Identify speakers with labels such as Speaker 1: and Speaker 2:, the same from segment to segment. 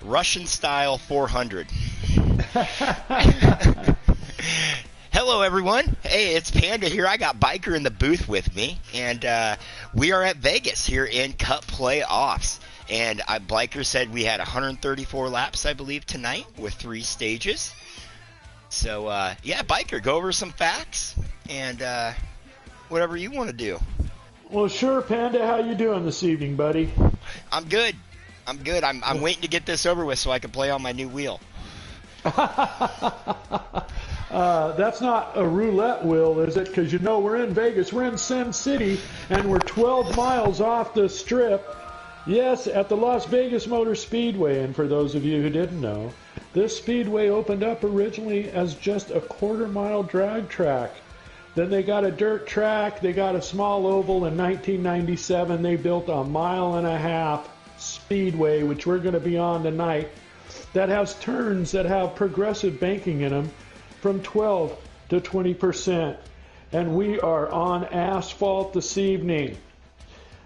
Speaker 1: Russian style 400. Hello, everyone. Hey, it's Panda here. I got Biker in the booth with me, and we are at Vegas here in Cup Playoffs. And Biker said we had 134 laps, I believe, tonight with 3 stages. So, yeah, Biker, go over some facts and whatever you want to do.
Speaker 2: Well, sure, Panda. How you doing this evening, buddy?
Speaker 1: I'm good. I'm waiting to get this over with so I can play on my new wheel.
Speaker 2: That's not a roulette wheel, is it? Because you know we're in Vegas. We're in Sin City, and we're 12 miles off the strip. Yes, at the Las Vegas Motor Speedway. And for those of you who didn't know, this speedway opened up originally as just a quarter-mile drag track. Then they got a dirt track. They got a small oval. In 1997, they built a 1.5 mile speedway, which we're going to be on tonight, that has turns that have progressive banking in them from 12 to 20%. And we are on asphalt this evening.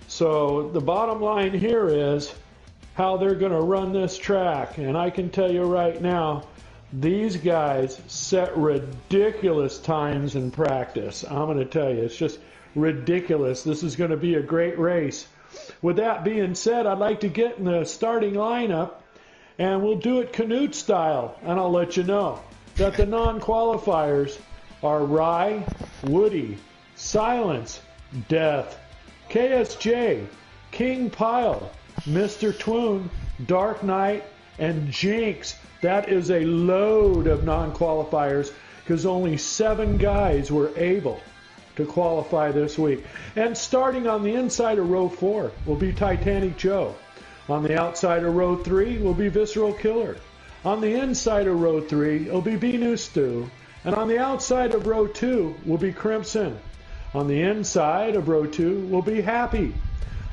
Speaker 2: So the bottom line here is how they're going to run this track. And I can tell you right now, these guys set ridiculous times in practice. I'm going to tell you, it's just ridiculous. This is going to be a great race. With that being said, I'd like to get in the starting lineup, and we'll do it Canute style. And I'll let you know that the non-qualifiers are Rye, Woody, Silence, Death, KSJ, King Pile, Mr. Twoon, Dark Knight, and Jinx. That is a load of non-qualifiers because only 7 guys were able to qualify this week. And starting on the inside of row 4 will be Titanic Joe. On the outside of row 3 will be Visceral Killer. On the inside of row 3 will be Binu Stew. And on the outside of row 2 will be Crimson. On the inside of row 2 will be Happy.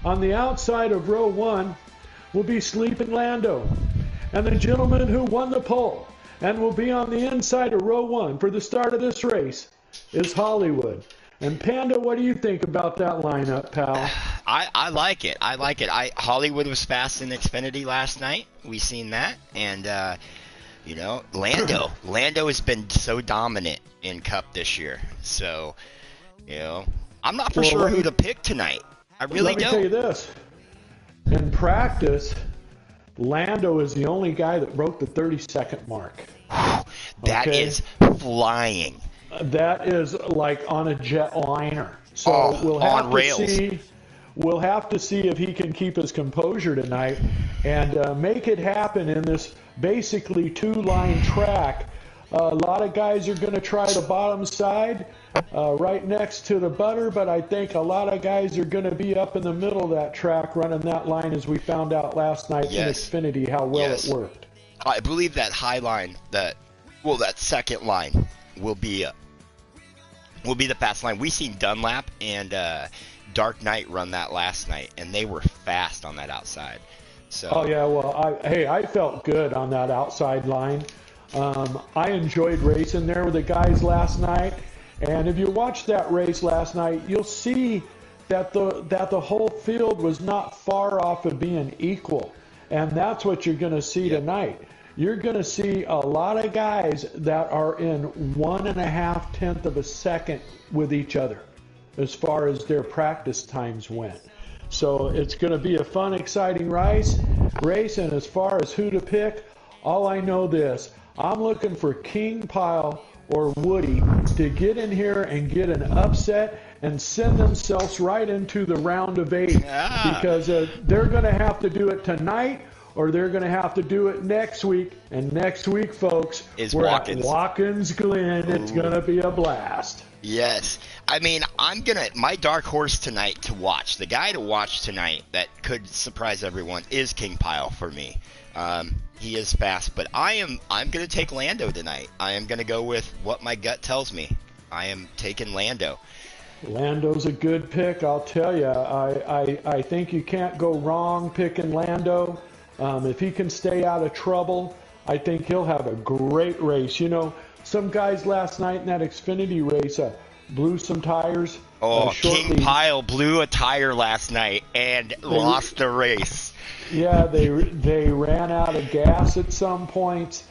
Speaker 2: On the outside of row 1 will be Sleeping Lando. And the gentleman who won the pole and will be on the inside of row 1 for the start of this race is Hollywood. And Panda, what do you think about that lineup, pal?
Speaker 1: I like it. Hollywood was fast in Xfinity last night. We seen that. And, Lando has been so dominant in Cup this year. So, I'm not sure who to pick tonight. I really don't.
Speaker 2: Let me tell you this. In practice, Lando is the only guy that broke the 30-second mark.
Speaker 1: That is flying.
Speaker 2: That is like on a jetliner. So we'll have to see if he can keep his composure tonight and make it happen in this basically 2-line track. A lot of guys are going to try the bottom side right next to the butter, but I think a lot of guys are going to be up in the middle of that track running that line, as we found out last night in Xfinity how well it worked.
Speaker 1: I believe that high line, that second line will be the fast line. We seen Dunlap and Dark Knight run that last night, and they were fast on that outside. So. Oh yeah,
Speaker 2: well, I felt good on that outside line. I enjoyed racing there with the guys last night, and if you watched that race last night, you'll see that the whole field was not far off of being equal, and that's what you're going to see tonight. You're going to see a lot of guys that are in 1.5 tenths of a second with each other as far as their practice times went. So it's going to be a fun, exciting race. And as far as who to pick, all I know this. I'm looking for King Pile or Woody to get in here and get an upset and send themselves right into the round of 8 because they're going to have to do it tonight or they're going to have to do it next week. And next week, folks, we're at Watkins Glen. It's going to be a blast.
Speaker 1: Yes. I mean, my dark horse tonight to watch, the guy to watch tonight that could surprise everyone is King Pile for me. He is fast, but I'm going to take Lando tonight. I am going to go with what my gut tells me. I am taking Lando.
Speaker 2: Lando's a good pick, I'll tell you. I think you can't go wrong picking Lando. If he can stay out of trouble, I think he'll have a great race. Some guys last night in that Xfinity race blew some tires.
Speaker 1: Oh,
Speaker 2: shortly.
Speaker 1: King Pile blew a tire last night and lost the race.
Speaker 2: Yeah, they ran out of gas at some points.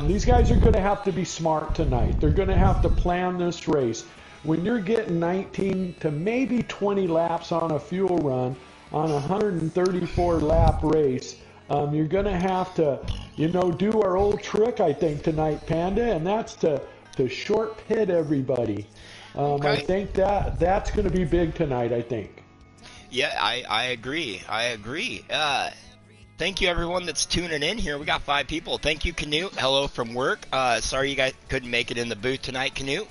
Speaker 2: These guys are going to have to be smart tonight. They're going to have to plan this race. When you're getting 19 to maybe 20 laps on a fuel run on a 134 lap race, you're going to have to, do our old trick, I think, tonight, Panda, and that's to short pit everybody.
Speaker 1: Okay.
Speaker 2: I think that's going to be big tonight, I think.
Speaker 1: Yeah, I agree. Thank you, everyone that's tuning in here. We got 5 people. Thank you, Canute. Hello from work. Sorry you guys couldn't make it in the booth tonight, Canute.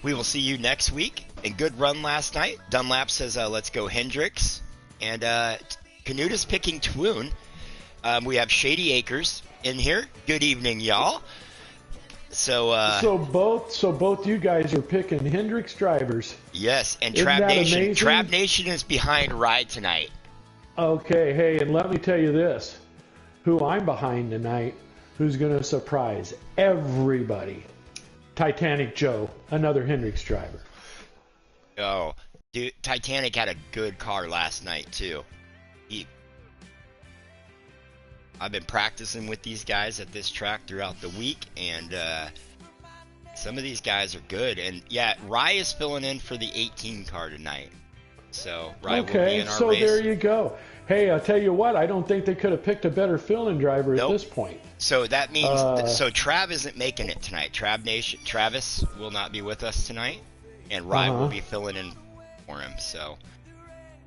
Speaker 1: We will see you next week. And good run last night. Dunlap says, let's go Hendricks. And Canute is picking Twoon. We have Shady Acres in here. Good evening, y'all. So
Speaker 2: both you guys are picking Hendricks drivers.
Speaker 1: Yes, and
Speaker 2: Isn't
Speaker 1: Trab
Speaker 2: that
Speaker 1: Nation.
Speaker 2: amazing?
Speaker 1: Trab Nation is behind Ride tonight.
Speaker 2: Okay, hey, and let me tell you this. Who I'm behind tonight, who's going to surprise everybody. Titanic Joe, another Hendricks driver.
Speaker 1: Oh, dude, Titanic had a good car last night, too. I've been practicing with these guys at this track throughout the week, and some of these guys are good. And, yeah, Rye is filling in for the 18 car tonight. So, Rye will be in our race.
Speaker 2: There you go. Hey, I'll tell you what, I don't think they could have picked a better fill-in driver at this point.
Speaker 1: So that means, so Trav isn't making it tonight. Travis will not be with us tonight, and Rye will be filling in for him. So,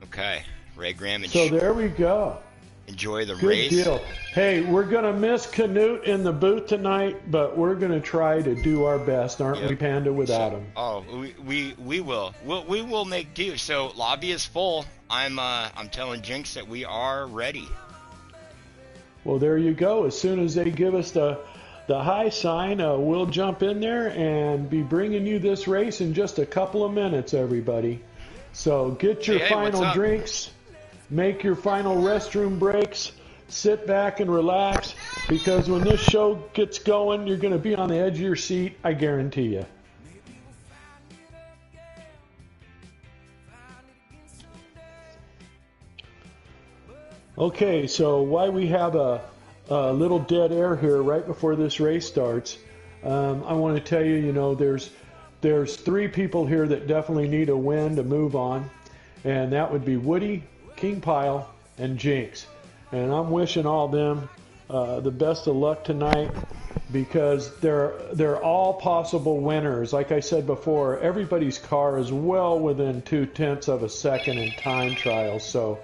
Speaker 1: okay, Ray Graham.
Speaker 2: So there we go.
Speaker 1: Enjoy the
Speaker 2: Good
Speaker 1: race.
Speaker 2: Deal. Hey, we're going to miss Canute in the booth tonight, but we're going to try to do our best, aren't we, Panda, without him?
Speaker 1: Oh, we will. We will make do. So lobby is full. I'm telling Jinx that we are ready.
Speaker 2: Well, there you go. As soon as they give us the high sign, we'll jump in there and be bringing you this race in just a couple of minutes, everybody. So get your final drinks. Make your final restroom breaks, sit back and relax, because when this show gets going, you're going to be on the edge of your seat, I guarantee you. Okay, so why we have a little dead air here right before this race starts, I want to tell you, there's 3 people here that definitely need a win to move on, and that would be Woody, King Pile, and Jinx. And I'm wishing all of them the best of luck tonight, because they're all possible winners. Like I said before, everybody's car is well within 0.2 of a second in time trials. So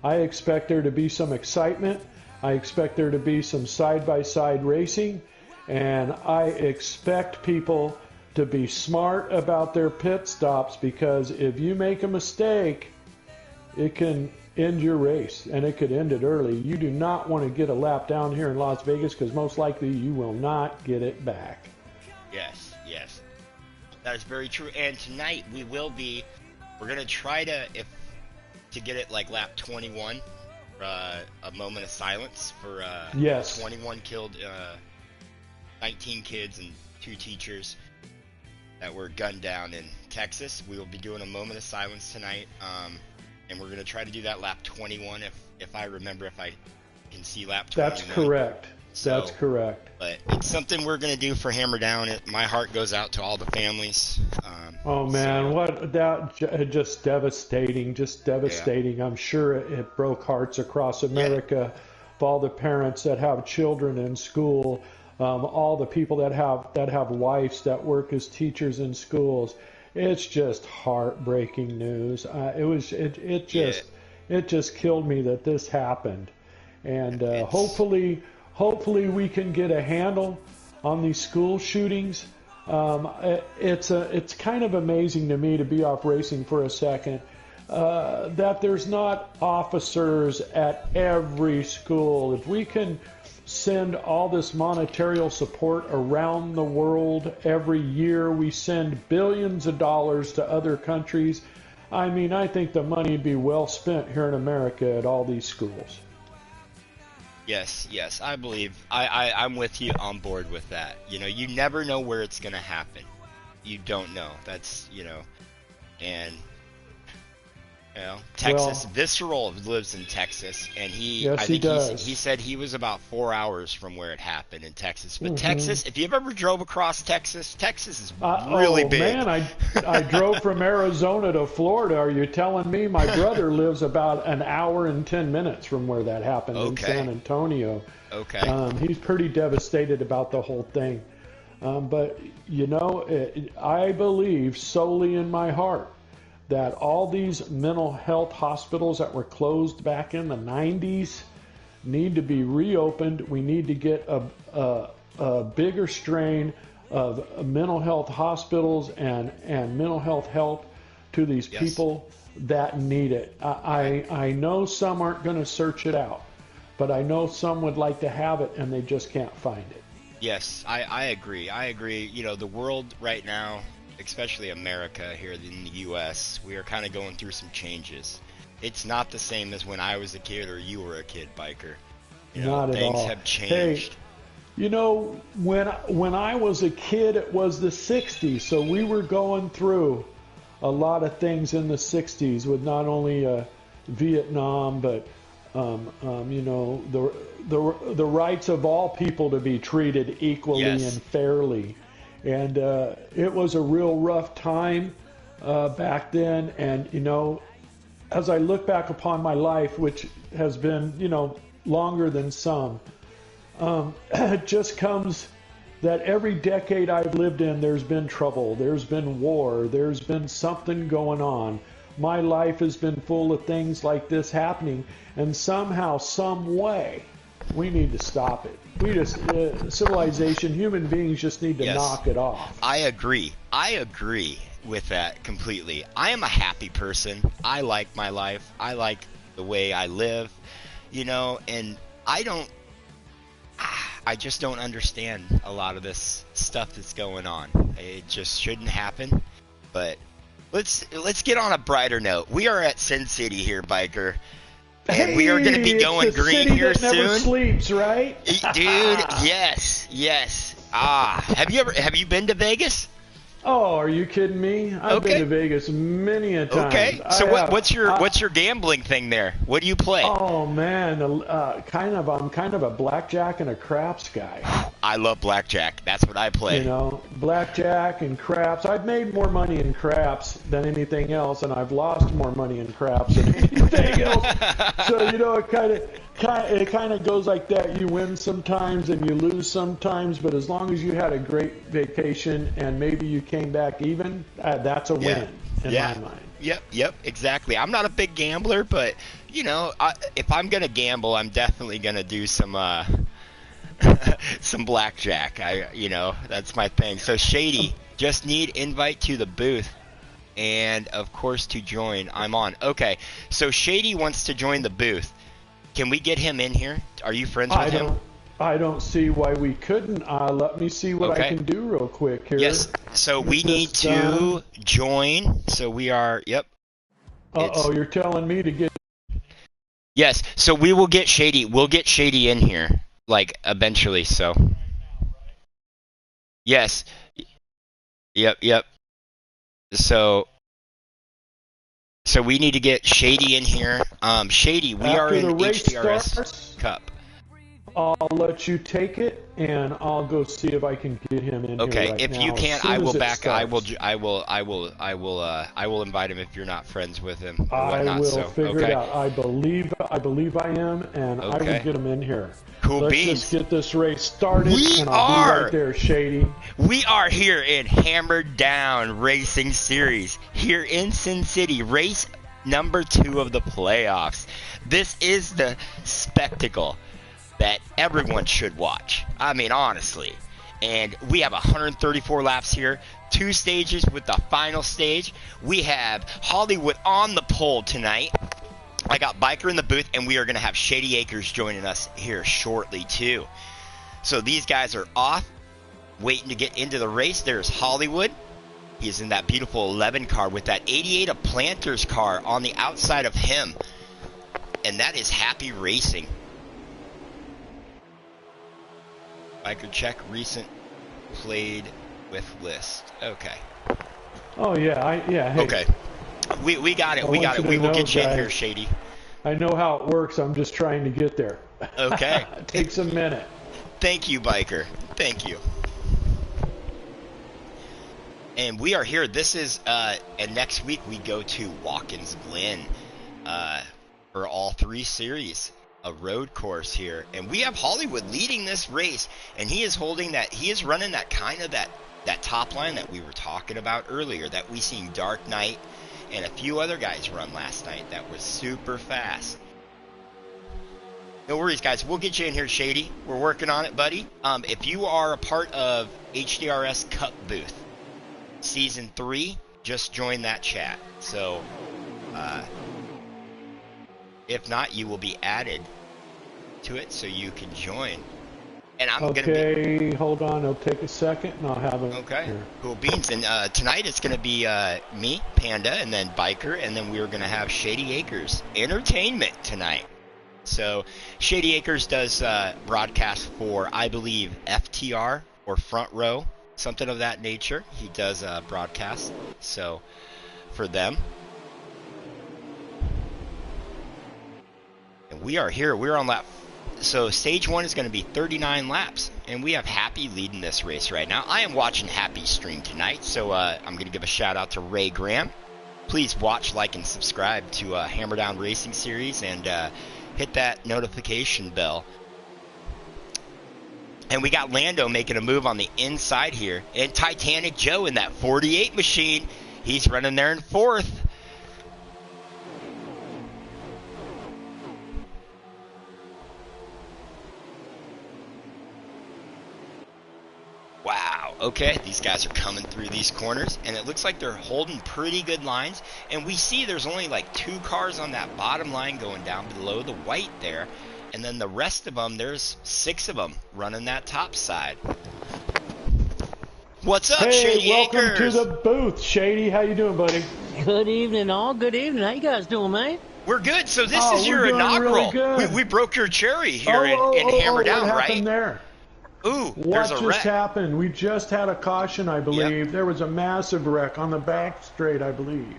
Speaker 2: I expect there to be some excitement. I expect there to be some side-by-side racing. And I expect people to be smart about their pit stops, because if you make a mistake, it can end your race, and it could end it early. You do not want to get a lap down here in Las Vegas, because most likely you will not get it back.
Speaker 1: Yes. That is very true. And tonight we're going to try to get it like lap 21, a moment of silence for 21 killed, 19 kids and 2 teachers that were gunned down in Texas. We will be doing a moment of silence tonight. And we're going to try to do that lap 21 if I remember, if I can see lap 21.
Speaker 2: That's correct. That's correct.
Speaker 1: But it's something we're going to do for Hammerdown. My heart goes out to all the families.
Speaker 2: Just devastating, Yeah. I'm sure it broke hearts across America, of all the parents that have children in school, all the people that have wives that work as teachers in schools. It's just heartbreaking news. It just killed me that this happened, and hopefully we can get a handle on these school shootings. It's kind of amazing to me, to be off racing for a second, that there's not officers at every school. If we can send all this monetary support around the world every year, we send billions of dollars to other countries. I mean, I think the money would be well spent here in America at all these schools.
Speaker 1: Yes, I believe I'm with you on board with that. You never know where it's going to happen. you don't know. That's, and Texas.
Speaker 2: Well,
Speaker 1: Visceral lives in Texas, and I
Speaker 2: yes, he
Speaker 1: think he
Speaker 2: does.
Speaker 1: said he was about 4 hours from where it happened in Texas. But
Speaker 2: Hmm.
Speaker 1: Texas, if you've ever drove across Texas, Texas is really
Speaker 2: Oh
Speaker 1: big.
Speaker 2: man, I drove from Arizona to Florida. Are you telling me my brother lives about an hour and 10 minutes from where that happened in
Speaker 1: Okay.
Speaker 2: San Antonio?
Speaker 1: Okay.
Speaker 2: He's pretty devastated about the whole thing. But I believe solely in my heart that all these mental health hospitals that were closed back in the 90s need to be reopened. We need to get a bigger strain of mental health hospitals and mental health help to these
Speaker 1: Yes.
Speaker 2: people that need it. I know some aren't going to search it out, but I know some would like to have it and they just can't find it.
Speaker 1: Yes, I agree. I agree. The world right now, especially America here in the U.S., we are kind of going through some changes. It's not the same as when I was a kid or you were a kid, biker.
Speaker 2: Not at
Speaker 1: Things
Speaker 2: all.
Speaker 1: have
Speaker 2: Hey,
Speaker 1: changed.
Speaker 2: when I was a kid, it was the 60s, so we were going through a lot of things in the 60s with not only Vietnam, but the rights of all people to be treated equally
Speaker 1: Yes.
Speaker 2: and fairly. And it was a real rough time back then. And as I look back upon my life, which has been longer than some, it just comes that every decade I've lived in, there's been trouble, there's been war, there's been something going on. My life has been full of things like this happening, and somehow, some way, we need to stop it. We just, civilization, human beings just need to
Speaker 1: Yes.
Speaker 2: knock it off.
Speaker 1: I agree. I agree with that completely. I am a happy person. I like my life. I like the way I live, and I don't I just don't understand a lot of this stuff that's going on. It just shouldn't happen. But let's get on a brighter note. We are at Sin City here, biker, and we are going to
Speaker 2: Hey,
Speaker 1: be
Speaker 2: it's
Speaker 1: going
Speaker 2: the
Speaker 1: green
Speaker 2: city
Speaker 1: here
Speaker 2: that never
Speaker 1: soon.
Speaker 2: sleeps, right?
Speaker 1: Dude, yes, yes. Have you been to Vegas?
Speaker 2: Oh, are you kidding me? I've been
Speaker 1: Okay.
Speaker 2: to Vegas many a time.
Speaker 1: Okay.
Speaker 2: I
Speaker 1: So
Speaker 2: have.
Speaker 1: what's your gambling thing there? What do you play?
Speaker 2: Oh man, I'm kind of a blackjack and a craps guy.
Speaker 1: I love blackjack. That's what I play.
Speaker 2: Blackjack and craps. I've made more money in craps than anything else, and I've lost more money in craps than anything else. So it kind of goes like that. You win sometimes and you lose sometimes, but as long as you had a great vacation and maybe you came back even, that's a
Speaker 1: Yeah.
Speaker 2: win in
Speaker 1: Yeah.
Speaker 2: my mind.
Speaker 1: Yep, exactly. I'm not a big gambler, but if I'm gonna gamble, I'm definitely gonna do some some blackjack. That's my thing. So Shady, just need invite to the booth, and of course to join. I'm on. Okay, so Shady wants to join the booth. Can we get him in here? Are you friends with
Speaker 2: I
Speaker 1: him?
Speaker 2: don't. I don't see why we couldn't. Let me see what I
Speaker 1: Okay.
Speaker 2: can do real quick here.
Speaker 1: Yes. So we
Speaker 2: Get
Speaker 1: need
Speaker 2: this done.
Speaker 1: to join. So we are. Yep. It's
Speaker 2: Uh-oh, you're telling me to get.
Speaker 1: Yes, so we will get Shady. We'll get Shady in here, like eventually. So yes, yep. So we need to get Shady in here. Shady, we are
Speaker 2: After
Speaker 1: in
Speaker 2: the race
Speaker 1: HDRS
Speaker 2: starts,
Speaker 1: Cup.
Speaker 2: I'll let you take it, and I'll go see if I can get him in here
Speaker 1: Okay,
Speaker 2: right
Speaker 1: if you
Speaker 2: now as
Speaker 1: can't,
Speaker 2: soon
Speaker 1: I will
Speaker 2: as it
Speaker 1: back. I will.
Speaker 2: starts.
Speaker 1: I will invite him if you're not friends with him or
Speaker 2: I
Speaker 1: whatnot.
Speaker 2: will
Speaker 1: So
Speaker 2: figure it
Speaker 1: okay,
Speaker 2: out. I believe I am, and I will
Speaker 1: okay,
Speaker 2: get him in here.
Speaker 1: cool
Speaker 2: Let's just
Speaker 1: beans.
Speaker 2: get this race started,
Speaker 1: We
Speaker 2: and I'll be right
Speaker 1: are.
Speaker 2: there, Shady.
Speaker 1: We are here in Hammerdown Racing Series, here in Sin City, race number 2 of the playoffs. This is the spectacle that everyone should watch. I mean, honestly. And we have 134 laps here, 2 stages with the final stage. We have Hollywood on the pole tonight. I got Biker in the booth, and we are going to have Shady Acres joining us here shortly, too. So these guys are off, waiting to get into the race. There's Hollywood. He's in that beautiful 11 car with that 88 of Planters car on the outside of him. And that is Happy Racing. Biker check recent played with list. Okay.
Speaker 2: Oh yeah, Hey,
Speaker 1: Okay. We got it.
Speaker 2: I
Speaker 1: We
Speaker 2: want
Speaker 1: got it.
Speaker 2: you
Speaker 1: We
Speaker 2: to
Speaker 1: will
Speaker 2: know,
Speaker 1: get you in here,
Speaker 2: guys,
Speaker 1: Shady.
Speaker 2: I know how it works. I'm just trying to get there.
Speaker 1: Okay.
Speaker 2: It takes a minute.
Speaker 1: Thank you, Biker. Thank you. And we are here. This is, and next week we go to Watkins Glen for all 3 series, a road course here. And we have Hollywood leading this race, and he is running that kind of that top line that we were talking about earlier, that we seen Dark Knight and a few other guys run last night that was super fast. No worries, guys. We'll get you in here, Shady. We're working on it, buddy. If you are a part of HDRS Cup Booth Season 3, just join that chat. So, if not, you will be added to it so you can join. And I'm
Speaker 2: okay, hold on. It'll take a second, and I'll have it.
Speaker 1: Okay,
Speaker 2: here.
Speaker 1: cool beans. And tonight it's going to be me, Panda, and then Biker, and then we're going to have Shady Acres Entertainment tonight. So Shady Acres does broadcast for, I believe, FTR or Front Row, something of that nature. He does broadcast, so for them. And we are here. We're on lap. So stage 1 is going to be 39 laps, and we have Happy leading this race right now. I am watching Happy's stream tonight, so I'm going to give a shout out to Ray Graham. Please watch, like, and subscribe to Hammerdown Racing Series, and hit that notification bell. And we got Lando making a move on the inside here, and Titanic Joe in that 48 machine. He's running there in 4th. Wow, okay, these guys are coming through these corners, and it looks like they're holding pretty good lines, and we see there's only like 2 cars on that bottom line going down below the white there, and then the rest of them, there's 6 of them running that top side. What's up, Shady
Speaker 2: welcome
Speaker 1: Acres?
Speaker 2: to the booth, Shady. How you doing, buddy?
Speaker 3: Good evening, all. Good evening. How you guys doing, man?
Speaker 1: We're good, so this is your
Speaker 2: we're doing
Speaker 1: inaugural.
Speaker 2: really good.
Speaker 1: We broke your cherry here in Hammerdown,
Speaker 2: what
Speaker 1: right?
Speaker 2: happened there?
Speaker 1: Ooh,
Speaker 2: What
Speaker 1: there's a
Speaker 2: just
Speaker 1: wreck.
Speaker 2: happened? We just had a caution, I believe.
Speaker 1: Yep.
Speaker 2: There was a massive wreck on the back straight, I believe.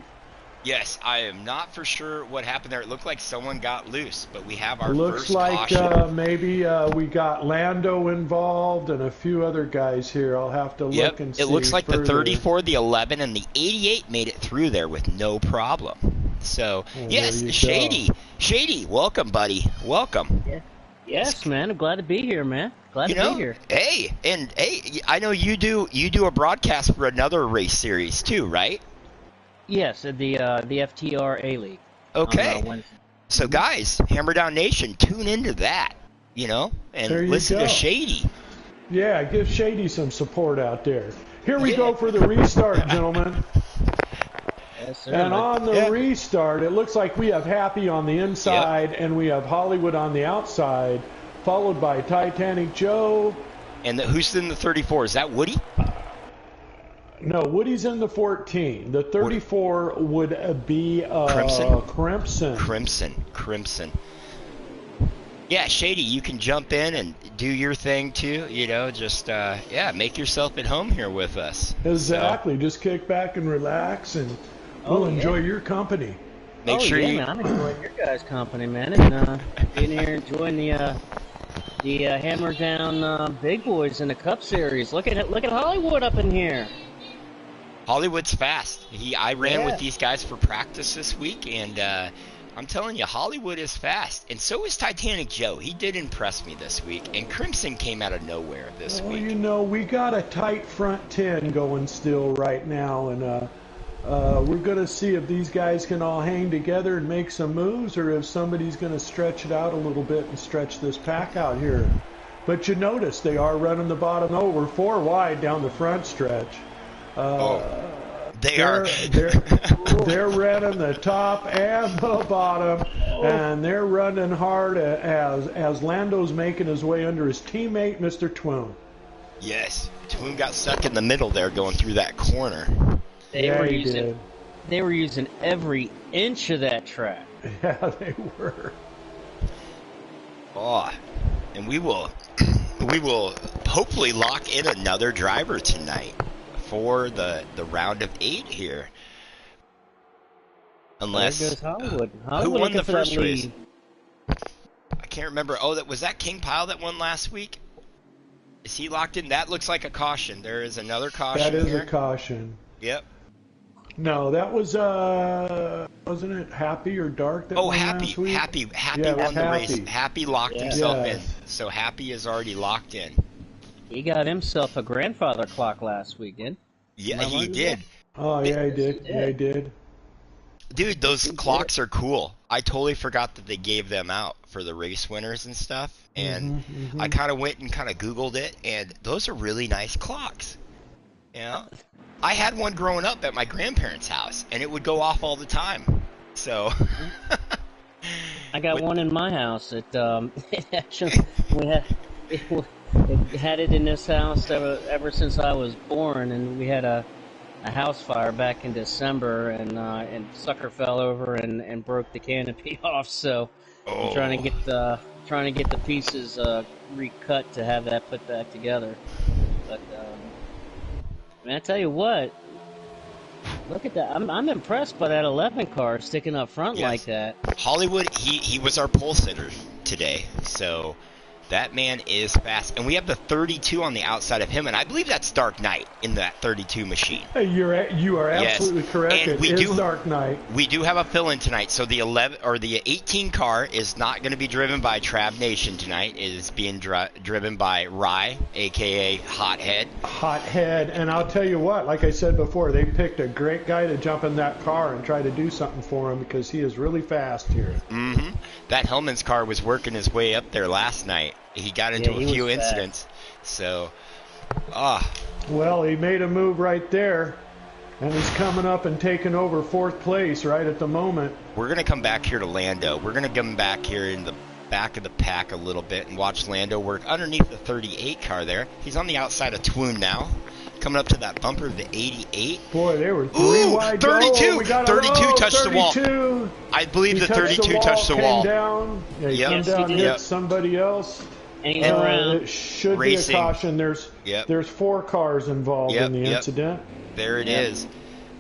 Speaker 1: Yes, I am not for sure what happened there. It looked like someone got loose, but we have our
Speaker 2: Looks
Speaker 1: first
Speaker 2: like
Speaker 1: caution.
Speaker 2: maybe we got Lando involved and a few other guys here. I'll have to look and see.
Speaker 1: It looks like
Speaker 2: further.
Speaker 1: the 34, the 11, and the 88 made it through there with no problem. So, yes,
Speaker 2: there you
Speaker 1: Shady.
Speaker 2: go.
Speaker 1: Shady, welcome, buddy. Welcome.
Speaker 3: Yeah. Yes, man. I'm glad to be here, man. Glad
Speaker 1: You
Speaker 3: to
Speaker 1: know,
Speaker 3: be here.
Speaker 1: hey, I know you do a broadcast for another race series too, right?
Speaker 3: Yes, at the FTR A League.
Speaker 1: Okay.
Speaker 3: On, Wednesday.
Speaker 1: So, guys, Hammerdown Nation, tune into that,
Speaker 2: There
Speaker 1: and
Speaker 2: you
Speaker 1: listen
Speaker 2: go.
Speaker 1: to Shady.
Speaker 2: Yeah, give Shady some support out there. Here we go for the restart, gentlemen.
Speaker 3: Yes, sir.
Speaker 2: And on the restart, it looks like we have Happy on the inside and we have Hollywood on the outside, followed by Titanic Joe.
Speaker 1: And who's in the 34? Is that Woody?
Speaker 2: No, Woody's in the 14. The 34 would be
Speaker 1: Crimson. Yeah, Shady, you can jump in and do your thing too. Just make yourself at home here with us.
Speaker 2: Exactly. So, just kick back and relax, and we'll enjoy your company.
Speaker 1: Make sure
Speaker 3: man, I'm enjoying your guys' company, man, and being here enjoying the Hammerdown big boys in the Cup Series. Look at Hollywood up in here.
Speaker 1: Hollywood's fast. I ran with these guys for practice this week, and I'm telling you, Hollywood is fast. And so is Titanic Joe. He did impress me this week, and Crimson came out of nowhere this week.
Speaker 2: We got a tight front 10 going still right now, and we're going to see if these guys can all hang together and make some moves, or if somebody's going to stretch it out a little bit and stretch this pack out here. But you notice they are running the bottom. We're 4 wide down the front stretch.
Speaker 1: They're
Speaker 2: running the top and the bottom, and they're running hard as Lando's making his way under his teammate, Mr. Twoon.
Speaker 1: Yes, Twoon got stuck in the middle there going through that corner.
Speaker 3: They were using every inch of that track.
Speaker 2: Yeah, they were.
Speaker 1: Oh, and we will hopefully lock in another driver tonight. for the round of 8 here. Unless
Speaker 3: there goes Hollywood.
Speaker 1: Who won the first
Speaker 3: lead.
Speaker 1: race? I can't remember. Oh, was that King Pile that won last week? Is he locked in? That looks like a caution. There is another caution.
Speaker 2: That is
Speaker 1: here.
Speaker 2: a caution.
Speaker 1: Yep.
Speaker 2: No, that was wasn't it Happy or Dark that won last week?
Speaker 1: Happy
Speaker 2: Yeah,
Speaker 1: won the
Speaker 2: Happy.
Speaker 1: race. Happy locked himself
Speaker 2: Yes.
Speaker 1: in. So Happy is already locked in.
Speaker 3: He got himself a grandfather clock last weekend.
Speaker 1: Yeah, he did.
Speaker 2: Oh, yeah, he did. Yeah, he did.
Speaker 1: Dude, those clocks are cool. I totally forgot that they gave them out for the race winners and stuff. And I kind of went and kind of Googled it, and those are really nice clocks. Yeah. I had one growing up at my grandparents' house, and it would go off all the time. So.
Speaker 3: I got one in my house. Actually, it had it in this house ever since I was born, and we had a house fire back in December, and sucker fell over and broke the canopy off. So I'm trying to get the pieces recut to have that put back together. But I mean, I tell you what, look at that! I'm impressed by that 11 car sticking up front like that.
Speaker 1: Hollywood, he was our pole sitter today, so. That man is fast. And we have the 32 on the outside of him, and I believe that's Dark Knight in that 32 machine.
Speaker 2: Hey, you are absolutely correct.
Speaker 1: And
Speaker 2: it is Dark Knight.
Speaker 1: We do have a fill-in tonight, so the 18 car is not going to be driven by Trav Nation tonight. It is being driven by Rye, a.k.a. Hothead.
Speaker 2: Hothead, and I'll tell you what, like I said before, they picked a great guy to jump in that car and try to do something for him because he is really fast here.
Speaker 1: Mm-hmm. That Hellman's car was working his way up there last night. He got into a few incidents. So,
Speaker 2: Well, he made a move right there, and he's coming up and taking over 4th place right at the moment.
Speaker 1: We're going to come back here to Lando. We're going to come back here in the back of the pack a little bit and watch Lando work underneath the 38 car there. He's on the outside of Twoon now. Coming up to that bumper of the 88.
Speaker 2: Boy, they were 3 wide.
Speaker 1: 32! 32 touched
Speaker 2: 32.
Speaker 1: the wall. I believe the 32 touched the wall.
Speaker 2: Came down. Yeah, he came down and hit somebody else.
Speaker 3: And around.
Speaker 2: It should
Speaker 1: Racing.
Speaker 2: be a caution. There's 4 cars involved in the incident.
Speaker 1: There it is.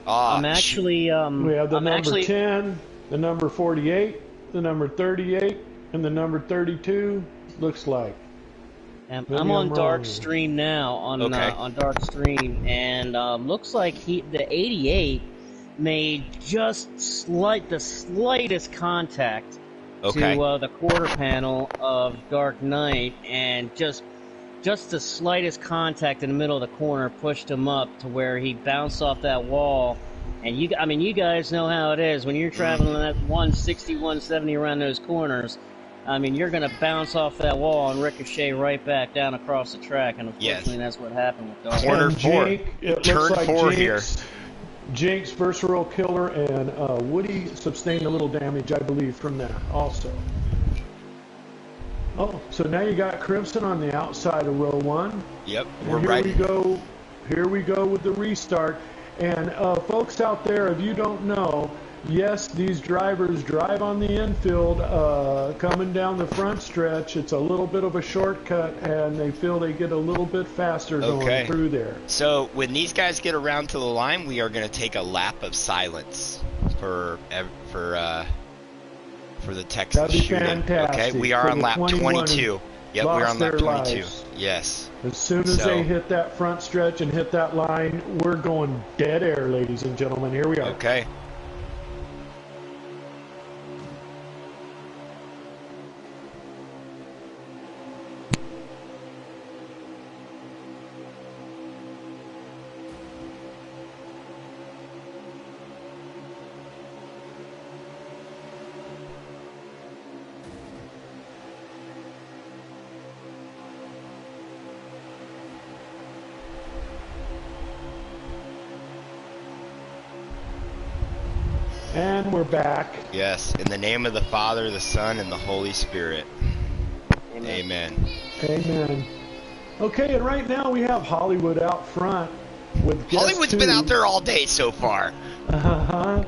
Speaker 3: I'm actually.
Speaker 2: We have the number 10, the number 48, the number 38, and the number 32. Looks like.
Speaker 3: I'm on Dark Stream now on Dark Stream, and looks like the 88 made just the slightest contact to the quarter panel of Dark Knight, and just the slightest contact in the middle of the corner pushed him up to where he bounced off that wall. And you guys know how it is when you're traveling at 160, 170 around those corners. I mean, you're going to bounce off that wall and ricochet right back down across the track, and unfortunately, that's what happened with Dark.
Speaker 1: Corner 4. Turn 4 here.
Speaker 2: Jinx, Versatile Killer, and Woody sustained a little damage, I believe, from that also. Oh, so now you got Crimson on the outside of row 1.
Speaker 1: Yep,
Speaker 2: we're right. Here we go with the restart. And folks out there, if you don't know, yes, these drivers drive on the infield coming down the front stretch. It's a little bit of a shortcut, and they feel they get a little bit faster going through there.
Speaker 1: So when these guys get around to the line, we are going to take a lap of silence for the Texas shooting.
Speaker 2: Fantastic.
Speaker 1: Okay, we are on lap 22. Yep, we're on lap 22. Yes.
Speaker 2: As soon as they hit that front stretch and hit that line, we're going dead air, ladies and gentlemen. Here we are.
Speaker 1: Okay.
Speaker 2: And we're back.
Speaker 1: Yes, in the name of the Father, the Son, and the Holy Spirit. Amen.
Speaker 2: Amen. Okay, and right now we have Hollywood out front with
Speaker 1: Hollywood's been out there all day so far.
Speaker 2: Uh-huh.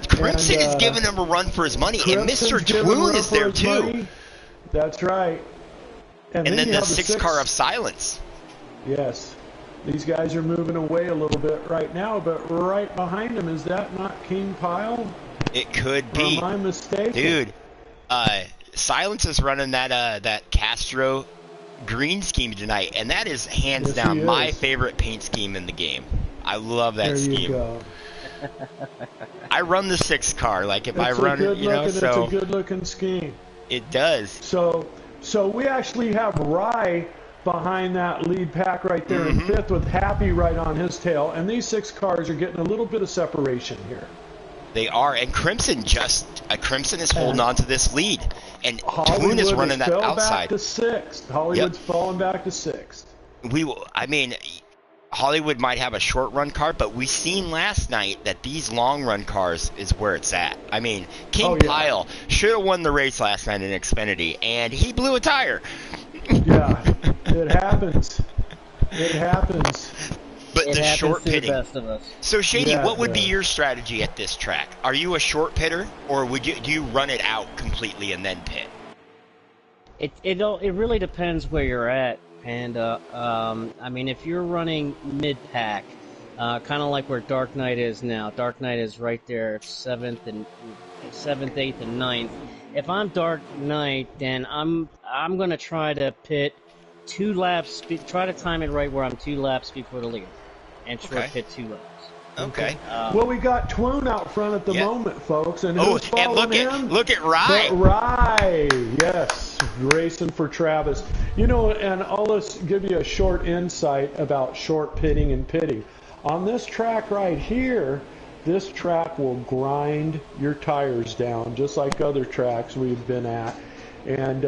Speaker 1: Crimson is giving him a run for his money, and Mr. Twoon is there too.
Speaker 2: Money. That's right.
Speaker 1: And then the 6 car of silence.
Speaker 2: Yes. These guys are moving away a little bit right now, but right behind them, is that not King Pyle?
Speaker 1: It could
Speaker 2: Or
Speaker 1: be.
Speaker 2: am I mistaken?
Speaker 1: Dude, Silence is running that Castro green scheme tonight, and that is hands down my favorite paint scheme in the game. I love that scheme.
Speaker 2: There you go.
Speaker 1: I run the 6 car, like if I run it, you know, so
Speaker 2: it's a good looking scheme.
Speaker 1: It does.
Speaker 2: So we actually have Rye behind that lead pack right there in 5th with Happy right on his tail, and these 6 cars are getting a little bit of separation here.
Speaker 1: They are, and Crimson is holding on to this lead, and Toon is running that outside.
Speaker 2: Back to 6th. Hollywood's falling back to 6th.
Speaker 1: Hollywood might have a short run car, but we seen last night that these long run cars is where it's at. I mean, King Pyle should have won the race last night in Xfinity, and he blew a tire.
Speaker 2: Yeah, it happens. It happens.
Speaker 1: But the short pitting.
Speaker 3: The best of us.
Speaker 1: So Shady, what would be your strategy at this track? Are you a short pitter, or do you run it out completely and then pit?
Speaker 3: It really depends where you're at, and I mean, if you're running mid pack, kind of like where Dark Knight is now. Dark Knight is right there, 7th, 8th, and 9th. If I'm Dark Knight, then I'm gonna try to pit 2 laps. Try to time it right where I'm 2 laps before the leader, and short pit 2 laps.
Speaker 1: Okay.
Speaker 2: Well, we got Twoon out front at the moment, folks, and who's
Speaker 1: and look at Rye.
Speaker 2: Rye, yes, racing for Travis. You know, and I'll just give you a short insight about short pitting and pitting. On this track right here, this track will grind your tires down, just like other tracks we've been at, and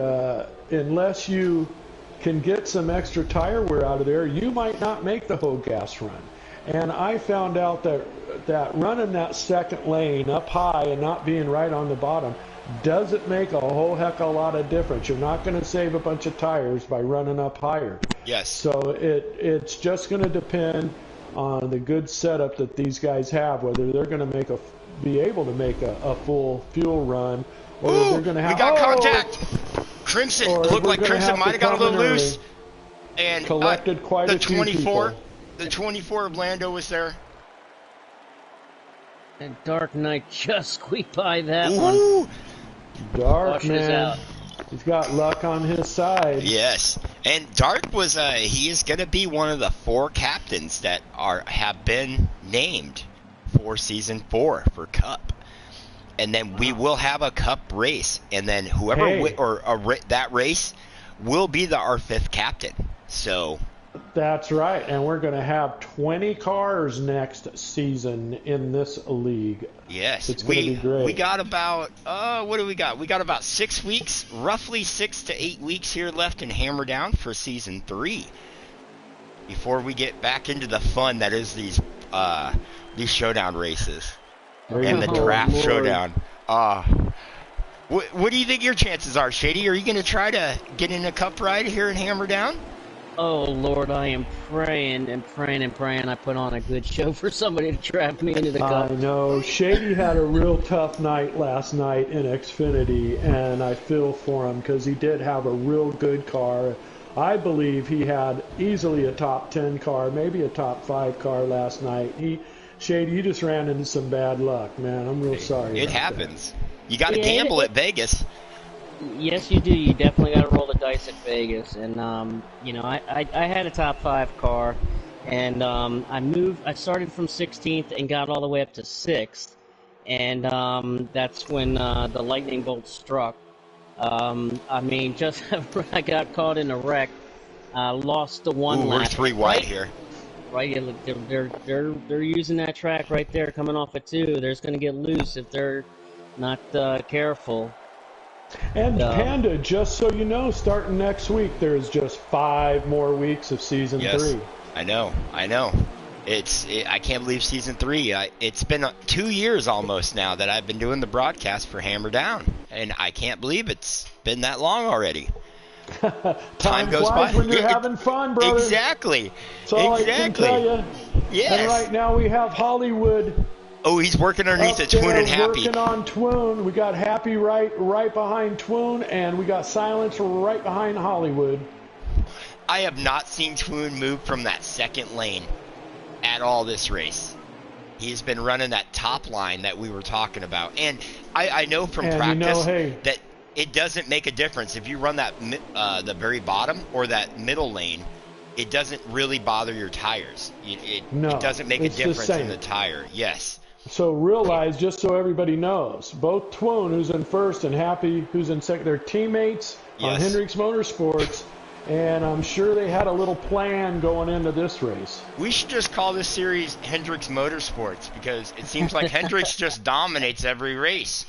Speaker 2: unless you can get some extra tire wear out of there, you might not make the whole gas run. And I found out that running that second lane up high and not being right on the bottom doesn't make a whole heck of a lot of difference. You're not going to save a bunch of tires by running up higher.
Speaker 1: Yes.
Speaker 2: So it's just going to depend on the good setup that these guys have, whether they're going to be able to make a full fuel run, or they're going to have.
Speaker 1: We got contact. Crimson looked like Crimson might have got a little loose, and
Speaker 2: collected quite a few
Speaker 1: 24.
Speaker 2: people.
Speaker 1: The 24 of Lando was there.
Speaker 3: And Dark Knight just squeaked by that
Speaker 1: one.
Speaker 2: Dark, man. He's got luck on his side.
Speaker 1: Yes. And Dark was he is going to be one of the 4 captains that have been named for Season 4 for Cup. And then we will have a Cup race. And then whoever that race will be our 5th captain. So...
Speaker 2: That's right, and we're going to have 20 cars next season in this league.
Speaker 1: Yes,
Speaker 2: it's going to be great.
Speaker 1: We got about what do we got? We got about 6 weeks, roughly 6 to 8 weeks here left in Hammerdown for season 3. Before we get back into the fun that is these showdown races and the draft showdown. What do you think your chances are, Shady? Are you going to try to get in a Cup ride here in Hammerdown?
Speaker 3: Oh, Lord, I am praying and praying and praying I put on a good show for somebody to trap me into the Cup.
Speaker 2: I know. Shady had a real tough night last night in Xfinity, and I feel for him because he did have a real good car. I believe he had easily a top 10 car, maybe a top 5 car last night. Shady, you just ran into some bad luck, man. I'm real sorry.
Speaker 1: It happens. You got to gamble at Vegas.
Speaker 3: Yes, you do. You definitely got to roll the dice at Vegas. And, you know, I had a top 5 car, and I started from 16th and got all the way up to 6th. And that's when the lightning bolt struck. I mean, just I got caught in a wreck, lost the one lap.
Speaker 1: We're 3 wide here.
Speaker 3: Right, they're using that track right there, coming off of 2. They're just going to get loose if they're not careful.
Speaker 2: And Panda, just so you know, starting next week, there's just 5 more weeks of season 3.
Speaker 1: I know. I can't believe season 3. It's been 2 years almost now that I've been doing the broadcast for Hammerdown, and I can't believe it's been that long already.
Speaker 2: Time goes by when you're having fun, brother.
Speaker 1: Exactly.
Speaker 2: That's all I can tell you.
Speaker 1: Yes.
Speaker 2: And right now we have Hollywood.
Speaker 1: Oh, he's working underneath it, Twoon and Happy.
Speaker 2: Working on Twoon. We got Happy right behind Twoon, and we got Silence right behind Hollywood.
Speaker 1: I have not seen Twoon move from that second lane at all this race. He's been running that top line that we were talking about. And I know from practice that it doesn't make a difference. If you run that the very bottom or that middle lane, it doesn't really bother your tires. It doesn't make a difference in the tire. Yes.
Speaker 2: So realize, just so everybody knows, both Twoon, who's in first, and Happy, who's in second, they're teammates on Hendricks Motorsports, and I'm sure they had a little plan going into this race.
Speaker 1: We should just call this series Hendricks Motorsports, because it seems like Hendricks just dominates every race.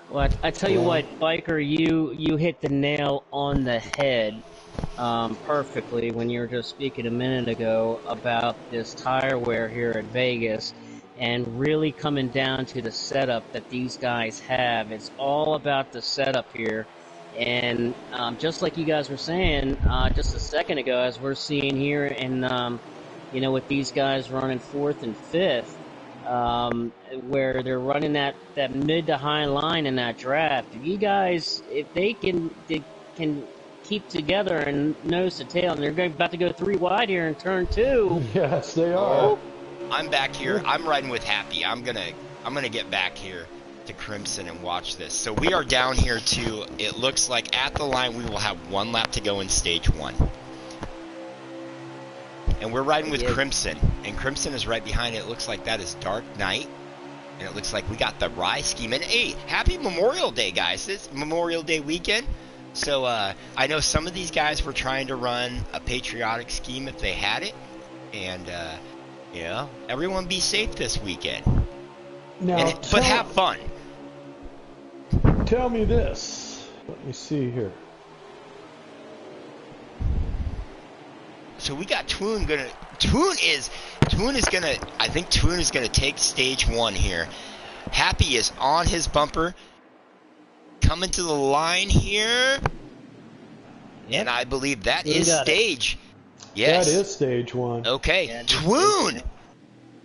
Speaker 3: Well, I tell you what, Biker, you hit the nail on the head perfectly when you were just speaking a minute ago about this tire wear here at Vegas. And really coming down to the setup that these guys have. It's all about the setup here. And just like you guys were saying just a second ago, as we're seeing here, and with these guys running fourth and fifth, where they're running that mid to high line in that draft. If you guys, if they can keep together and nose to tail, and they're about to go 3 wide here in turn 2.
Speaker 2: Yes, they are.
Speaker 1: I'm back here. I'm riding with Happy. I'm gonna get back here to Crimson and watch this. So we are down here to, it looks like at the line we will have 1 lap to go in stage 1. And we're riding with Crimson. And Crimson is right behind it. It looks like that is Dark Knight. And it looks like we got the Rye scheme. And hey, happy Memorial Day, guys. It's Memorial Day weekend. So I know some of these guys were trying to run a patriotic scheme if they had it. And everyone be safe this weekend.
Speaker 2: Now,
Speaker 1: but have fun.
Speaker 2: Tell me this. Let me see here.
Speaker 1: So we got Twoon gonna. I think Twoon is gonna take stage 1 here. Happy is on his bumper, coming to the line here, and I believe that is stage. Yes.
Speaker 2: That is stage 1.
Speaker 1: Okay, Twoon,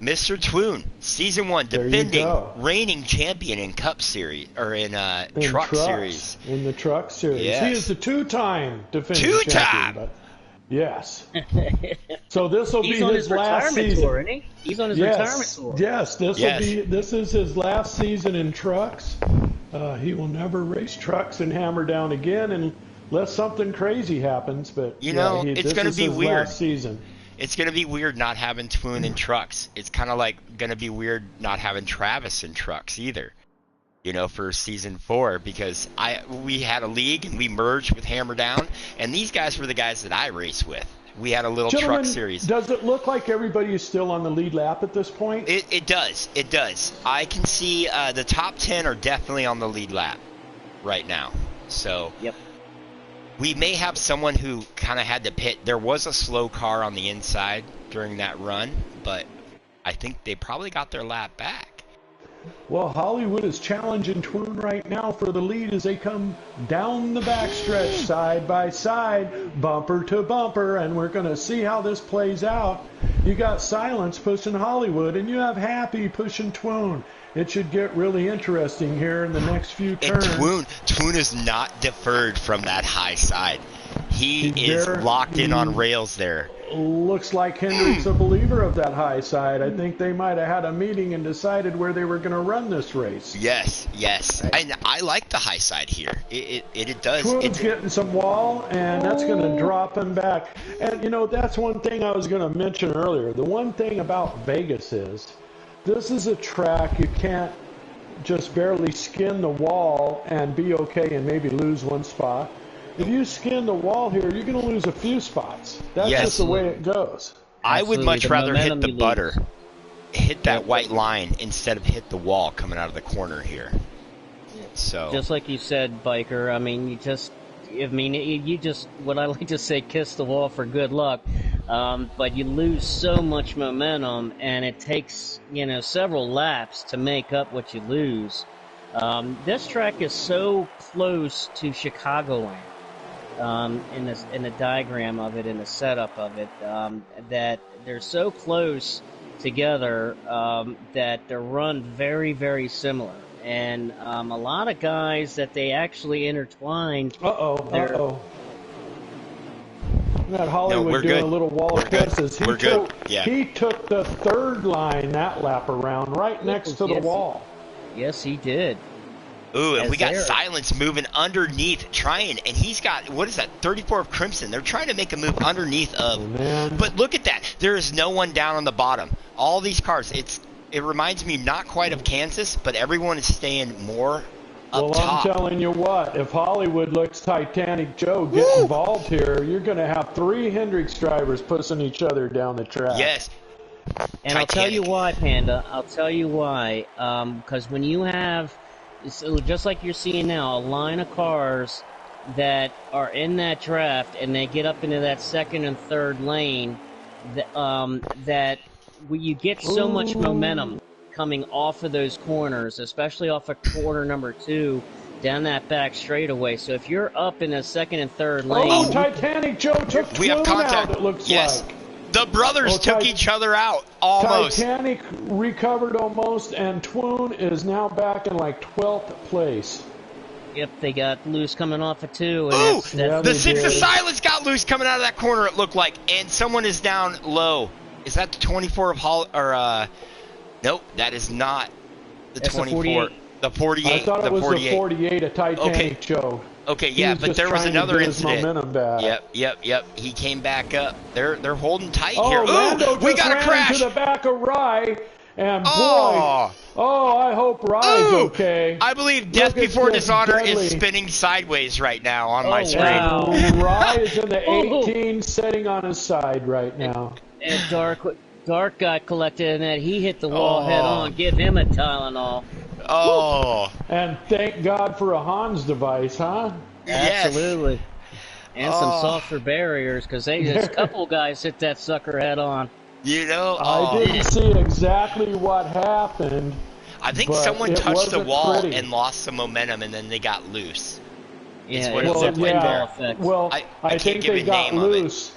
Speaker 1: Mr. Twoon, season 1, defending reigning champion in Cup Series or in Truck Series.
Speaker 2: In the Truck Series,
Speaker 1: yes.
Speaker 2: He is the 2-time defending champion. But yes. So this will be his last season.
Speaker 3: Tour, isn't he? He's on his retirement tour.
Speaker 2: Yes, this is his last season in trucks. He will never race trucks in Hammerdown again, unless something crazy happens. But
Speaker 1: it's going to be weird.
Speaker 2: Last season.
Speaker 1: It's going to be weird not having Twoon in trucks. It's kind of like going to be weird not having Travis in trucks either. For season 4, because we had a league and we merged with Hammerdown, and these guys were the guys that I race with. We had a little truck series.
Speaker 2: Does it look like everybody is still on the lead lap at this point?
Speaker 1: It does. It does. I can see the top 10 are definitely on the lead lap right now. So we may have someone who kind of had to pit. There was a slow car on the inside during that run, but I think they probably got their lap back.
Speaker 2: Well, Hollywood is challenging Twoon right now for the lead as they come down the backstretch side by side, bumper to bumper, and we're going to see how this plays out. You got Silence pushing Hollywood, and you have Happy pushing Twoon. It should get really interesting here in the next few turns.
Speaker 1: And Twoon is not deferred from that high side. He is locked in on rails there.
Speaker 2: Looks like Hendrick's a believer of that high side. I think they might have had a meeting and decided where they were going to run this race.
Speaker 1: Yes. And I like the high side here. It does.
Speaker 2: Twoon's getting some wall, and that's going to drop him back. And, that's one thing I was going to mention earlier. The one thing about Vegas is this is a track you can't just barely skin the wall and be okay and maybe lose one spot. If you skin the wall here, you're going to lose a few spots. That's just the way it goes.
Speaker 1: I would much rather hit the butter, hit that white line, instead of hit the wall coming out of the corner here. So
Speaker 3: just like you said, Biker, you just, what I like to say, kiss the wall for good luck. But you lose so much momentum, and it takes, several laps to make up what you lose. This track is so close to Chicagoland. In the diagram of it, in the setup of it, that they're so close together that they're run very, very similar. And a lot of guys that they actually intertwine.
Speaker 2: That Hollywood
Speaker 1: we're
Speaker 2: doing
Speaker 1: good.
Speaker 2: a little wall
Speaker 1: We're
Speaker 2: of
Speaker 1: good.
Speaker 2: kisses.
Speaker 1: We're good. Yeah.
Speaker 2: He took the third line that lap around, right next to the wall.
Speaker 3: Yes, he did.
Speaker 1: Ooh, and we got Silence moving underneath, trying, and he's got, what is that, 34 of Crimson. They're trying to make a move underneath of, but look at that. There is no one down on the bottom. All these cars, it reminds me not quite of Kansas, but everyone is staying more up top.
Speaker 2: I'm telling you what, if Hollywood looks Titanic Joe get involved here, you're going to have 3 Hendricks drivers pushing each other down the track.
Speaker 1: Yes.
Speaker 3: And Titanic. I'll tell you why, Panda. I'll tell you why. Because when you have, just like you're seeing now, a line of cars that are in that draft and they get up into that second and third lane, that you get so much momentum coming off of those corners, especially off of corner number 2, down that back straightaway. So if you're up in the second and third lane...
Speaker 2: Titanic Joe took
Speaker 1: we have contact.
Speaker 2: Out, it looks like.
Speaker 1: The brothers took each other out, almost.
Speaker 2: Titanic recovered almost, and Twoon is now back in like 12th place.
Speaker 3: Yep, they got loose coming off of 2.
Speaker 1: And the 6 of Silence got loose coming out of that corner, it looked like, and someone is down low. Is that the 24 of nope, that is not the 24. The 48.
Speaker 2: I thought it was
Speaker 1: 48.
Speaker 2: the 48 of Titanic Joe.
Speaker 1: Okay, yeah, but there was another incident.
Speaker 2: Momentum back.
Speaker 1: Yep. He came back up. They're holding tight here.
Speaker 2: Lando
Speaker 1: we got a crash
Speaker 2: into the back of Rye, and boy, I hope Rye's okay.
Speaker 1: I believe Death Before Dishonor is spinning sideways right now on my screen.
Speaker 2: Wow. Rye is in the 18, sitting on his side right now.
Speaker 3: And Dark got collected in that. He hit the wall head on. Give him a Tylenol.
Speaker 1: Oh.
Speaker 2: And thank God for a Hans device, huh?
Speaker 1: Yes.
Speaker 3: Absolutely. And some softer barriers, because there's a couple guys hit that sucker head on.
Speaker 1: You know,
Speaker 2: I didn't see exactly what happened.
Speaker 1: I think someone touched the wall and lost some momentum, and then they got loose.
Speaker 3: Yeah,
Speaker 2: I think they got loose.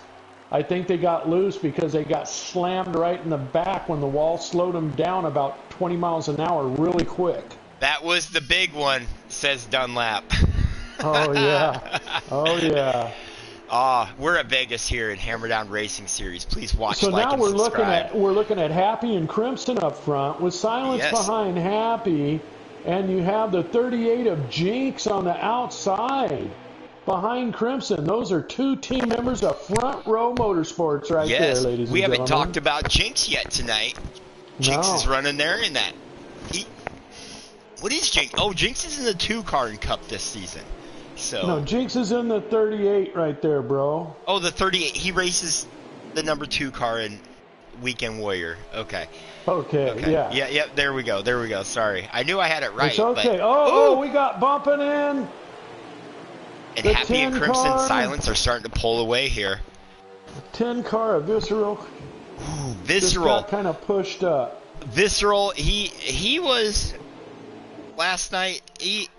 Speaker 2: I think they got loose because they got slammed right in the back when the wall slowed them down about 20 miles an hour really quick.
Speaker 1: That was the big one, says Dunlap.
Speaker 2: Oh, yeah.
Speaker 1: We're at Vegas here in Hammerdown Racing Series. Please watch,
Speaker 2: so
Speaker 1: like,
Speaker 2: now
Speaker 1: and
Speaker 2: subscribe. We're looking at Happy and Crimson up front with Silence behind Happy, and you have the 38 of Jinx on the outside. Behind Crimson, those are 2 team members of Front Row Motorsports there, ladies and gentlemen.
Speaker 1: We haven't talked about Jinx yet tonight. Jinx is running there in that. What is Jinx? Oh, Jinx is in the 2 car in Cup this season. So
Speaker 2: no, Jinx is in the 38 right there, bro.
Speaker 1: Oh, the 38. He races the number 2 car in Weekend Warrior. Okay.
Speaker 2: Yeah.
Speaker 1: Yeah, there we go. Sorry. I knew I had it right.
Speaker 2: It's okay.
Speaker 1: But,
Speaker 2: we got bumping in.
Speaker 1: And Happy and Crimson Silence are starting to pull away here.
Speaker 2: The 10 car of Visceral.
Speaker 1: Ooh, Visceral.
Speaker 2: Just got kind of pushed up.
Speaker 1: Visceral, he was last night. He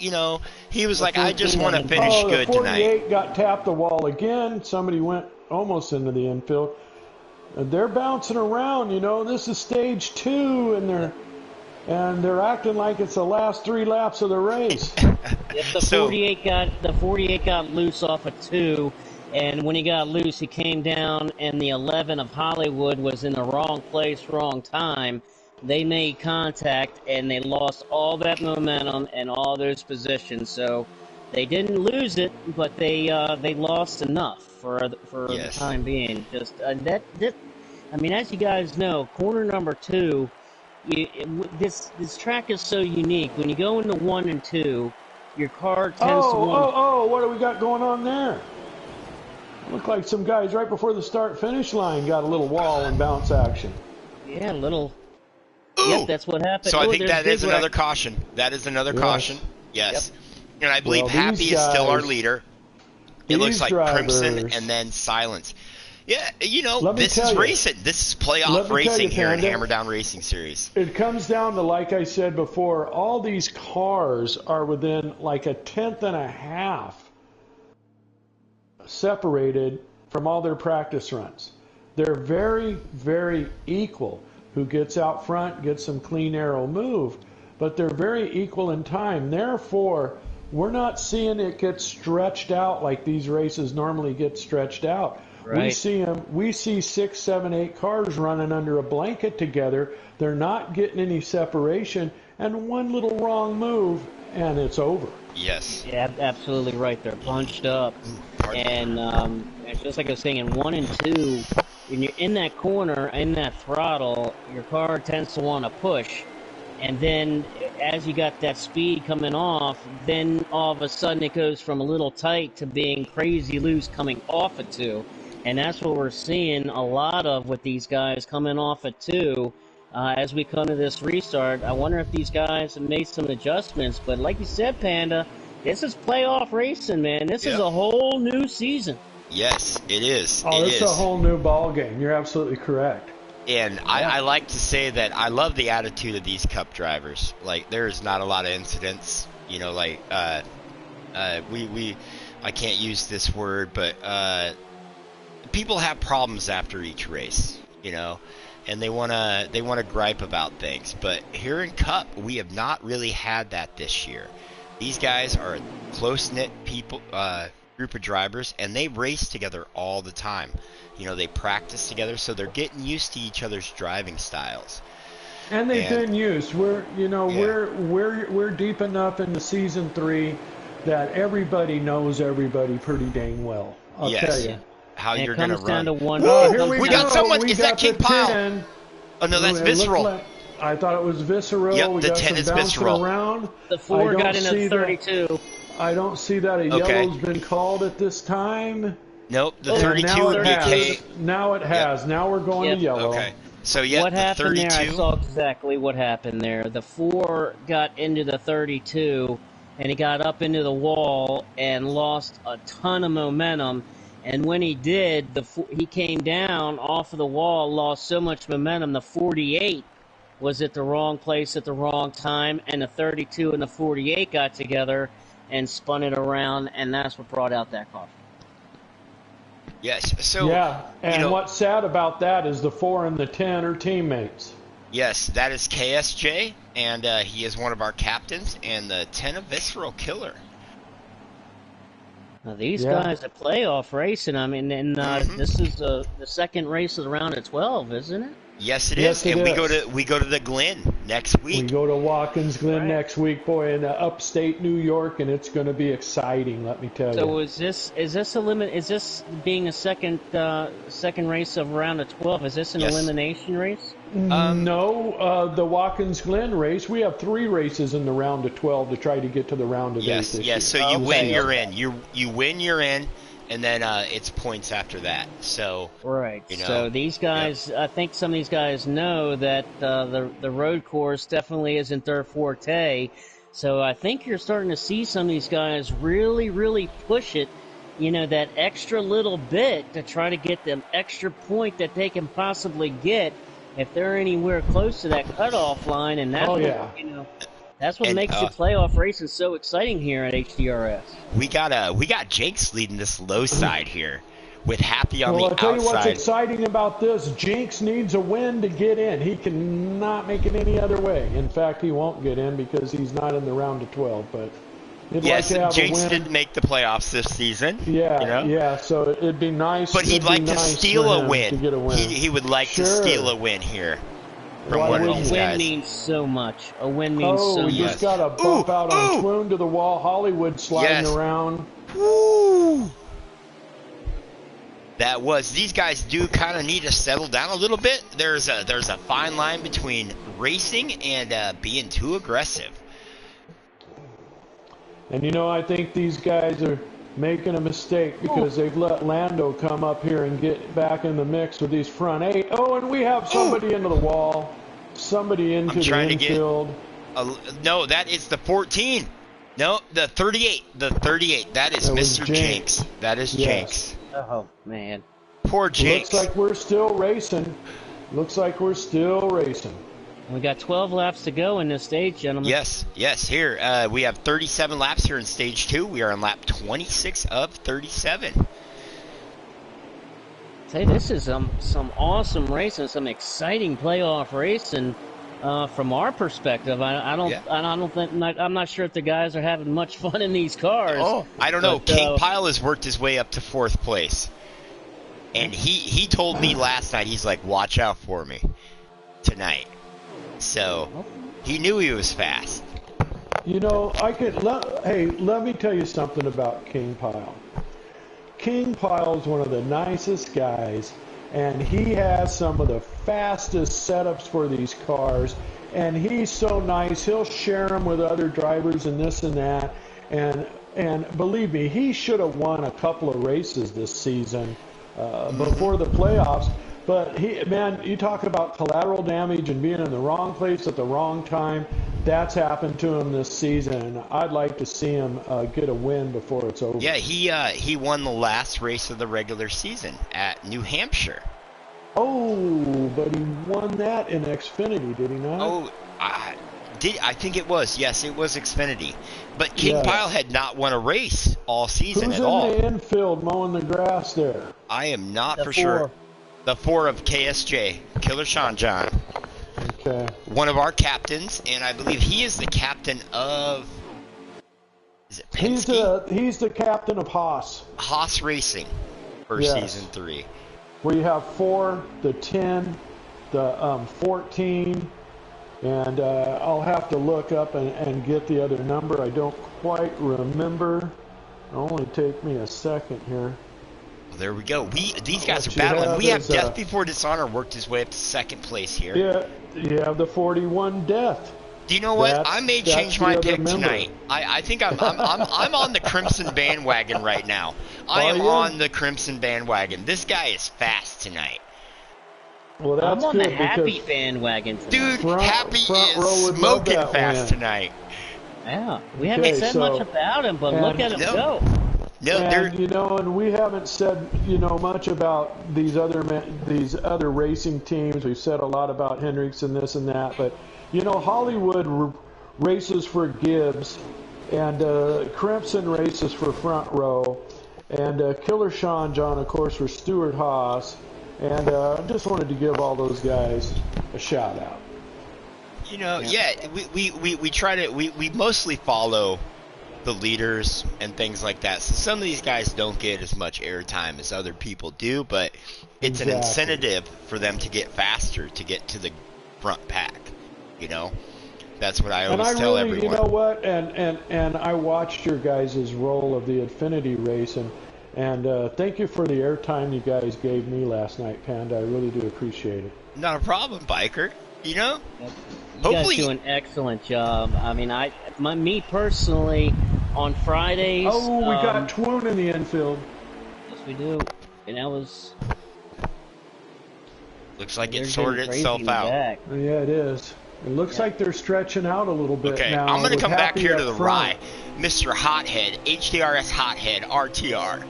Speaker 1: was like, I just want to finish good tonight.
Speaker 2: The 48 got tapped the wall again. Somebody went almost into the infield. And they're bouncing around. This is stage 2, and they're acting like it's the last 3 laps of the race.
Speaker 3: The 48 got loose off of 2, and when he got loose, he came down, and the 11 of Hollywood was in the wrong place, wrong time. They made contact, and they lost all that momentum and all those positions. So they didn't lose it, but they lost enough for the time being. Just as you guys know, corner number 2. This track is so unique. When you go into 1 and 2, your car tends to want...
Speaker 2: what do we got going on there? Looked like some guys right before the start-finish line got a little wall and bounce action.
Speaker 3: Yeah, a little... Yep, that's what happened.
Speaker 1: So I think that is another caution. That is another caution. Yes. Yep. And I believe Happy is still our leader. It looks like Crimson and then Silence. Yeah, this is racing. This is playoff racing here in Hammerdown Racing Series.
Speaker 2: It comes down to, like I said before, all these cars are within like a tenth and a half separated from all their practice runs. They're very, very equal. Who gets out front gets some clean aero move, but they're very equal in time. Therefore, we're not seeing it get stretched out like these races normally get stretched out.
Speaker 3: Right.
Speaker 2: We see 6, 7, 8 cars running under a blanket together. They're not getting any separation, and one little wrong move, and it's over.
Speaker 1: Yes.
Speaker 3: Yeah, absolutely right. They're bunched up. And just like I was saying, in 1 and 2, when you're in that corner, in that throttle, your car tends to want to push. And then as you got that speed coming off, then all of a sudden it goes from a little tight to being crazy loose coming off at 2. And that's what we're seeing a lot of with these guys coming off at 2 as we come to this restart. I wonder if these guys have made some adjustments. But like you said, Panda, this is playoff racing, man. This is a whole new season.
Speaker 1: Yes, it is.
Speaker 2: Oh, it's a whole new ball game. You're absolutely correct.
Speaker 1: And I like to say that I love the attitude of these Cup drivers. Like, there's not a lot of incidents, you know, like, I can't use this word, but, people have problems after each race, you know, and they want to gripe about things. But here in Cup, we have not really had that this year. These guys are a close-knit group of drivers, and they race together all the time. You know, they practice together, so they're getting used to each other's driving styles.
Speaker 2: And they've been used. We're deep enough into season 3 that everybody knows everybody pretty dang well. I'll tell you.
Speaker 1: How you're going to run.
Speaker 3: Down to one.
Speaker 1: Here we got someone. Is that King Pyle? Oh, no, that's Visceral.
Speaker 2: I thought it was Visceral.
Speaker 1: Yep,
Speaker 2: we
Speaker 1: the
Speaker 2: got
Speaker 1: 10 is
Speaker 2: some
Speaker 1: Visceral.
Speaker 2: Around.
Speaker 3: The 4 got in at 32.
Speaker 2: I don't see that a yellow's been called at this time.
Speaker 1: Nope, the 32 would be K.
Speaker 2: Now it has. Yep. Now we're going to yellow.
Speaker 1: Okay. So,
Speaker 3: what
Speaker 1: the
Speaker 3: happened
Speaker 1: 32?
Speaker 3: there, I saw exactly what happened there. The 4 got into the 32, and he got up into the wall and lost a ton of momentum. And when he did, he came down off of the wall, lost so much momentum. The 48 was at the wrong place at the wrong time, and the 32 and the 48 got together and spun it around, and that's what brought out that caution.
Speaker 1: Yes. So
Speaker 2: and what's sad about that is the 4 and the 10 are teammates.
Speaker 1: Yes, that is KSJ, and he is one of our captains, and the 10 of Visceral Killer.
Speaker 3: Now these guys are playoff racing. I mean, and this is the second race of the round of 12, isn't it?
Speaker 1: Yes, it is. And we go to the Glen next week.
Speaker 2: We go to Watkins Glen next week, boy, in upstate New York, and it's going to be exciting. Let me tell you.
Speaker 3: So is this a limit? Is this being a second race of round of 12? Is this an elimination race?
Speaker 2: No, the Watkins Glen race. We have 3 races in the round of 12 to try to get to the round of 8 this year.
Speaker 1: Yes. So you win, you're in. You win, you're in. And then it's points after that. So
Speaker 3: right.
Speaker 1: You know,
Speaker 3: so these guys, I think some of these guys know that the road course definitely isn't their forte. So I think you're starting to see some of these guys really, really push it. You know, that extra little bit to try to get the extra point that they can possibly get if they're anywhere close to that cutoff line. And that's that's what makes the playoff racing so exciting here at HDRS.
Speaker 1: We got Jinx leading this low side here, with Happy on the outside.
Speaker 2: I'll tell you what's exciting about this. Jinx needs a win to get in. He cannot make it any other way. In fact, he won't get in because he's not in the round of 12. But
Speaker 1: Jinx didn't make the playoffs this season.
Speaker 2: So it'd be nice.
Speaker 1: But he'd like to steal a win. He would like to steal a win here.
Speaker 3: A win means so much. A win means so much.
Speaker 2: Just got a bump out on Swoon to the wall. Hollywood sliding around.
Speaker 1: These guys do kind of need to settle down a little bit. There's a fine line between racing and being too aggressive.
Speaker 2: And I think these guys are making a mistake because they've let Lando come up here and get back in the mix with these front 8. Oh, and we have somebody into the wall. Somebody into the infield.
Speaker 1: No, that is the 14. No, the 38. The 38. That is Mr. Jinx. That is Jinx.
Speaker 3: Oh, man.
Speaker 1: Poor Jinx.
Speaker 2: Looks like we're still racing.
Speaker 3: We got 12 laps to go in this stage, gentlemen.
Speaker 1: Yes. Here, we have 37 laps here in stage 2. We are on lap 26 of 37.
Speaker 3: Say, this is some awesome racing, some exciting playoff racing. from our perspective. I don't think I'm not sure if the guys are having much fun in these cars.
Speaker 1: Oh, I don't know. King Pyle has worked his way up to 4th place, and he told me last night, he's like, watch out for me tonight. So he knew he was fast.
Speaker 2: You know, let me tell you something about King Pyle. King Pyle's one of the nicest guys, and he has some of the fastest setups for these cars, and he's so nice. He'll share them with other drivers and this and that, and believe me, he should have won a couple of races this season before the playoffs. But you talk about collateral damage and being in the wrong place at the wrong time. That's happened to him this season, and I'd like to see him get a win before it's over.
Speaker 1: Yeah, he won the last race of the regular season at New Hampshire.
Speaker 2: Oh, but he won that in Xfinity, did he not?
Speaker 1: Oh, I think it was. Yes, it was Xfinity. But King Pyle had not won a race all season at all.
Speaker 2: Who's in the infield mowing the grass there?
Speaker 1: I am not for sure. The 4 of KSJ, Killer Sean John.
Speaker 2: Okay.
Speaker 1: One of our captains, and I believe he is the captain of... Is it Penske?
Speaker 2: He's the captain of Haas.
Speaker 1: Haas Racing for Season 3.
Speaker 2: We have 4, the 10, the 14, and I'll have to look up and get the other number. I don't quite remember. It'll only take me a second here.
Speaker 1: Well, there we go. These guys are battling. We have Death Before Dishonor worked his way up to 2nd place here.
Speaker 2: Yeah, you have the 41 Death.
Speaker 1: Do you know what? I may change my pick tonight. I think I'm on the Crimson bandwagon right now. I am on the Crimson bandwagon. This guy is fast tonight.
Speaker 2: Well, that's
Speaker 3: I'm on the Happy bandwagon tonight.
Speaker 1: Dude, Happy is smoking fast tonight.
Speaker 3: Yeah, we haven't said much about him, but look at him go.
Speaker 2: No, and we haven't said much about these other racing teams. We've said a lot about Hendricks and this and that, but Hollywood races for Gibbs, and Crimson races for Front Row, and Killer Sean John, of course, for Stuart Haas, and I just wanted to give all those guys a shout out.
Speaker 1: We mostly follow the leaders and things like that. So some of these guys don't get as much airtime as other people do, but it's an incentive for them to get faster, to get to the front pack. That's what I always tell everyone.
Speaker 2: You know what? And I watched your guys' roll of the Xfinity race, and thank you for the airtime you guys gave me last night, Panda. I really do appreciate it.
Speaker 1: Not a problem, Biker.
Speaker 3: You guys do an excellent job. I mean, me personally, on Fridays...
Speaker 2: Oh, we got Twoon in the infield.
Speaker 3: Yes, we do. And that was...
Speaker 1: Looks like it sorted itself out.
Speaker 2: Yeah, it is. It looks like they're stretching out a little bit now.
Speaker 1: I'm going to come back here to the Rye. Mr. Hothead, HDRS Hothead, RTR.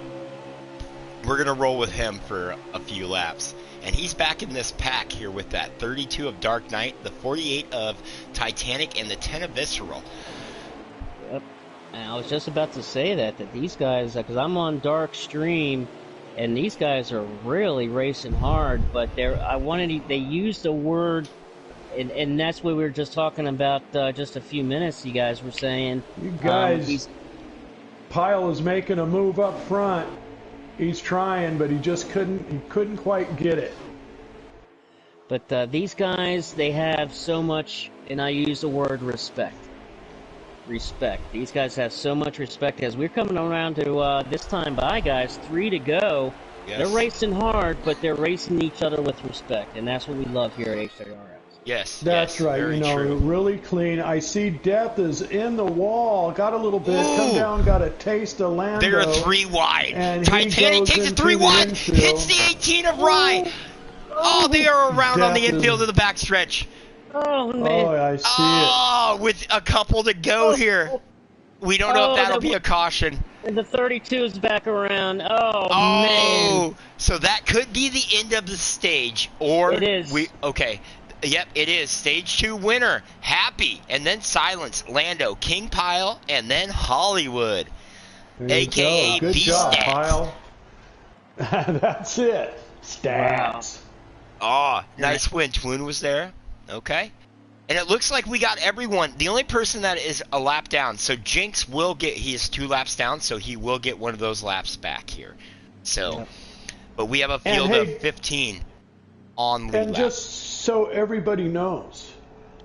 Speaker 1: We're going to roll with him for a few laps. And he's back in this pack here with that 32 of Dark Knight, the 48 of Titanic, and the 10 of Visceral.
Speaker 3: Yep. And I was just about to say that these guys, because I'm on Dark Stream, and these guys are really racing hard, but they used a word, and that's what we were just talking about just a few minutes. You guys were saying,
Speaker 2: you guys, Pyle is making a move up front. He's trying, but he just couldn't quite get it.
Speaker 3: But these guys, they have so much, and I use the word respect. Respect. These guys have so much respect. As we're coming around to this time by, guys, 3 to go. Yes. They're racing hard, but they're racing each other with respect, and that's what we love here at HDRS.
Speaker 1: Yes,
Speaker 2: that's right.
Speaker 1: True.
Speaker 2: Really clean. I see Death is in the wall. Got a little bit. Come down. Got a taste of Lando.
Speaker 1: They're 3 wide. And Titanic takes it 3 wide. Hits the 18 of Rye. Oh, they are around on the infield of the backstretch.
Speaker 3: Oh man.
Speaker 2: Oh, I see it.
Speaker 1: Oh, with a couple to go here. We don't know if that'll be a caution.
Speaker 3: And the 32 is back around. Oh man.
Speaker 1: So that could be the end of the stage, or
Speaker 3: it is.
Speaker 1: Okay. Yep, it is. Stage 2 winner, Happy, and then Silence, Lando, King Pyle, and then Hollywood, a.k.a.
Speaker 2: Good job,
Speaker 1: B-Stats.
Speaker 2: Pyle. That's it. Stats.
Speaker 1: Wow. Oh, nice win. Twoon was there. Okay. And it looks like we got everyone. The only person that is a lap down, so Jinx will get, he is 2 laps down, so he will get one of those laps back here. So, but we have a field of 15 on lead
Speaker 2: And
Speaker 1: lap.
Speaker 2: just so everybody knows,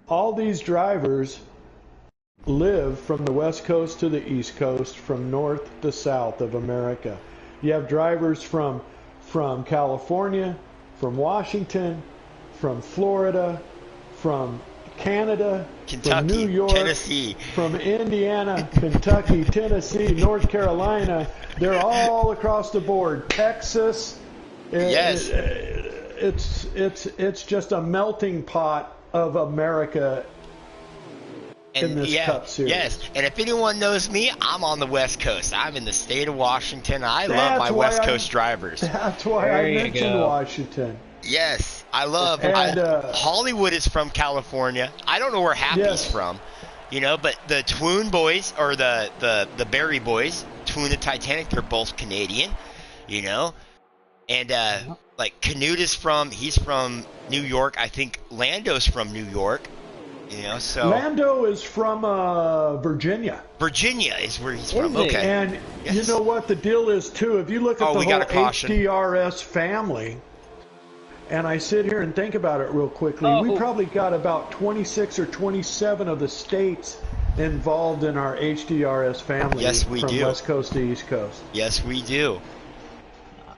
Speaker 2: all these drivers live from the West Coast to the East Coast, from north to south of America. You have drivers from California, from Washington, from Florida, from Canada,
Speaker 1: Kentucky,
Speaker 2: from New York,
Speaker 1: Tennessee,
Speaker 2: from Indiana, Kentucky, Tennessee, North Carolina. They're all across the board. Texas.
Speaker 1: Yes.
Speaker 2: It's just a melting pot of America in this Cup Series.
Speaker 1: Yes, and if anyone knows me, I'm on the West Coast. I'm in the state of Washington. I love my West Coast drivers.
Speaker 2: That's why I mentioned Washington.
Speaker 1: Yes, I love. Hollywood is from California. I don't know where Happy's from, you know, but the Twoon boys or the Barry boys, Twoon and Titanic, they're both Canadian, you know, and like Canute is he's from New York. I think Lando's from New York. You know, so
Speaker 2: Lando is from Virginia.
Speaker 1: Virginia is where he's from. Okay.
Speaker 2: And you know what the deal is too? If you look at the whole HDRS family, and I sit here and think about it real quickly, we probably got about 26 or 27 of the states involved in our HDRS family.
Speaker 1: Yes, we do.
Speaker 2: From West Coast to East Coast.
Speaker 1: Yes, we do.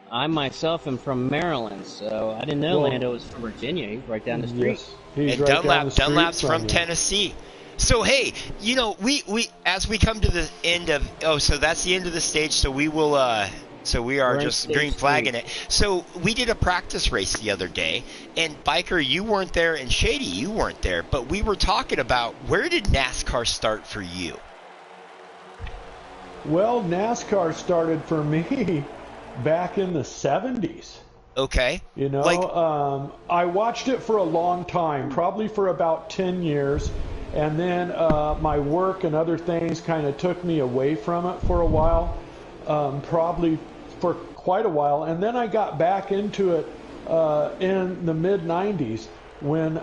Speaker 3: I myself am from Maryland, so I didn't know Lando was from Virginia. He's right down the street.
Speaker 2: Yes. He's
Speaker 1: And
Speaker 2: right
Speaker 1: Dunlap's from Tennessee. So hey, you know, we as we come to the end of so that's the end of the stage. So we will so we are just green flagging it. So we did a practice race the other day, and Biker, you weren't there, and Shady, you weren't there, but we were talking about where did NASCAR start for you?
Speaker 2: Well, NASCAR started for me back in the 70s.
Speaker 1: Okay.
Speaker 2: You know, I watched it for a long time, probably for about 10 years. And then my work and other things kind of took me away from it for a while, probably for quite a while. And then I got back into it in the mid-90s when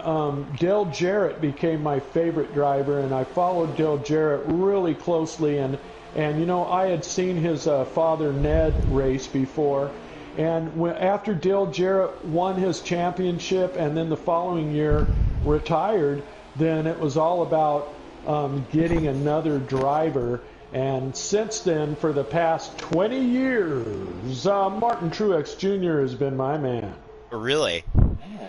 Speaker 2: Dale Jarrett became my favorite driver. And I followed Dale Jarrett really closely. And you know, I had seen his father Ned race before. And after Dale Jarrett won his championship and then the following year retired, then it was all about getting another driver. And since then, for the past 20 years, Martin Truex Jr. has been my man.
Speaker 1: Really?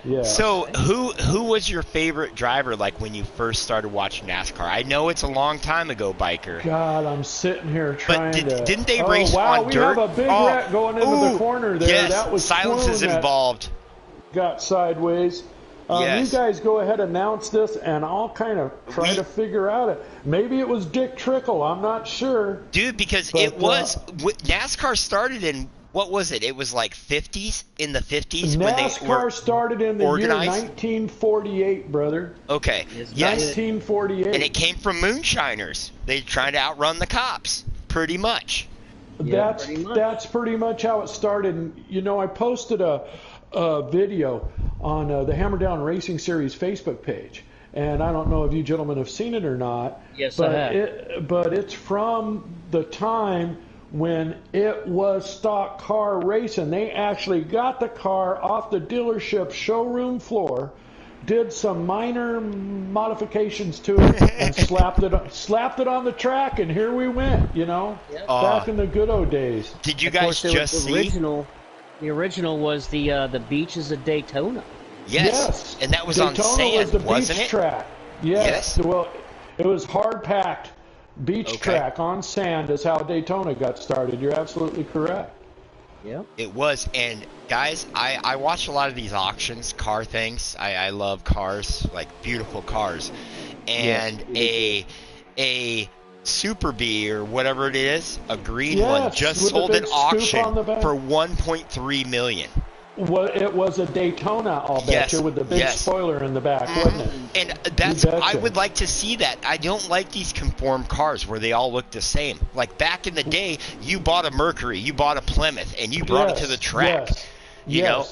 Speaker 2: Yeah.
Speaker 1: So who was your favorite driver like when you first started watching NASCAR? I know it's a long time ago, Biker.
Speaker 2: God, I'm sitting here trying
Speaker 1: didn't they race on
Speaker 2: we
Speaker 1: dirt?
Speaker 2: We have a big wreck going into the corner there.
Speaker 1: Yes,
Speaker 2: that was
Speaker 1: silence is involved.
Speaker 2: Got sideways.
Speaker 1: Yes.
Speaker 2: You guys go ahead and announce this, and I'll kind of try to figure out it. Maybe it was Dick Trickle. I'm not sure.
Speaker 1: Dude, because it was NASCAR started in, what was it? It was like 50s, in the 50s when they were
Speaker 2: NASCAR started in the
Speaker 1: organized?
Speaker 2: year 1948, brother.
Speaker 1: Okay.
Speaker 2: Yes. 1948.
Speaker 1: And it came from moonshiners. They tried to outrun the cops, pretty much.
Speaker 2: That's pretty much how it started. And, you know, I posted a video on the Hammerdown Racing Series Facebook page. And I don't know if you gentlemen have seen it or not.
Speaker 3: Yes, I have.
Speaker 2: But it's from the time when it was stock car racing. They actually got the car off the dealership showroom floor, did some minor modifications to it, and slapped it on the track, and here we went, you know, back in the good old days.
Speaker 1: Did you guys just see?
Speaker 3: The original was the beaches of Daytona.
Speaker 1: Yes. And that was
Speaker 2: Daytona
Speaker 1: on sand,
Speaker 2: was the
Speaker 1: wasn't
Speaker 2: beach
Speaker 1: it?
Speaker 2: Track. Yes. Well, it was hard-packed beach track on sand is how Daytona got started. You're absolutely correct.
Speaker 3: Yep.
Speaker 1: It was. And guys, I watch a lot of these auctions, car things. I love cars, like beautiful cars. And a Super Bee or whatever it is, a green one, just sold an auction for $1.3 million.
Speaker 2: Well, it was a Daytona, I'll bet you, with the big spoiler in the back, wasn't it?
Speaker 1: And I would like to see that. I don't like these conformed cars where they all look the same. Like back in the day, you bought a Mercury, you bought a Plymouth, and you brought it to the track.
Speaker 2: Yes.
Speaker 1: You know?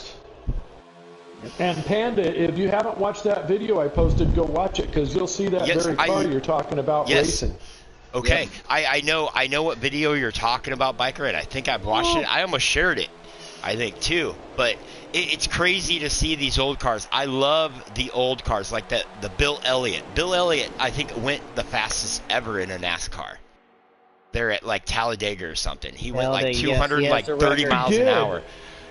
Speaker 2: And Panda, if you haven't watched that video I posted, go watch it, because you'll see that very car you're talking about racing.
Speaker 1: Okay,
Speaker 3: Yep.
Speaker 1: I know what video you're talking about, Biker, and I think I've watched it. I almost shared it, I think, too. But it's crazy to see these old cars. I love the old cars, like the Bill Elliott. Bill Elliott, I think, went the fastest ever in a NASCAR. They're at, like, Talladega or something. He went, like, 230 miles an hour.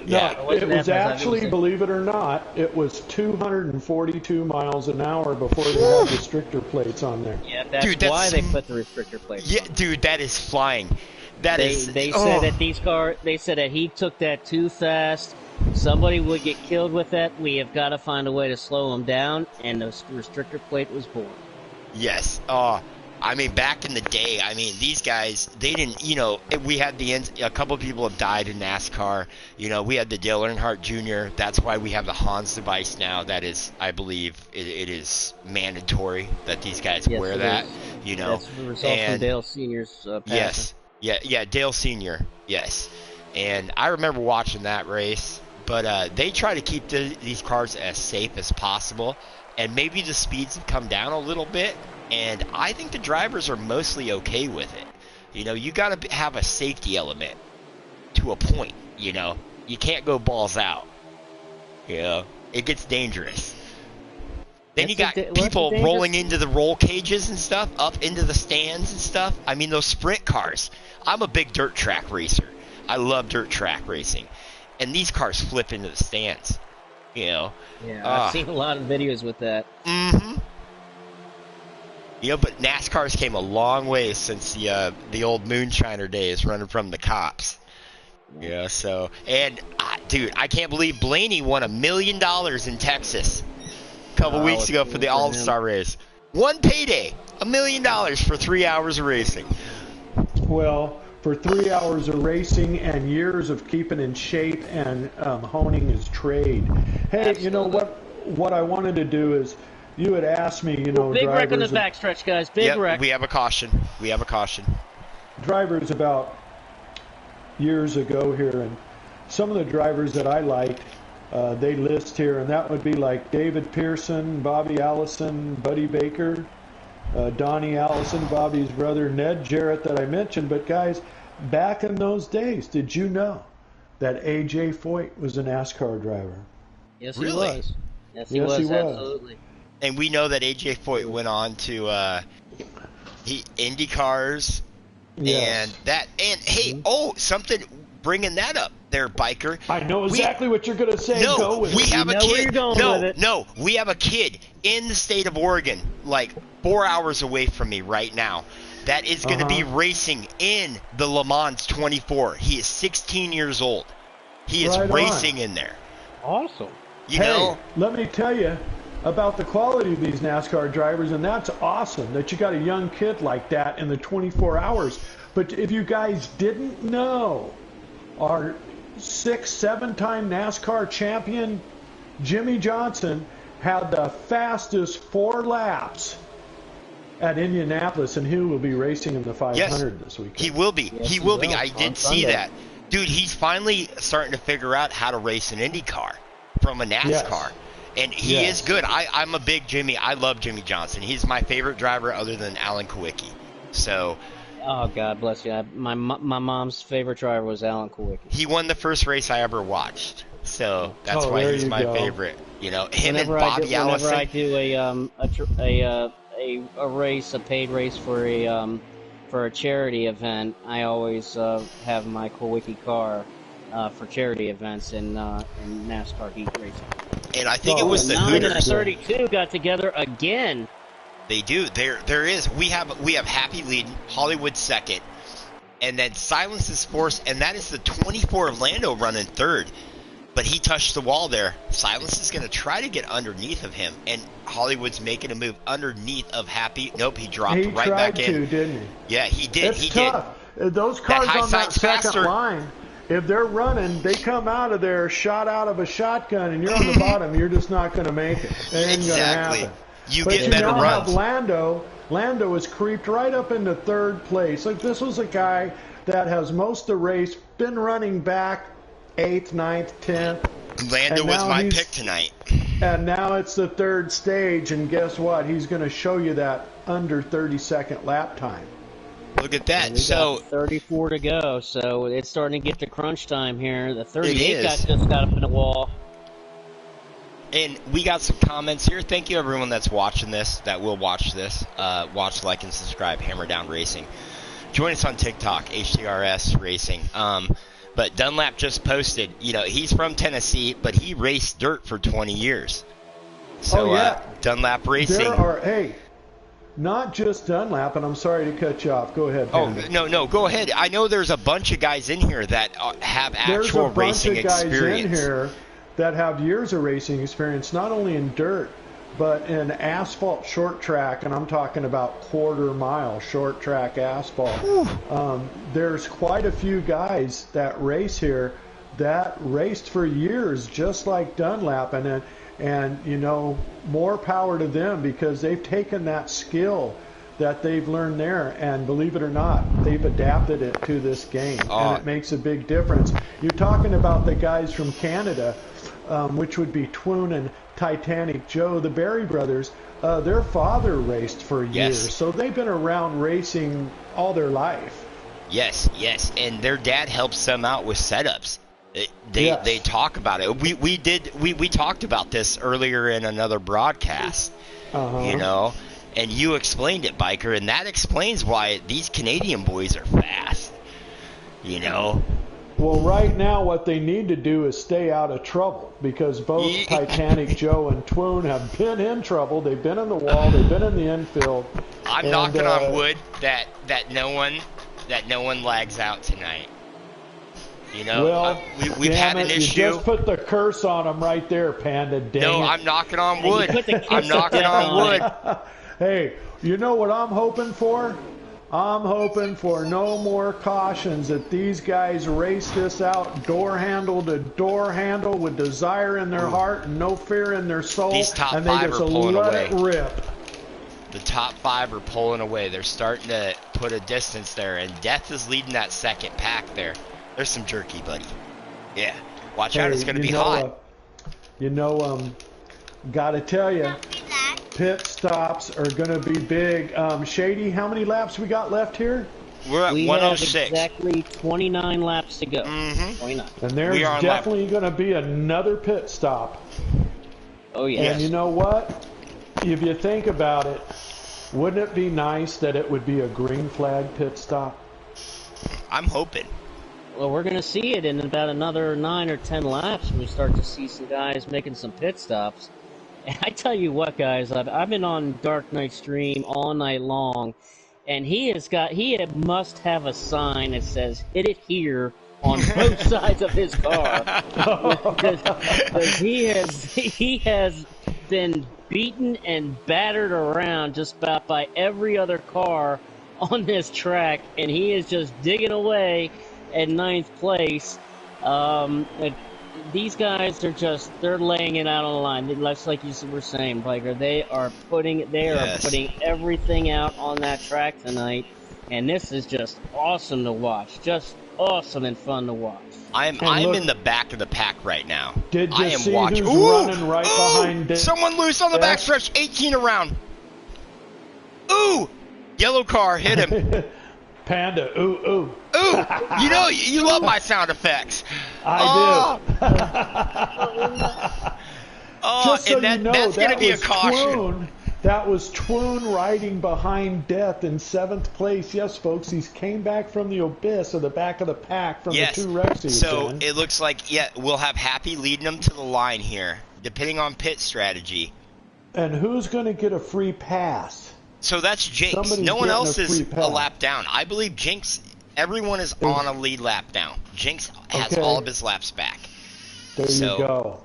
Speaker 2: No, it was actually, believe it or not, it was 242 miles an hour before they had restrictor plates on there.
Speaker 3: Yeah, that's why they put the restrictor plates.
Speaker 1: Yeah, dude, that is flying.
Speaker 3: They said that these cars. They said that he took that too fast. Somebody would get killed with that. We have got to find a way to slow him down, and the restrictor plate was born.
Speaker 1: Yes. I mean, back in the day, I mean, these guys, they didn't, we had a couple of people have died in NASCAR. We had the Dale Earnhardt Jr. That's why we have the Hans device now. That is, I believe, it is mandatory that these guys wear that,
Speaker 3: That's the result from Dale Sr.'s passing.
Speaker 1: Yes. Yeah, Dale Sr., yes. And I remember watching that race, but they try to keep these cars as safe as possible, and maybe the speeds have come down a little bit. And I think the drivers are mostly okay with it. You got to have a safety element to a point, You can't go balls out. It gets dangerous. Then you got people rolling into the roll cages and stuff, up into the stands and stuff. I mean, those sprint cars. I'm a big dirt track racer. I love dirt track racing. And these cars flip into the stands,
Speaker 3: Yeah, I've seen a lot of videos with that.
Speaker 1: Mm-hmm. But NASCAR's came a long way since the old moonshiner days, running from the cops. So, and dude, I can't believe Blaney won $1 million in Texas a couple weeks ago for the All-Star race. One payday, $1 million for 3 hours of racing.
Speaker 2: Well, for 3 hours of racing and years of keeping in shape and honing his trade. Hey,
Speaker 3: Absolutely.
Speaker 2: What I wanted to do is, you had asked me,
Speaker 3: big wreck on the backstretch, guys. Big wreck.
Speaker 1: We have a caution.
Speaker 2: Drivers about years ago here, and some of the drivers that I liked, they list here, and that would be like David Pearson, Bobby Allison, Buddy Baker, Donnie Allison, Bobby's brother, Ned Jarrett that I mentioned. But guys, back in those days, did you know that A.J. Foyt was a NASCAR driver?
Speaker 3: Yes,
Speaker 1: really?
Speaker 3: He was. Yes, he was. Absolutely.
Speaker 1: And we know that A.J. Foyt went on to Indy cars, and hey, something bringing that up there, Biker.
Speaker 2: I know exactly what you're going to say.
Speaker 1: No, we have a kid.
Speaker 3: No,
Speaker 1: we have a kid in the state of Oregon, like 4 hours away from me right now, that is going to be racing in the Le Mans 24. He is 16 years old. He is racing in there.
Speaker 2: Awesome. Let me tell you about the quality of these NASCAR drivers, and that's awesome that you got a young kid like that in the 24 hours. But if you guys didn't know, our 6-7-time NASCAR champion Jimmy Johnson had the fastest 4 laps at Indianapolis, and he will be racing in the 500 this weekend.
Speaker 1: He will be.
Speaker 3: Yes,
Speaker 1: he will be. I
Speaker 3: on
Speaker 1: did
Speaker 3: Sunday.
Speaker 1: see that. Dude, he's finally starting to figure out how to race an Indy car from a NASCAR.
Speaker 2: Yes.
Speaker 1: And he is good. I'm a big Jimmy. I love Jimmy Johnson. He's my favorite driver other than Alan Kawicki. So,
Speaker 3: oh, God bless you. My mom's favorite driver was Alan Kawicki.
Speaker 1: He won the first race I ever watched. So that's why he's my favorite. Him
Speaker 3: whenever
Speaker 1: and Bobby Allison.
Speaker 3: Whenever I do a race, a paid race for a charity event, I always have my Kawicki car for charity events in NASCAR heat racing.
Speaker 1: And I think it was the
Speaker 3: 9
Speaker 1: Hooters.
Speaker 3: and 32 got together again.
Speaker 1: They do. There is. We have Happy leading, Hollywood second, and then Silence is fourth, and that is the 24 of Lando running third. But he touched the wall there. Silence is going to try to get underneath of him, and Hollywood's making a move underneath of Happy. Nope, he dropped right back in.
Speaker 2: He tried to, didn't he?
Speaker 1: Yeah, he did.
Speaker 2: It's tough. Those cars on that second line, if they're running, they come out of there shot out of a shotgun, and you're on the bottom. You're just not going to make it. It ain't going to happen.
Speaker 1: You
Speaker 2: but
Speaker 1: get better runs.
Speaker 2: Lando has creeped right up into third place. Like, this was a guy that has most of the race been running back 8th, 9th, 10th.
Speaker 1: Lando was my pick tonight.
Speaker 2: And now it's the third stage, and guess what? He's going to show you that under 30-second lap time.
Speaker 1: Look at that.
Speaker 3: So 34 to go, so it's starting to get to crunch time here. The 38 just got up in the wall.
Speaker 1: And we got some comments here. Thank you, everyone that's watching this, that will watch this. Watch, like, and subscribe, Hammerdown Racing. Join us on TikTok, HDRS Racing. But Dunlap just posted, he's from Tennessee, but he raced dirt for 20 years. So, Dunlap Racing.
Speaker 2: Not just Dunlap, and I'm sorry to cut you off. Go ahead, Panda.
Speaker 1: Oh, no, go ahead. I know there's a bunch of guys in here that have actual racing experience. There's a bunch of guys in here that have years of racing experience, not only in dirt, but in asphalt short track, and I'm talking about quarter-mile short track asphalt. There's quite a few guys that race here that raced for years, just like Dunlap, and more power to them because they've taken that skill that they've learned there, and believe it or not, they've adapted it to this game, and it makes a big difference. You're talking about the guys from Canada, which would be Twoon and Titanic Joe, the Berry brothers. Their father raced for years, so they've been around racing all their life. Yes, and their dad helps them out with setups. They talk about it. We talked about this earlier in another broadcast, and you explained it, Biker, and that explains why these Canadian boys are fast.
Speaker 2: Well, right now what they need to do is stay out of trouble because both Titanic Joe and Twoon have been in trouble. They've been in the wall. They've been in the infield.
Speaker 1: I'm knocking on wood that no one lags out tonight. We've had an issue.
Speaker 2: You just put the curse on them right there, Panda. Dang it.
Speaker 1: I'm knocking on wood. I'm knocking on wood.
Speaker 2: Hey, you know what I'm hoping for? I'm hoping for no more cautions, that these guys race this out door handle to door handle with desire in their heart and no fear in their soul.
Speaker 1: These top
Speaker 2: and
Speaker 1: five
Speaker 2: they just
Speaker 1: are pulling
Speaker 2: let
Speaker 1: away.
Speaker 2: It rip.
Speaker 1: The top five are pulling away. They're starting to put a distance there, and Death is leading that second pack there. There's some jerky, buddy. Yeah. Watch out, it's going to be hot.
Speaker 2: Gotta tell you, pit stops are going to be big. Shady, how many laps we got left here?
Speaker 1: We're at 106.
Speaker 3: Have exactly 29 laps to go. 29.
Speaker 2: And there's definitely going to be another pit stop.
Speaker 3: Oh, yeah.
Speaker 2: And you know what? If you think about it, wouldn't it be nice that it would be a green flag pit stop?
Speaker 1: I'm hoping.
Speaker 3: Well, we're going to see it in about another 9 or 10 laps when we start to see some guys making some pit stops. And I tell you what, guys, I've been on Dark Knight stream all night long, and he must have a sign that says "Hit it here" on both sides of his car, because he has been beaten and battered around just about by every other car on this track, and he is just digging away at 9th place. These guys they're laying it out on the line. Just like you were saying, Biker, they are putting everything out on that track tonight, and this is just awesome to watch. Just awesome and fun to watch.
Speaker 1: I'm in the back of the pack right now.
Speaker 2: Did you see who's running right behind it?
Speaker 1: Someone loose on the backstretch, 18 around. Ooh! Yellow car hit him.
Speaker 2: Panda, ooh, ooh.
Speaker 1: Ooh! You love my sound effects.
Speaker 2: I do.
Speaker 1: Just so that's going to be a caution.
Speaker 2: That was Twoon riding behind Death in 7th place. Yes, folks, he came back from the abyss, or the back of the pack from the two wrecks he was in.
Speaker 1: It looks like, we'll have Happy leading them to the line here, depending on pit strategy.
Speaker 2: And who's going to get a free pass?
Speaker 1: So that's Jinx. No one else is a lap down. I believe Jinx, everyone is on a lead lap down. Jinx has all of his laps back.
Speaker 2: There you go.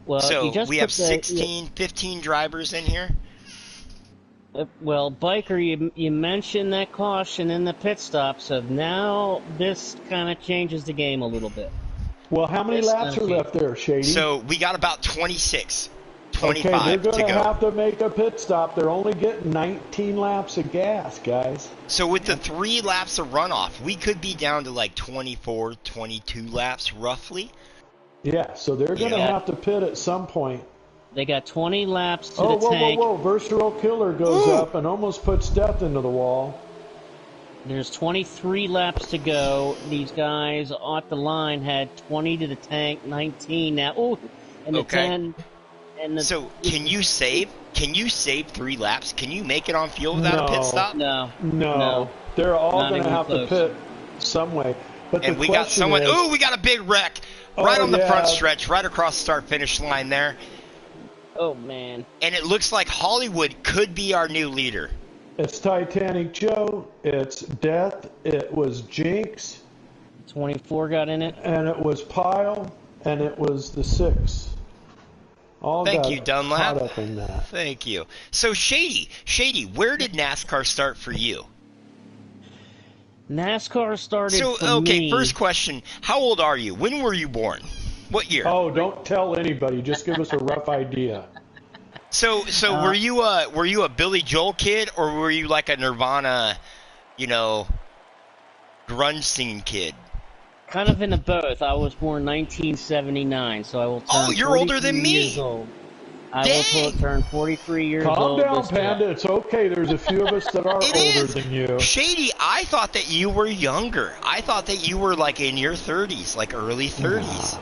Speaker 3: Well,
Speaker 1: so we have 15 drivers in here.
Speaker 3: Well, Biker, you mentioned that caution in the pit stop, so now this kind of changes the game a little bit.
Speaker 2: Well, how many laps are left there, Shady?
Speaker 1: So we got about 26. 25
Speaker 2: they're going
Speaker 1: to go.
Speaker 2: Have to make a pit stop. They're only getting 19 laps of gas, guys.
Speaker 1: So with the 3 laps of runoff, we could be down to like 24, 22 laps roughly.
Speaker 2: Yeah, so they're going to have to pit at some point.
Speaker 3: They got 20 laps to the tank.
Speaker 2: Whoa. Versatile Killer goes up and almost puts Death into the wall.
Speaker 3: There's 23 laps to go. These guys off the line had 20 to the tank, 19 now. Oh, and the 10. And
Speaker 1: so can you save? Can you save 3 laps? Can you make it on fuel without a pit stop?
Speaker 3: No.
Speaker 2: They're all going to have to pit some way. But
Speaker 1: and we got someone. We got a big wreck right on the front stretch, right across the start-finish line there.
Speaker 3: Oh, man.
Speaker 1: And it looks like Hollywood could be our new leader.
Speaker 2: It's Titanic Joe. It's Death. It was Jinx.
Speaker 3: 24 got in it.
Speaker 2: And it was Pyle. And it was the 6.
Speaker 1: Thank you, Dunlap.
Speaker 2: Caught up in that.
Speaker 1: Thank you. So, Shady, where did NASCAR start for you?
Speaker 3: NASCAR started for me.
Speaker 1: First question. How old are you? When were you born? What year?
Speaker 2: Oh, don't tell anybody. Just give us a rough idea.
Speaker 1: So were you a Billy Joel kid, or were you like a Nirvana, grunge scene kid?
Speaker 3: Kind of into both. I was born 1979, so I will turn. Oh,
Speaker 1: you're older than me.
Speaker 3: Years old. I will turn 43 years old.
Speaker 2: Calm down, Panda. It's okay. There's a few of us that are older than you.
Speaker 1: Shady, I thought that you were younger. I thought that you were like in your 30s, like early 30s.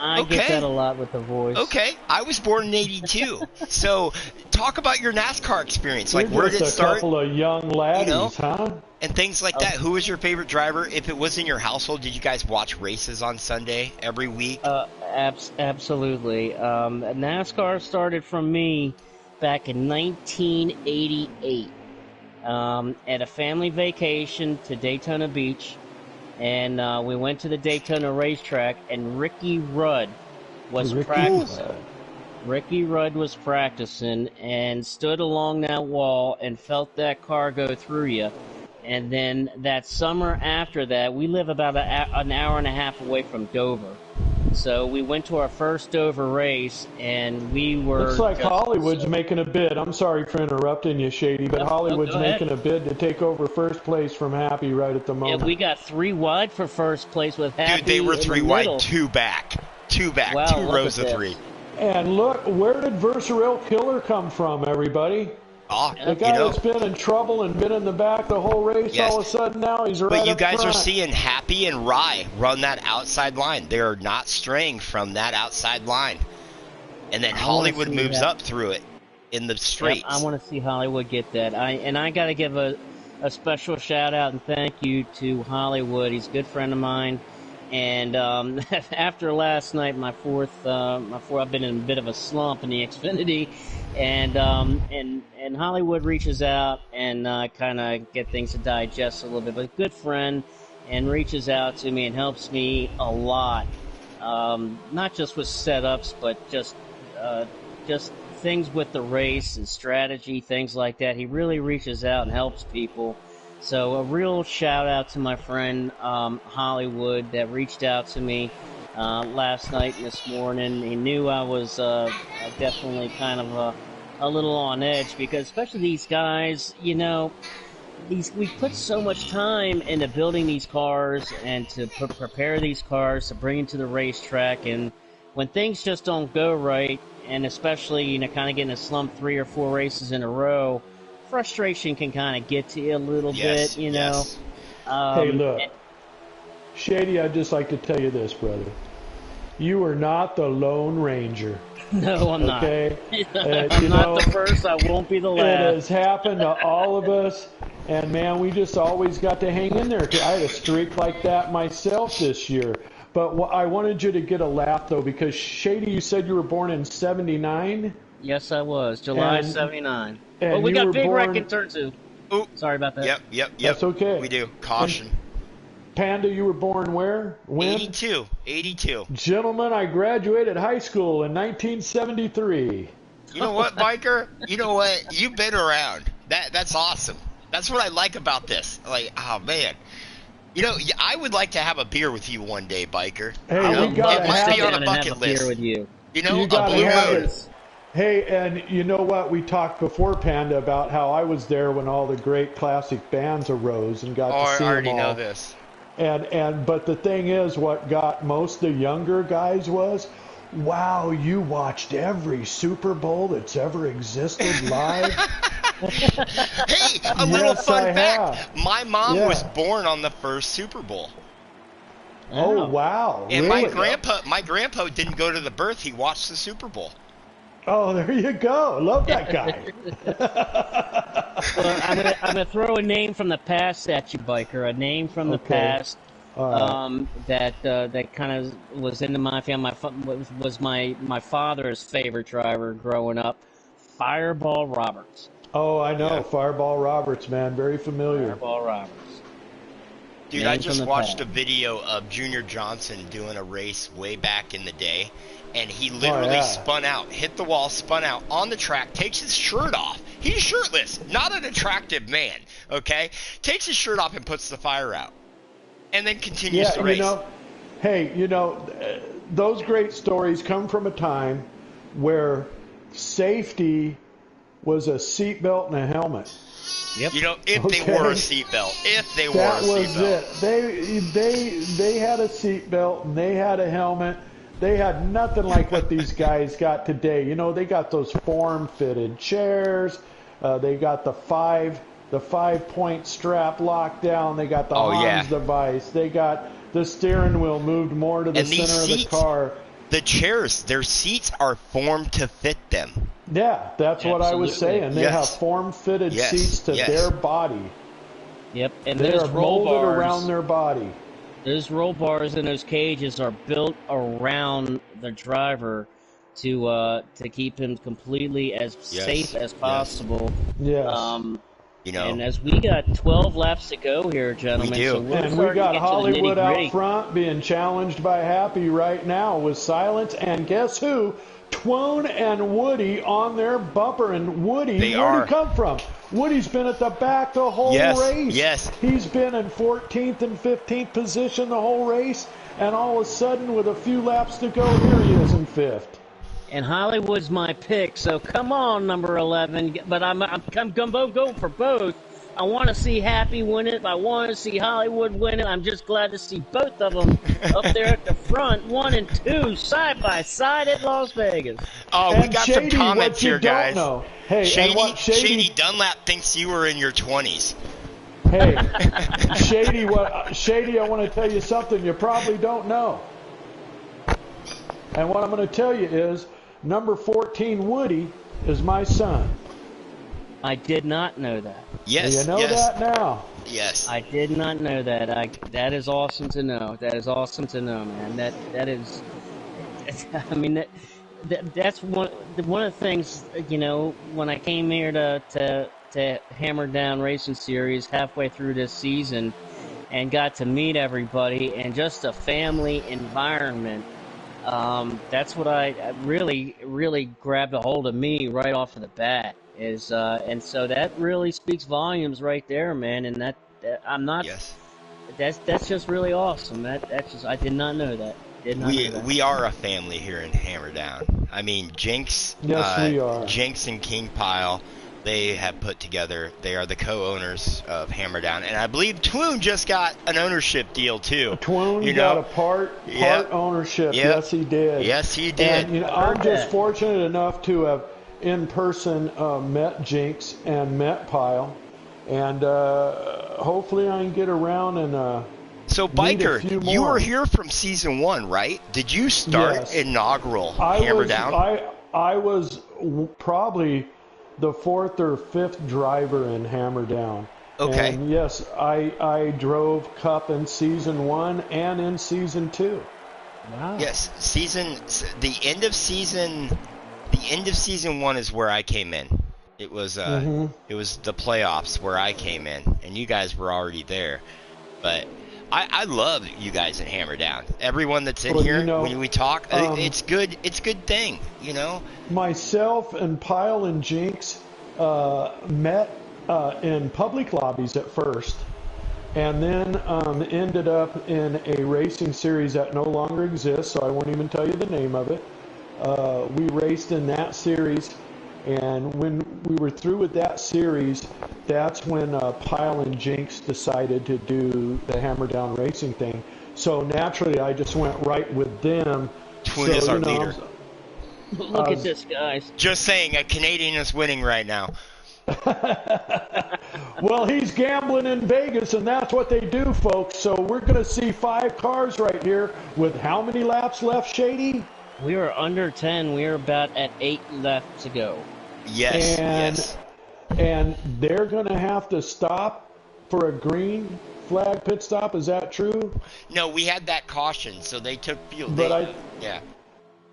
Speaker 3: I get that a lot with the voice. Okay,
Speaker 1: I was born in '82. So, talk about your NASCAR experience. Like, where did it start?
Speaker 2: A couple of young laddies, huh?
Speaker 1: And things like that. Who was your favorite driver? If it was in your household, did you guys watch races on Sunday every week?
Speaker 3: Absolutely. NASCAR started from me back in 1988 at a family vacation to Daytona Beach. And we went to the Daytona racetrack, and Ricky Rudd was practicing. Ricky Rudd was practicing and stood along that wall and felt that car go through you. And then that summer after that, we live about an hour and a half away from Dover. So we went to our first Dover race, and we were...
Speaker 2: Looks like Hollywood's making a bid. I'm sorry for interrupting you, Shady, but Hollywood's making a bid to take over first place from Happy right at the moment.
Speaker 3: Yeah, we got 3 wide for first place with Happy.
Speaker 1: Dude, they were 3 wide, 2 back. 2 back,
Speaker 3: wow,
Speaker 1: 2 rows of 3.
Speaker 2: And look, where did Versatile Killer come from, everybody? The guy that's been in trouble and been in the back the whole race, all of a sudden now he's right up front.
Speaker 1: But you guys are seeing Happy and Rye run that outside line. They are not straying from that outside line. And then Hollywood moves up through it in the straights.
Speaker 3: Yep, I want to see Hollywood get that. I got to give a special shout out and thank you to Hollywood. He's a good friend of mine. And after last night, my fourth, I've been in a bit of a slump in the Xfinity, and Hollywood reaches out and kind of get things to digest a little bit. But good friend, and reaches out to me and helps me a lot, not just with setups, but just things with the race and strategy, things like that. He really reaches out and helps people. So a real shout out to my friend Hollywood that reached out to me last night and this morning. He knew I was definitely kind of a little on edge, because especially these guys, we put so much time into building these cars and to prepare these cars to bring them to the racetrack, and when things just don't go right, and especially kind of getting a slump 3 or 4 races in a row, frustration can kind of get to you a little bit,
Speaker 1: Yes.
Speaker 2: Hey, look, Shady, I'd just like to tell you this, brother. You are not the Lone Ranger.
Speaker 3: No, I'm not.
Speaker 2: Okay?
Speaker 3: I'm not the first. I won't be the last.
Speaker 2: It has happened to all of us, and, man, we just always got to hang in there. I had a streak like that myself this year. But I wanted you to get a laugh, though, because, Shady, you said you were born in 79?
Speaker 3: Yes, I was. July 79.
Speaker 2: And
Speaker 3: we got big wreck in turn 2.
Speaker 1: Ooh.
Speaker 3: Sorry about that.
Speaker 1: Yep.
Speaker 2: That's okay.
Speaker 1: We do. Caution.
Speaker 2: Panda, you were born where? When?
Speaker 1: 82.
Speaker 2: Gentlemen, I graduated high school in 1973.
Speaker 1: You know what, Biker? You know what? You've been around. That's awesome. That's what I like about this. Like, oh, man. I would like to have a beer with you one day, Biker.
Speaker 2: Hey, we got to
Speaker 1: have on a bucket list.
Speaker 3: Beer with you.
Speaker 2: You
Speaker 1: a blue moon.
Speaker 2: Hey, and you know what? We talked before, Panda, about how I was there when all the great classic bands arose and got to see them all.
Speaker 1: I already know this.
Speaker 2: But the thing is, what got most of the younger guys was, wow, you watched every Super Bowl that's ever existed live.
Speaker 1: Hey, a little fun fact. My mom was born on the first Super Bowl.
Speaker 2: Oh, wow.
Speaker 1: And
Speaker 2: really?
Speaker 1: my grandpa didn't go to the birth. He watched the Super Bowl.
Speaker 2: Oh, there you go. Love that guy.
Speaker 3: Well, I'm gonna throw a name from the past at you, Biker. A name from the past that kind of was into my family. Was my father's favorite driver growing up, Fireball Roberts.
Speaker 2: Oh, I know. Yeah. Fireball Roberts, man. Very familiar.
Speaker 3: Fireball Roberts.
Speaker 1: Dude, I just watched a video of Junior Johnson doing a race way back in the day, and he literally spun out, hit the wall, spun out on the track, takes his shirt off. He's shirtless, not an attractive man, okay? Takes his shirt off and puts the fire out, and then continues to race.
Speaker 2: Those great stories come from a time where safety was a seatbelt and a helmet.
Speaker 1: Yep. If they wore a seatbelt.
Speaker 2: That was it. They had a seatbelt and they had a helmet. They had nothing like what these guys got today. They got those form-fitted chairs. They got the 5-point strap locked down. They got the arms device. They got the steering wheel moved more to the center of the car.
Speaker 1: The chairs, their seats are formed to fit them.
Speaker 2: Yeah, that's what I was saying. They have form-fitted seats to their body.
Speaker 3: Yep, and
Speaker 2: they
Speaker 3: those
Speaker 2: are
Speaker 3: roll
Speaker 2: molded
Speaker 3: bars
Speaker 2: around their body.
Speaker 3: Those roll bars and those cages are built around the driver to keep him completely as safe as possible.
Speaker 2: Yes.
Speaker 3: And as we got 12 laps to go here, gentlemen,
Speaker 1: we do.
Speaker 3: So
Speaker 2: and we got Hollywood out front being challenged by Happy right now with silence. And guess who? Twone and Woody on their bumper. And Woody, where'd he come from? Woody's been at the back the whole race.
Speaker 1: Yes.
Speaker 2: He's been in 14th and 15th position the whole race. And all of a sudden, with a few laps to go, here he is in 5th.
Speaker 3: And Hollywood's my pick, so come on, number 11. But I'm going for both. I want to see Happy win it. I want to see Hollywood win it. I'm just glad to see both of them up there at the front, 1 and 2, side by side at Las Vegas.
Speaker 1: Oh,
Speaker 2: and
Speaker 1: we got
Speaker 2: Shady,
Speaker 1: some comments here, guys.
Speaker 2: Know. Hey,
Speaker 1: Shady Dunlap thinks you were in your 20s.
Speaker 2: Hey, Shady, I want to tell you something you probably don't know. And what I'm going to tell you is, number 14, Woody, is my son.
Speaker 3: I did not know that.
Speaker 1: Yes,
Speaker 2: you know that now.
Speaker 1: Yes.
Speaker 3: I did not know that. That is awesome to know. That is awesome to know, man. That is. I mean, that's one of the things. When I came here to Hammerdown Racing Series halfway through this season, and got to meet everybody, and just a family environment. That's what I really grabbed a hold of me right off of the bat. And so that really speaks volumes right there, man. And that I'm not.
Speaker 1: Yes.
Speaker 3: That's just really awesome. That's just I did not know that.
Speaker 1: We are a family here in Hammerdown. I mean, Jinx.
Speaker 2: Yes, we are.
Speaker 1: Jinx and King Pile. They have put together. They are the co-owners of Hammerdown, and I believe Twoon just got an ownership deal too.
Speaker 2: Twoon got a part ownership.
Speaker 1: Yep.
Speaker 2: Yes, he did.
Speaker 1: Yes, he did.
Speaker 2: And I'm just fortunate enough to have in person met Jinx and met Pile, and hopefully I can get around and.
Speaker 1: So, Biker, you were here from season 1, right? Did you start inaugural Hammerdown?
Speaker 2: I was probably the 4th or 5th driver in Hammerdown.
Speaker 1: Okay.
Speaker 2: And yes, I drove Cup in season 1 and in season 2.
Speaker 3: Wow.
Speaker 1: Yes, the end of season 1 is where I came in. It was it was the playoffs where I came in, and you guys were already there. But I love you guys in Hammerdown. Everyone that's in here, when we talk, it's good. It's a good thing,
Speaker 2: Myself and Pyle and Jinx met in public lobbies at first, and then ended up in a racing series that no longer exists, so I won't even tell you the name of it. We raced in that series, And when we were through with that series, that's when Pyle and Jinx decided to do the Hammerdown Racing thing. So naturally, I just went right with them.
Speaker 1: Twin is our leader.
Speaker 3: Look at this, guys.
Speaker 1: Just saying, a Canadian is winning right now.
Speaker 2: Well, he's gambling in Vegas, and that's what they do, folks. So we're going to see 5 cars right here with how many laps left, Shady?
Speaker 3: We are under 10. We are about at 8 left to go.
Speaker 1: Yes,
Speaker 2: and they're going to have to stop for a green flag pit stop. Is that true?
Speaker 1: No, we had that caution, so they took fuel. Yeah.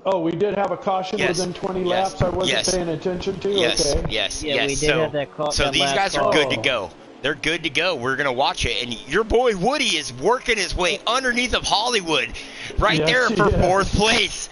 Speaker 2: Oh, we did have a caution within 20 laps I wasn't paying attention to?
Speaker 1: Yes,
Speaker 2: okay.
Speaker 1: yes.
Speaker 3: We did have that caution.
Speaker 1: So these guys are good to go. They're good to go. We're going to watch it. And your boy Woody is working his way underneath of Hollywood right there for 4th place.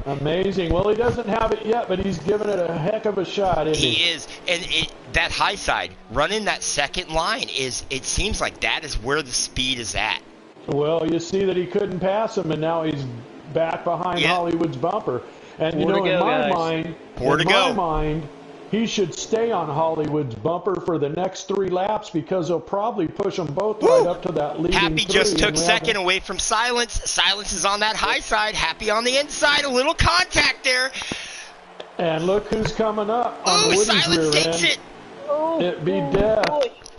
Speaker 2: Amazing. Well, he doesn't have it yet, but he's giving it a heck of a shot, isn't he?
Speaker 1: He is. And that high side, running that second line, it seems like that is where the speed is at.
Speaker 2: Well, you see that he couldn't pass him, and now he's back behind Hollywood's bumper. And, in my mind, he should stay on Hollywood's bumper for the next 3 laps because he'll probably push them both right up to that leading
Speaker 1: Happy
Speaker 2: 3.
Speaker 1: just took second away from Silence. Silence is on that high side. Happy on the inside. A little contact there.
Speaker 2: And look who's coming up on Woody's
Speaker 1: Silence
Speaker 2: rear
Speaker 1: takes
Speaker 2: end.
Speaker 1: it.
Speaker 2: It'd be Death.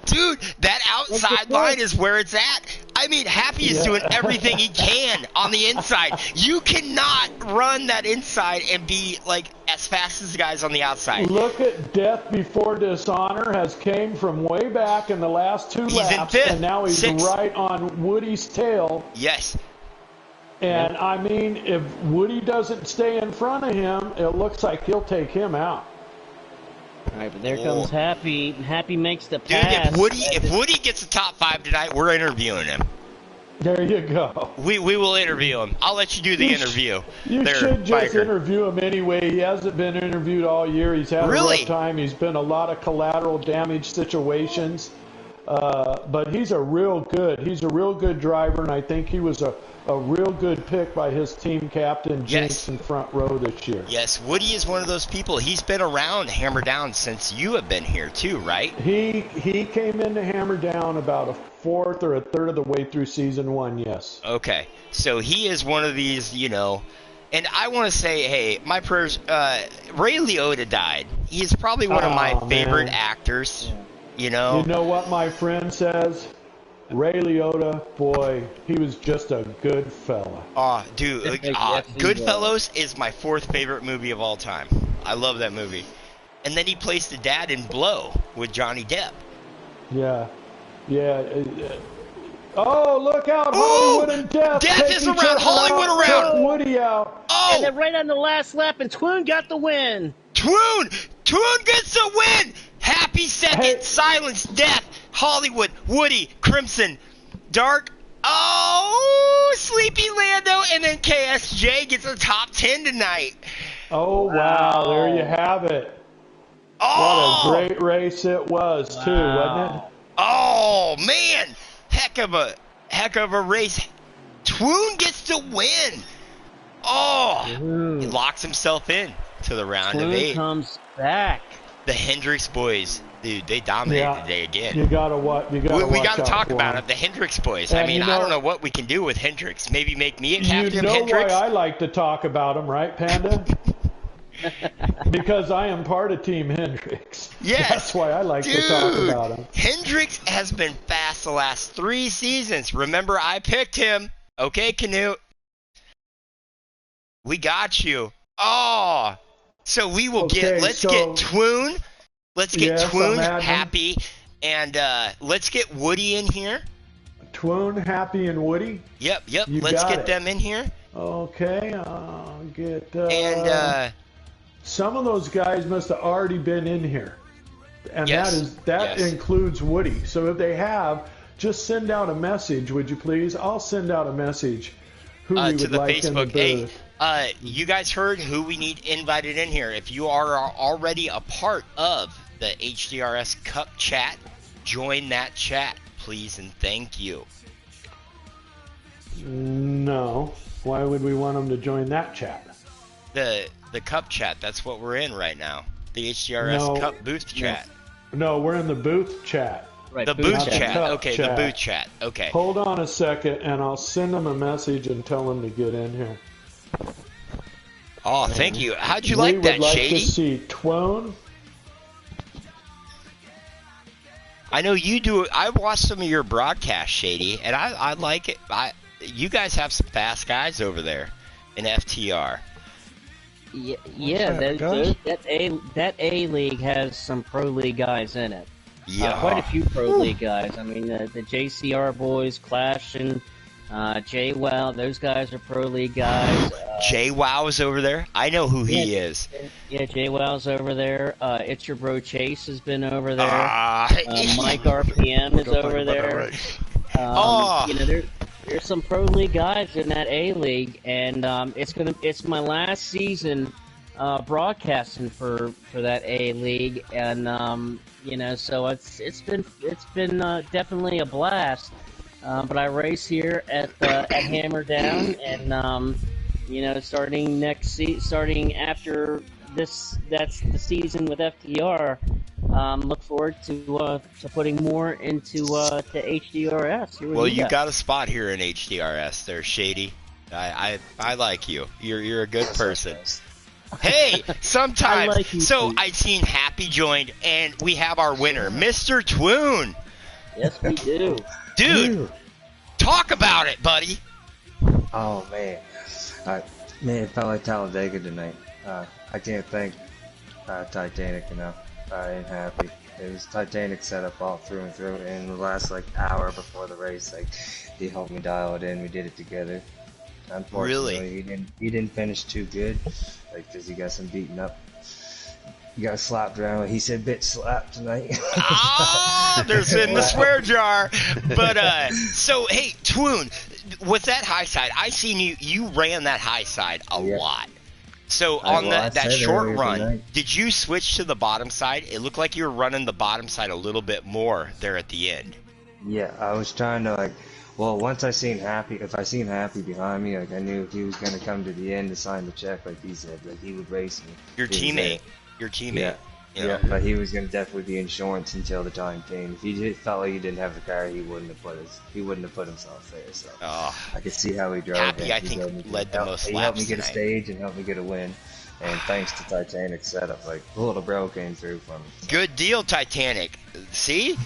Speaker 1: Dude, that outside line is where it's at. I mean, Happy is doing everything he can on the inside. You cannot run that inside and be like as fast as the guys on the outside.
Speaker 2: Look at Death Before Dishonor has came from way back in the last 2 laps,
Speaker 1: in 5th,
Speaker 2: and now he's
Speaker 1: 6th.
Speaker 2: right on Woody's tail.
Speaker 1: Yes.
Speaker 2: And I mean, if Woody doesn't stay in front of him, it looks like he'll take him out.
Speaker 3: All right, but there comes Happy. Happy makes the pass.
Speaker 1: Dude, if Woody gets a top 5 tonight, we're interviewing him.
Speaker 2: There you go.
Speaker 1: We will interview him. I'll let you do the interview.
Speaker 2: You should just interview him anyway. He hasn't been interviewed all year. He's had a rough time. He's been a lot of collateral damage situations. But he's a real good driver, and I think he was a real good pick by his team captain, Jinx, in front row this year.
Speaker 1: Yes, Woody is one of those people. He's been around Hammerdown since you have been here too, right?
Speaker 2: He came into Hammerdown about a 4th or a 3rd of the way through season 1, yes.
Speaker 1: Okay, so he is one of these, and I want to say, hey, my prayers, Ray Liotta died. He's probably one of my favorite actors, You
Speaker 2: know what my friend says? Ray Liotta, boy, he was just a good fella.
Speaker 1: Dude, Goodfellas is my 4th favorite movie of all time. I love that movie. And then he plays the dad in Blow with Johnny Depp.
Speaker 2: Yeah. Oh, look out, Hollywood and Death.
Speaker 1: Death is around, Hollywood around.
Speaker 2: Took Woody out.
Speaker 3: Oh! And then right on the last lap, and Twin got the win.
Speaker 1: Twin gets the win. Happy second, Silence, Death, Hollywood, Woody, Crimson, Dark. Oh, Sleepy Lando, and then KSJ gets a top 10 tonight.
Speaker 2: Oh, wow. There you have it.
Speaker 1: Oh,
Speaker 2: what a great race it was, too, wasn't it?
Speaker 1: Oh, man. Heck of a race. Twoon gets to win. Oh, he locks himself in to the round of 8.
Speaker 3: Comes back.
Speaker 1: The Hendricks boys, dude, they dominated today again.
Speaker 2: We got to
Speaker 1: talk about it. The Hendricks boys. I mean, I don't know what we can do with Hendricks. Maybe make me a captain of Hendricks.
Speaker 2: You know why I like to talk about them, right, Panda? Because I am part of Team Hendricks.
Speaker 1: Yes.
Speaker 2: That's why I like to talk about him.
Speaker 1: Hendricks has been fast the last 3 seasons. Remember, I picked him. Okay, Canute. We got you. Oh. So we will get Twoon. Let's get Twoon, Happy, and let's get Woody in here.
Speaker 2: Twoon, Happy, and Woody?
Speaker 1: Yep. Let's get them in here.
Speaker 2: Okay, I'll get...
Speaker 1: and
Speaker 2: some of those guys must have already been in here. And that includes Woody. So if they have, just send out a message, would you please? I'll send out a message who we would like in the booth.
Speaker 1: Hey, you guys heard who we need invited in here. If you are already a part of the HDRS Cup chat, join that chat, please, and thank you.
Speaker 2: No. Why would we want them to join that chat?
Speaker 1: The Cup chat, that's what we're in right now. The HDRS Cup booth chat.
Speaker 2: No, we're in the booth chat.
Speaker 3: Right,
Speaker 1: the booth
Speaker 2: chat.
Speaker 1: chat. Okay, the booth chat. Okay.
Speaker 2: Hold on a second, and I'll send them a message and tell them to get in here.
Speaker 1: Oh, thank you. How'd you like that, Shady?
Speaker 2: We would like to see Twone.
Speaker 1: I know you do. I watched some of your broadcasts, Shady, and I like it. You guys have some fast guys over there in FTR.
Speaker 3: Yeah, that A League has some pro league guys in it.
Speaker 1: Yeah,
Speaker 3: quite a few pro league guys. I mean, the JCR boys, Clash and JWoww, those guys are pro league guys.
Speaker 1: JWoww's over there. I know who he is.
Speaker 3: Yeah, JWoww's over there. It's Your Bro Chase has been over there. Mike RPM is over there. There's some pro league guys in that A League, and it's my last season broadcasting for that A League, and so it's been definitely a blast. But I race here at Hammerdown, and starting after this, that's the season with FTR. Look forward to putting more into to HDRS.
Speaker 1: Well, you got a spot here in HDRS, there, Shady. I like you. You're a good person. Hey, sometime. I seen Happy joined, and we have our winner, Mr. Twoon.
Speaker 3: Yes, we do.
Speaker 1: Dude, talk about it, buddy.
Speaker 4: Oh, man. It felt like Talladega tonight. I can't thank Titanic enough. I ain't happy. It was Titanic setup all through and through, and the last hour before the race, he helped me dial it in. We did it together. Unfortunately, he didn't finish too good, because he got some beaten up. He got slapped around. He said, "Bitch slapped tonight."
Speaker 1: There's in the swear jar. But so hey, Twoon, with that high side, I seen you ran that high side a lot. So on that short run, did you switch to the bottom side? It looked like you were running the bottom side a little bit more there at the end.
Speaker 4: Yeah, I was trying to once I seen Happy, if I seen Happy behind me, I knew if he was going to come to the end to sign the check, like he said, he would race me.
Speaker 1: Your teammate.
Speaker 4: Yeah, but he was going to definitely be insurance until the time came. If he felt like he didn't have the car, he wouldn't have put himself there. So I could see how he drove.
Speaker 1: Happy, I think, led the most laps.
Speaker 4: He helped me get a stage and helped me get a win. And thanks to Titanic setup, the little bro came through for me. So.
Speaker 1: Good deal, Titanic. See?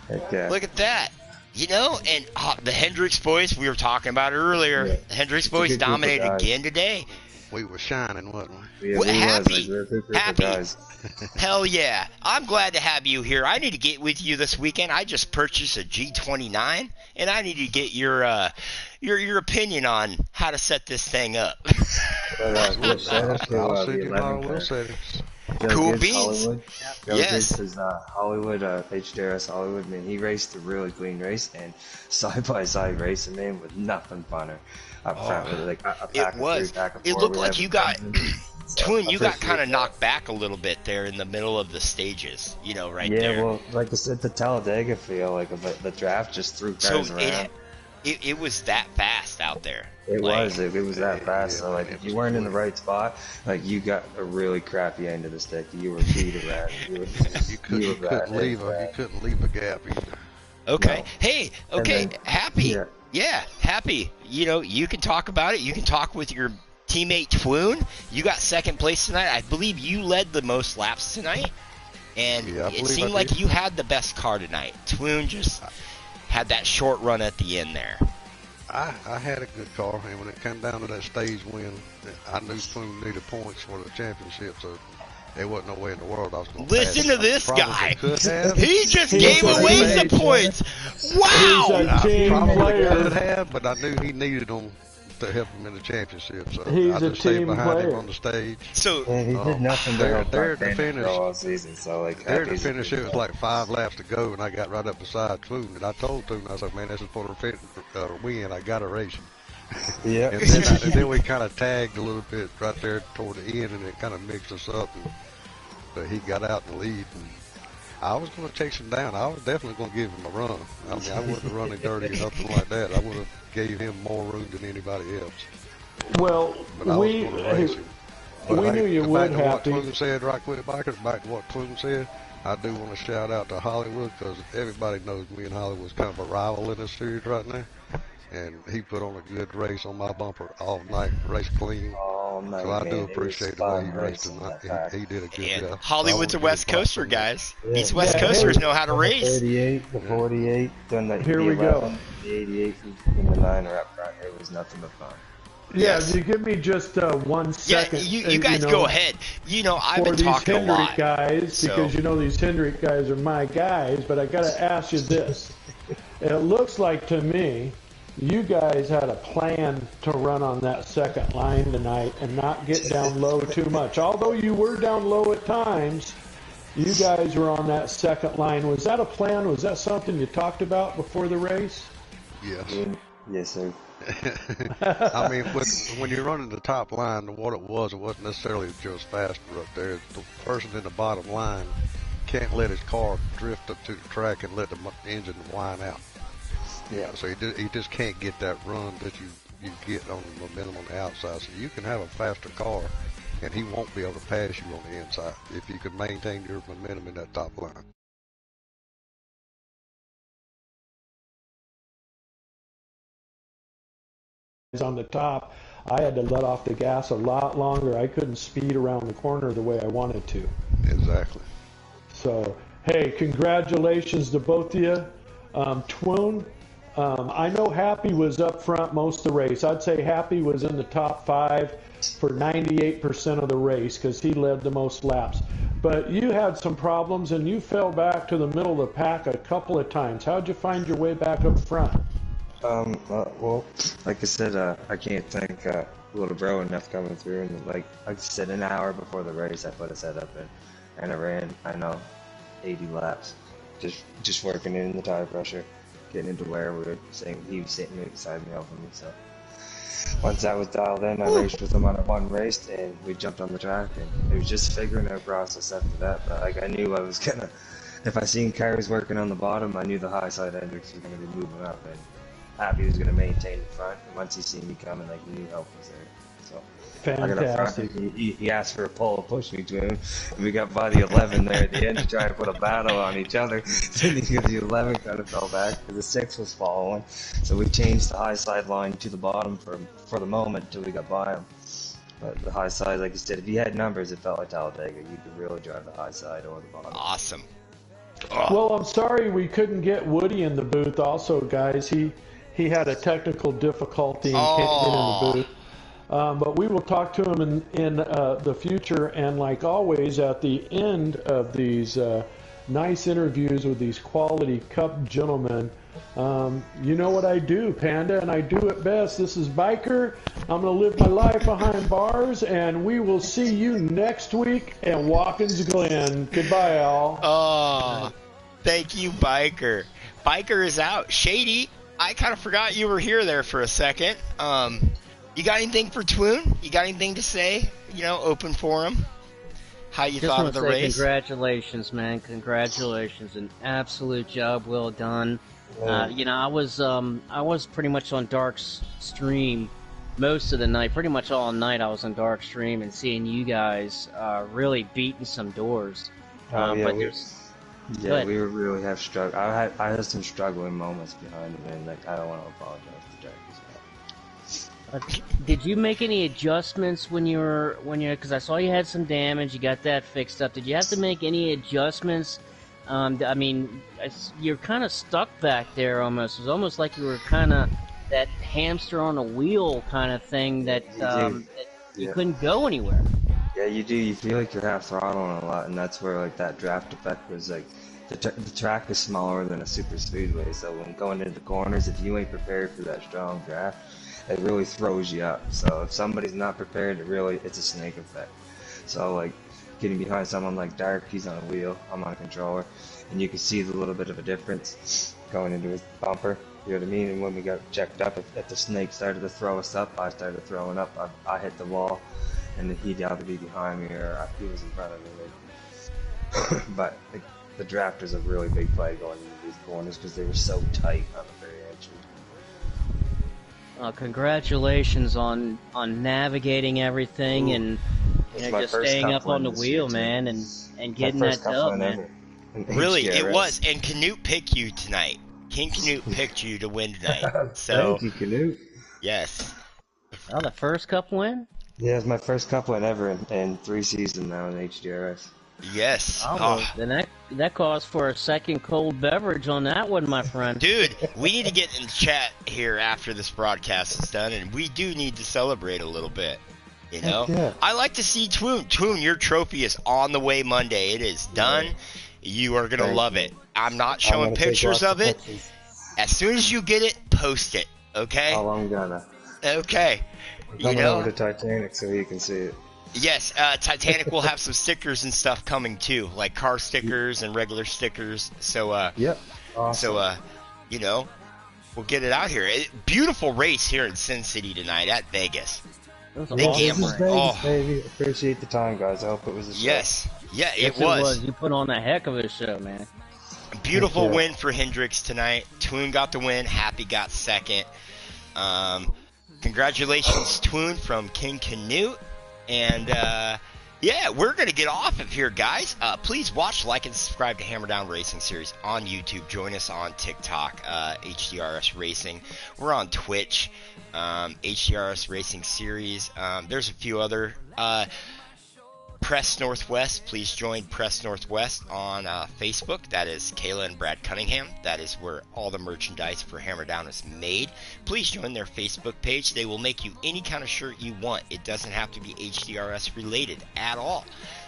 Speaker 4: Okay.
Speaker 1: Look at that. And the Hendricks boys, we were talking about it earlier. Yeah. The Hendricks boys dominated again today.
Speaker 5: We were shining, wasn't we?
Speaker 4: Yeah,
Speaker 1: Happy.
Speaker 4: Guys.
Speaker 1: Hell yeah. I'm glad to have you here. I need to get with you this weekend. I just purchased a G29, and I need to get your opinion on how to set this thing up. Cool beans.
Speaker 4: Yes. Is Hollywood, HDRS Hollywood, man. He raced a really clean race, and side-by-side racing, man, with nothing funner. Up front,
Speaker 1: it was. It looked like you got, Twin, you got kind of knocked back a little bit there in the middle of the stages, right there.
Speaker 4: Yeah, well, like I said, the Talladega feel, the draft just threw cars around.
Speaker 1: It was that fast out there.
Speaker 4: It was that fast. So if you weren't in the right spot, you got a really crappy end of the stick. You were beat around.
Speaker 5: You couldn't leave a gap either.
Speaker 1: Okay.
Speaker 5: No.
Speaker 1: Hey. Okay. Happy. Yeah. Happy. You can talk about it. You can talk with your teammate Twoon. You got second place tonight. I believe you led the most laps tonight, and it seemed like you had the best car tonight. Twoon just had that short run at the end there.
Speaker 5: I had a good car, and when it came down to that stage win, I knew Twoon needed points for the championship, so there wasn't no way in the world I was going to
Speaker 1: listen to this guy. He just gave away the points. Wow!
Speaker 5: I probably could have, but I knew he needed them to help him in the championship, so I just stayed behind him on the stage.
Speaker 4: So he did nothing to help
Speaker 5: there to finish
Speaker 4: all season. So
Speaker 5: there to finish, it was 5 laps to go, and I got right up beside Twoon, and I told Twoon, I said, "Man, this is for the win. I got to race him."
Speaker 4: Yeah.
Speaker 5: and then we kind of tagged a little bit right there toward the end, and it kind of mixed us up. But he got out in the lead, and I was going to chase him down. I was definitely going to give him a run. I mean, I wouldn't have run him dirty or nothing like that. I would have gave him more room than anybody else.
Speaker 2: Well, We knew you would,
Speaker 5: Happy.
Speaker 2: Happy.
Speaker 5: What Clune said right quick, Bikers, back to what Clune said, I do want to shout out to Hollywood because everybody knows me and Hollywood's kind of a rival in this series right now. And he put on a good race on my bumper all night, race clean.
Speaker 4: All night,
Speaker 5: so I
Speaker 4: man.
Speaker 5: do appreciate the way he raced tonight. He did a good job.
Speaker 1: Hollywood's a West Coaster, guys.
Speaker 4: Yeah.
Speaker 1: These West Coasters know how to race.
Speaker 4: The 48, then the
Speaker 2: Here we
Speaker 4: 11,
Speaker 2: go.
Speaker 4: The 88, and the 9 are up front. It was nothing but fun.
Speaker 2: Yeah, you give me just 1 second.
Speaker 1: Yeah, you guys go ahead. I've been talking a lot.
Speaker 2: Guys, because these Hendrick guys are my guys, but I got to ask you this. It looks like to me you guys had a plan to run on that second line tonight and not get down low too much. Although you were down low at times, you guys were on that second line. Was that a plan? Was that something you talked about before the race?
Speaker 5: Yes.
Speaker 4: Yes, sir.
Speaker 5: I mean, when you're running the top line, what it wasn't necessarily just faster up there. The person in the bottom line can't let his car drift up to the track and let the engine whine out.
Speaker 4: Yeah.
Speaker 5: So he just can't get that run that you get on the momentum on the outside. So you can have a faster car, and he won't be able to pass you on the inside if you can maintain your momentum in that top line.
Speaker 2: On the top, I had to let off the gas a lot longer. I couldn't speed around the corner the way I wanted to.
Speaker 5: Exactly.
Speaker 2: So, hey, congratulations to both of you. Twoon, I know Happy was up front most of the race. I'd say Happy was in the top 5 for 98% of the race because he led the most laps. But you had some problems and you fell back to the middle of the pack a couple of times. How'd you find your way back up front?
Speaker 4: Well, like I said, I can't thank Little Bro enough coming through. And like I said, an hour before the race, I put a set up and I ran, 80 laps, just working in the tire pressure, getting into where we were saying he was sitting right beside me helping me. So once that was dialed in, I raced with him on one race, and we jumped on the track, and it was just figuring out process after that. But like I knew I was gonna, if I seen cars working on the bottom, I knew the high side Hendricks was gonna be moving up, and Happy was going to maintain the front, and once he seen me coming, like, he knew help was there. So
Speaker 2: fantastic.
Speaker 4: He asked for a pull, pushed me to him, and we got by the 11 there at the end to try to put a battle on each other. So the 11 kind of fell back, because the 6 was following. So we changed the high side line to the bottom for the moment until we got by him. But the high side, like you said, if you had numbers, it felt like Talladega. You could really drive the high side or the bottom.
Speaker 1: Awesome.
Speaker 2: Well, I'm sorry we couldn't get Woody in the booth also, guys. He had a technical difficulty and can't get in the booth. But we will talk to him in the future. And like always, at the end of these nice interviews with these quality Cup gentlemen, you know what I do, Panda, and I do it best. This is Biker. I'm going to live my life behind bars, and we will see you next week at Watkins Glen. Goodbye, all.
Speaker 1: Oh, thank you, Biker. Biker is out. Shady, I kind of forgot you were here there for a second. You got anything for Twoon? You got anything to say? Open forum. How you thought of the race?
Speaker 3: Congratulations, man! Congratulations! An absolute job well done. I was pretty much on Dark's stream most of the night. Pretty much all night I was on Dark stream and seeing you guys really beating some doors.
Speaker 4: We were really have struggled. I had some struggling moments behind it, and I don't want to apologize to Jack as well.
Speaker 3: Did you make any adjustments when you because I saw you had some damage, you got that fixed up. Did you have to make any adjustments? You're kind of stuck back there almost. It was almost like you were kind of that hamster on a wheel kind of thing that you couldn't go anywhere.
Speaker 4: Yeah, you do. You feel like you're half throttling a lot, and that's where like that draft effect was like. The track is smaller than a super speedway, so when going into the corners, if you ain't prepared for that strong draft, it really throws you up. So if somebody's not prepared, it's a snake effect. So like getting behind someone like Dark, he's on a wheel, I'm on a controller, and you can see the little bit of a difference going into his bumper. You know what I mean? And when we got checked up, if the snake started to throw us up, I started throwing up. I hit the wall. And he'd either be behind me or he was in front of me. But the draft was a really big play going into these corners because they were so tight on the very edge.
Speaker 3: Congratulations on navigating everything and You know, just staying up on the wheel, man, and getting that dub, man.
Speaker 1: Really, it was. And Canute picked you tonight. King Canute picked you to win tonight. So,
Speaker 4: thank you, Canute.
Speaker 1: Yes.
Speaker 3: Oh, the first Cup win?
Speaker 4: Yeah, it's my first Cup win ever in 3 seasons now in HDRS.
Speaker 1: Yes.
Speaker 3: Oh. Then that calls for a second cold beverage on that one, my friend.
Speaker 1: Dude, we need to get in chat here after this broadcast is done, and we do need to celebrate a little bit. You know?
Speaker 4: Yeah.
Speaker 1: I like to see Twoon. Twoon, your trophy is on the way Monday. It is done. Yeah. You are going to love it. I'm not showing pictures of it. As soon as you get it, post it. Okay?
Speaker 4: Oh, I'm gonna.
Speaker 1: Okay.
Speaker 4: I'm coming over to Titanic so you can see it.
Speaker 1: Yes, Titanic will have some stickers and stuff coming too, like car stickers and regular stickers. So,
Speaker 4: yep. Awesome.
Speaker 1: So, you know, we'll get it out here. Beautiful race here in Sin City tonight at Vegas.
Speaker 4: They gambled. Baby. Appreciate the time, guys. I hope it was a show.
Speaker 1: Yes. Yeah, it was.
Speaker 3: You put on a heck of a show, man.
Speaker 1: Beautiful win for Hendricks tonight. Twoon got the win. Happy got second. Congratulations, Twoon, from King Canute. And, yeah, we're going to get off of here, guys. Please watch, like, and subscribe to Hammerdown Racing Series on YouTube. Join us on TikTok, HDRS Racing. We're on Twitch, HDRS Racing Series. There's a few other Press Northwest. Please join Press Northwest on Facebook. That is Kayla and Brad Cunningham. That is where all the merchandise for Hammerdown is made. Please join their Facebook page. They will make you any kind of shirt you want. It doesn't have to be HDRS related at all.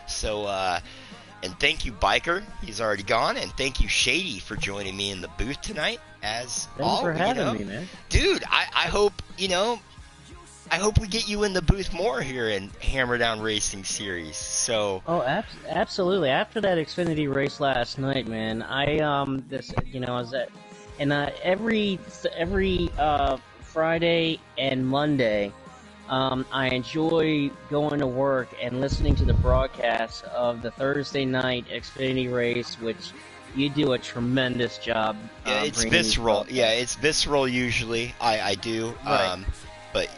Speaker 1: So, and thank you, Biker. He's already gone. And thank you, Shady, for joining me in the booth tonight. Thanks
Speaker 3: for having me, man.
Speaker 1: Dude, I hope, I hope we get you in the booth more here in Hammerdown Racing Series. So.
Speaker 3: Oh, absolutely. After that Xfinity race last night, man, I was at, and every Friday and Monday, I enjoy going to work and listening to the broadcast of the Thursday night Xfinity race, which you do a tremendous job.
Speaker 1: Yeah, it's visceral. Yeah, it's visceral usually. I do.
Speaker 3: Right.
Speaker 1: But.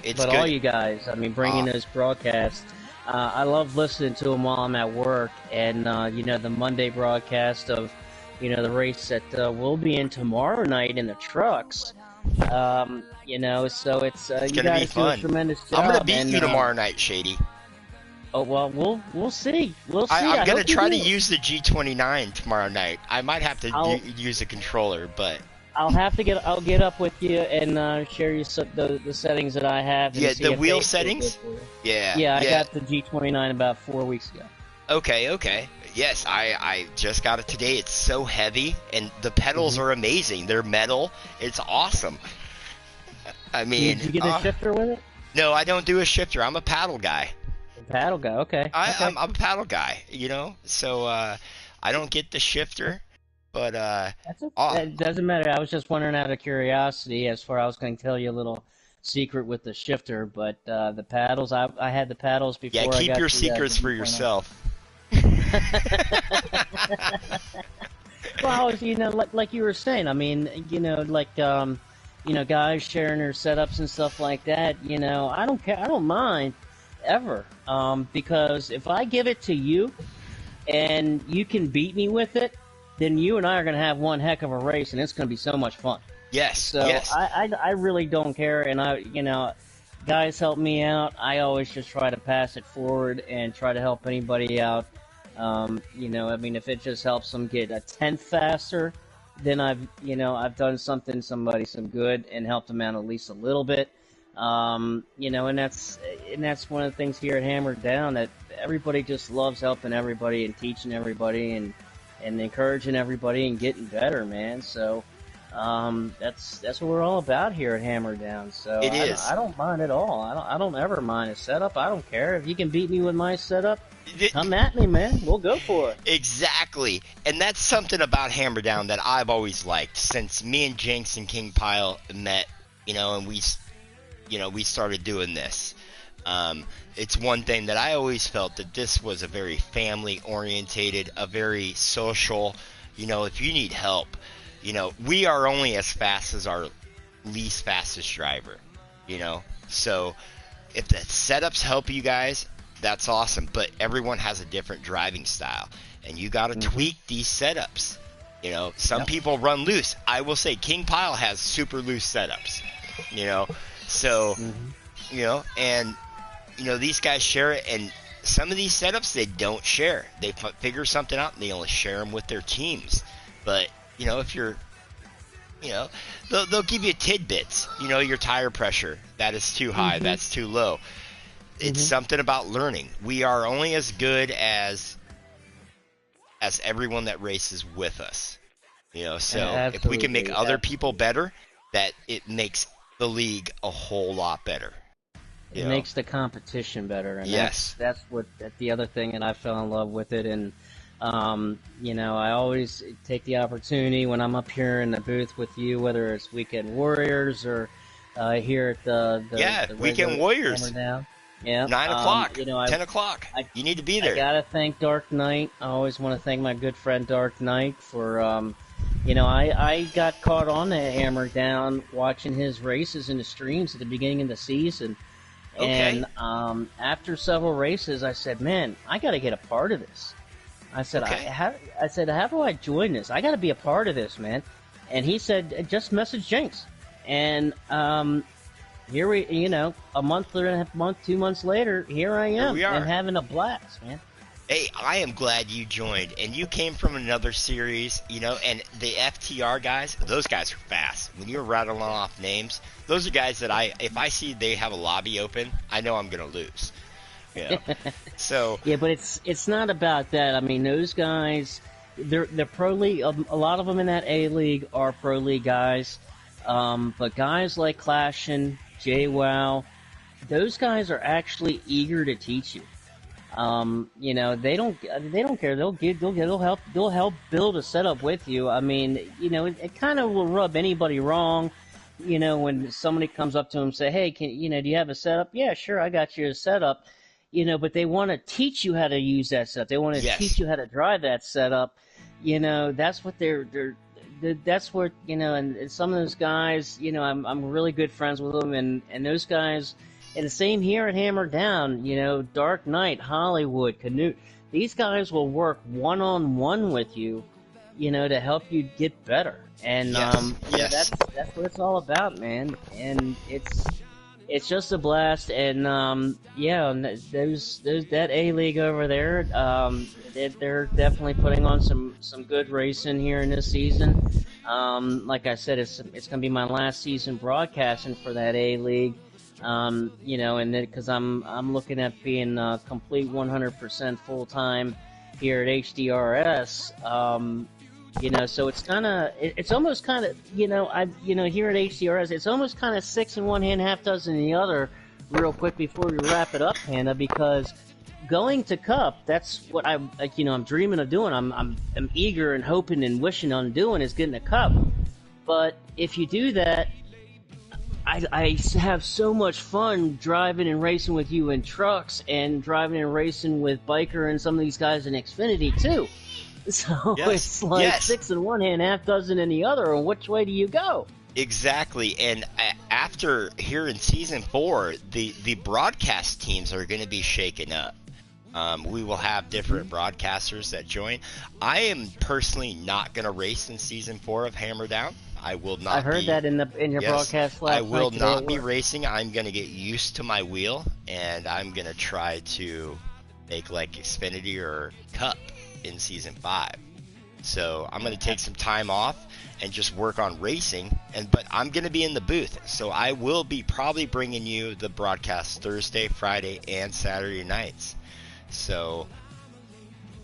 Speaker 1: It's
Speaker 3: but
Speaker 1: good.
Speaker 3: All you guys, bringing those broadcasts, I love listening to them while I'm at work, and the Monday broadcast of, the race that we'll be in tomorrow night in the trucks. So it's you guys do a tremendous job.
Speaker 1: I'm gonna beat you tomorrow night, Shady.
Speaker 3: Oh well, we'll see. We'll see.
Speaker 1: I'm gonna try to use the G29 tomorrow night. I might have to use a controller, but.
Speaker 3: I'll get up with you and share you the settings that I have.
Speaker 1: Yeah, the wheel settings?
Speaker 3: Yeah, I got the G29 about 4 weeks ago.
Speaker 1: Okay. Yes, I just got it today. It's so heavy, and the pedals are amazing. They're metal. It's awesome. I mean...
Speaker 3: Did you get a shifter with it?
Speaker 1: No, I don't do a shifter. I'm a paddle guy.
Speaker 3: A paddle guy, okay.
Speaker 1: I'm a paddle guy, So, I don't get the shifter. But
Speaker 3: it doesn't matter. I was just wondering out of curiosity. As far I was going to tell you a little secret with the shifter, but the paddles. I had the paddles before.
Speaker 1: Yeah, keep your secrets for yourself.
Speaker 3: Well, like you were saying. Guys sharing their setups and stuff like that. I don't care. I don't mind ever. Because if I give it to you, and you can beat me with it, then you and I are going to have one heck of a race, and it's going to be so much fun.
Speaker 1: Yes.
Speaker 3: So
Speaker 1: yes.
Speaker 3: I really don't care, and guys help me out. I always just try to pass it forward and try to help anybody out. If it just helps them get a tenth faster, then I've done somebody some good and helped them out at least a little bit. And that's one of the things here at Hammerdown, that everybody just loves helping everybody and teaching everybody and encouraging everybody and getting better, man. So that's what we're all about here at Hammerdown. So
Speaker 1: it is.
Speaker 3: I don't mind at all. I don't ever mind a setup. I don't care if you can beat me with my setup. Come at me, man. We'll go for it.
Speaker 1: Exactly, and that's something about Hammerdown that I've always liked since me and Jinx and King Pile met. And we started doing this. It's one thing that I always felt that this was a very family-orientated, a very social, if you need help, we are only as fast as our least fastest driver, so if the setups help you guys, that's awesome. But everyone has a different driving style, and you got to tweak these setups. You know, some people run loose. I will say King Pile has super loose setups. You know, so you know, and you know, these guys share it, and some of these setups they don't share. They figure something out and they only share them with their teams. But you know, if you're, you know, they'll give you tidbits. You know, your tire pressure, that is too high, that's too low. It's something about learning. We are only as good as everyone that races with us. You know, so if we can make other people better, that it makes the league a whole lot better.
Speaker 3: It makes the competition better, and that's the other thing, and I fell in love with it. And you know, I always take the opportunity when I'm up here in the booth with you, whether it's Weekend Warriors or here at the
Speaker 1: Weekend Warriors.
Speaker 3: Hammerdown. Yeah,
Speaker 1: 9 o'clock,
Speaker 3: you know,
Speaker 1: 10 o'clock. You need to be there.
Speaker 3: I gotta thank Dark Knight. I always want to thank my good friend Dark Knight for. You know, I got caught on the Hammerdown watching his races in the streams at the beginning of the season. And after several races, I said, "Man, I got to get a part of this." I said, "How do I join this? I got to be a part of this, man." And he said, "Just message Jinx." And here we, you know, a month, 2 months later, here I am, and having a blast, man.
Speaker 1: Hey, I am glad you joined, and you came from another series, you know, and the FTR guys, those guys are fast. When you're rattling off names, those are guys that if I see they have a lobby open, I know I'm going to lose. You know? So
Speaker 3: yeah, but it's not about that. I mean, those guys, they're pro league. A lot of them in that A league are pro league guys, but guys like Clashin, JWoww, those guys are actually eager to teach you. You know, they don't care. They'll help build a setup with you. I mean, you know, it kind of will rub anybody wrong, you know, when somebody comes up to them and say, "Hey, do you have a setup?" "Yeah, sure, I got you a setup." You know, but they want to teach you how to use that setup. They want to teach you how to drive that setup. You know, that's what that's what, you know, and some of those guys, you know, I'm really good friends with them, and those guys. And the same here at Hammerdown, you know, Dark Knight, Hollywood, Canute. These guys will work one-on-one with you, you know, to help you get better. And that's what it's all about, man. And it's just a blast. And that A League over there, they're definitely putting on some good racing here in this season. Like I said, it's gonna be my last season broadcasting for that A League. You know, and because I'm looking at being complete 100% full time here at HDRS. You know, so it's almost kind of, you know, here at HDRS, it's almost kind of 6 in one hand, half dozen in the other. Real quick before we wrap it up, Hannah, because going to Cup, that's what I'm dreaming of doing. I'm eager and hoping and wishing on doing is getting a Cup. But if you do that, I have so much fun driving and racing with you in trucks and driving and racing with Biker and some of these guys in Xfinity too. So it's like 6 in one hand, half dozen in the other. And which way do you go?
Speaker 1: Exactly. And after here in season 4, the broadcast teams are going to be shaken up. We will have different broadcasters that join. I am personally not going to race in season 4 of Hammerdown. I will not.
Speaker 3: I heard that in your broadcast last night.
Speaker 1: I will not be racing. I'm going to get used to my wheel, and I'm going to try to make like Xfinity or Cup in season 5. So I'm going to take some time off and just work on racing. But I'm going to be in the booth, so I will be probably bringing you the broadcast Thursday, Friday, and Saturday nights. So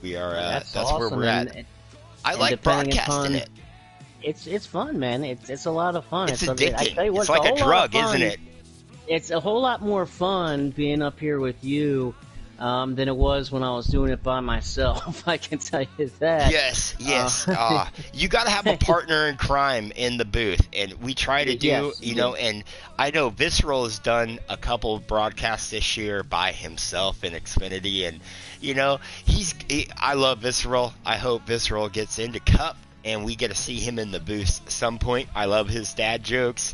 Speaker 1: we are. That's awesome. Where we're at. I like broadcasting it.
Speaker 3: It's fun, man. It's a lot of fun.
Speaker 1: It's addicting. I tell you what, it's like a drug, isn't it?
Speaker 3: It's a whole lot more fun being up here with you than it was when I was doing it by myself. I can tell you that.
Speaker 1: Yes. You got to have a partner in crime in the booth, and we try to do, you know. And I know Visceral has done a couple of broadcasts this year by himself in Xfinity, and you know, I love Visceral. I hope Visceral gets into Cup, and we get to see him in the booth at some point. I love his dad jokes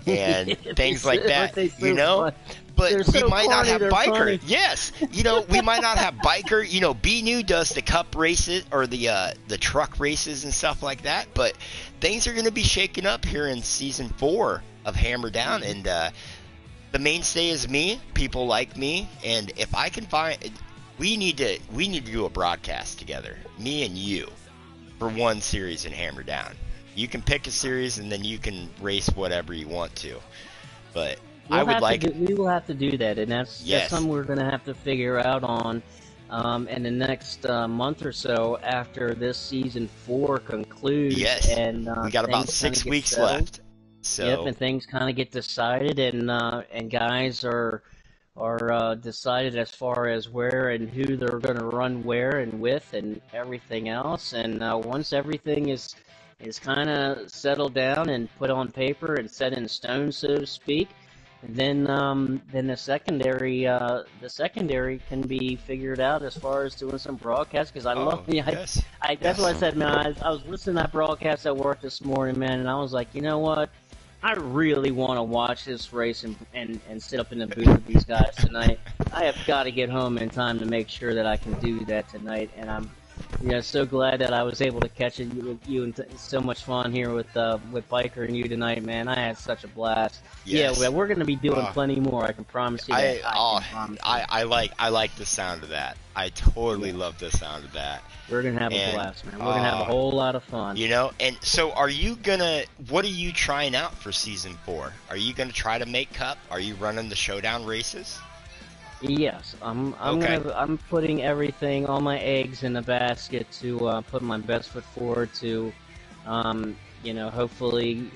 Speaker 1: and things like that, you know. but
Speaker 3: They're
Speaker 1: we
Speaker 3: so
Speaker 1: might not
Speaker 3: corny,
Speaker 1: have
Speaker 3: they're
Speaker 1: Biker.
Speaker 3: funny.
Speaker 1: Yes, we might not have Biker. B-New does the cup races or the truck races and stuff like that. But things are going to be shaken up here in season 4 of Hammerdown, and the mainstay is me. People like me, and if I can find, we need to do a broadcast together, me and you, for one series in Hammerdown. You can pick a series, and then you can race whatever you want to. But we
Speaker 3: will have to do that, and that's something we're going to have to figure out on in the next month or so after this season 4 concludes.
Speaker 1: Yes,
Speaker 3: and
Speaker 1: we got about 6 weeks left. So
Speaker 3: yep, and things kind of get decided, and guys are decided as far as where and who they're going to run where and with and everything else. And once everything is kind of settled down and put on paper and set in stone, so to speak, then the secondary can be figured out as far as doing some broadcasts. Because that's what I said, man. I was listening to that broadcast at work this morning, man, and I was like, you know what? I really want to watch this race and sit up in the booth with these guys tonight. I have got to get home in time to make sure that I can do that tonight, and I'm so glad that I was able to catch it with you, and so much fun here with Biker and you tonight, man. I had such a blast.
Speaker 1: Yes.
Speaker 3: Yeah, we're going to be doing plenty more. I can promise you that.
Speaker 1: I like the sound of that. I totally love the sound of that.
Speaker 3: We're going to have a blast, man. We're going to have a whole lot of fun.
Speaker 1: And so what are you trying out for season 4? Are you going to try to make Cup? Are you running the showdown races?
Speaker 3: Yes, I'm putting everything, all my eggs in the basket to put my best foot forward to, hopefully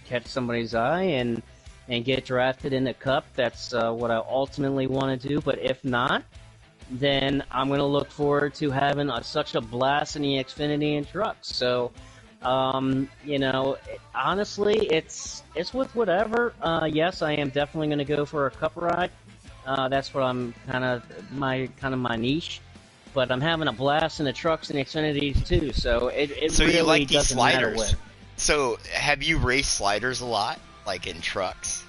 Speaker 3: catch somebody's eye and get drafted in the Cup. That's what I ultimately want to do. But if not, then I'm going to look forward to having such a blast in the Xfinity and trucks. So, honestly, it's with whatever. Yes, I am definitely going to go for a Cup ride. That's what I'm kind of my niche, but I'm having a blast in the trucks and the Xfinities too. So it really
Speaker 1: you like these
Speaker 3: sliders.
Speaker 1: So have you raced sliders a lot, like in trucks?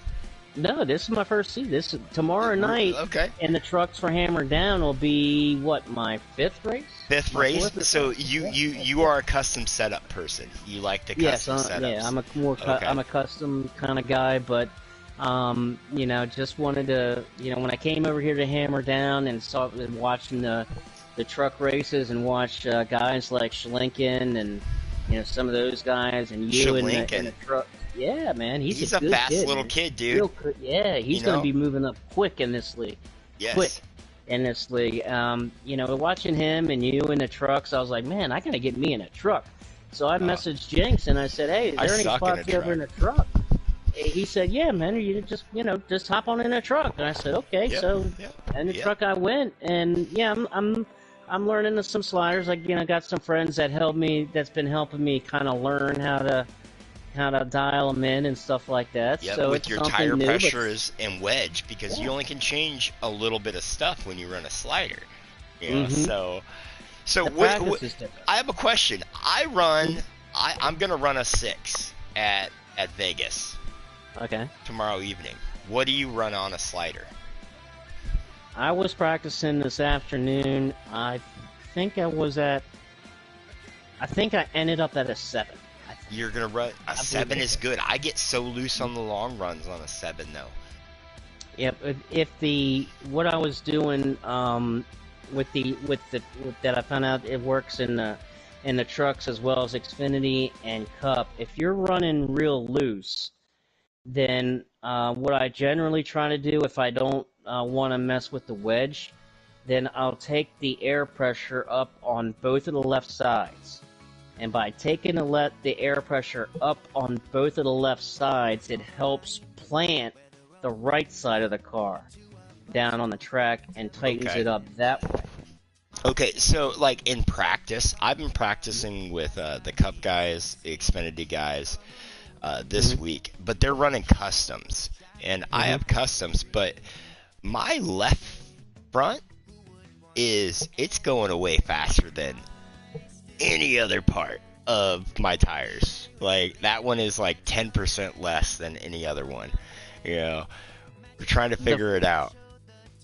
Speaker 3: No, this is my first season. This tomorrow night.
Speaker 1: Okay.
Speaker 3: And the trucks for Hammerdown will be my 5th race.
Speaker 1: 5th race. So you are a custom setup person. You like the custom setups.
Speaker 3: Yeah, I'm a custom kind of guy, but. Just wanted to, when I came over here to Hammerdown and watching the truck races and watch guys like Schlinken and, some of those guys and you in the truck. Yeah, man, he's a good
Speaker 1: fast
Speaker 3: kid,
Speaker 1: little
Speaker 3: man.
Speaker 1: kid, dude.
Speaker 3: He's going to be moving up quick in this league.
Speaker 1: Yes.
Speaker 3: Quick in this league. Watching him and you in the trucks, I was like, man, I got to get me in a truck. So I messaged Jinx and I said, hey, is there any spots over in a truck? He said, yeah, man, you just hop on in a truck. And I said, okay. In the truck I went, and I'm learning some sliders. I got some friends that's been helping me kind of learn how to dial them in and stuff like that.
Speaker 1: Yeah,
Speaker 3: so
Speaker 1: with
Speaker 3: it's
Speaker 1: your tire pressures and wedge, because you only can change a little bit of stuff when you run a slider. So I have a question. I'm gonna run a 6 at Vegas.
Speaker 3: Okay.
Speaker 1: Tomorrow evening. What do you run on a slider?
Speaker 3: I was practicing this afternoon. I think I ended up at a 7.
Speaker 1: You're going to run a 7 is good. I get so loose on the long runs on a 7 though.
Speaker 3: Yep. What I was doing with that I found out it works in the trucks as well as Xfinity and Cup. If you're running real loose, then what I generally try to do if I don't want to mess with the wedge, then I'll take the air pressure up on both of the left sides. And by taking the air pressure up on both of the left sides, it helps plant the right side of the car down on the track and tightens it up that way.
Speaker 1: Okay, so like in practice, I've been practicing with the Cup guys, the Xfinity guys, this week, but they're running customs, and I have customs, but my left front it's going away faster than any other part of my tires. Like that one is like 10% less than any other one, We're trying to figure it out.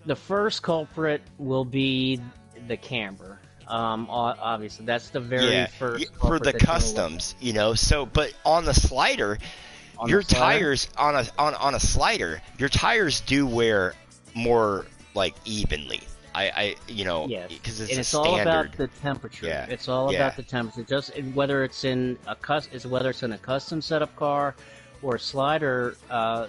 Speaker 3: The first culprit will be the camber. Obviously, that's the very first
Speaker 1: for the customs, you know. So, but on the slider, tires on a slider, your tires do wear more like evenly. Because it's
Speaker 3: it's
Speaker 1: standard.
Speaker 3: all about the temperature.
Speaker 1: Yeah.
Speaker 3: It's all about the temperature. Just whether it's in a custom setup car or a slider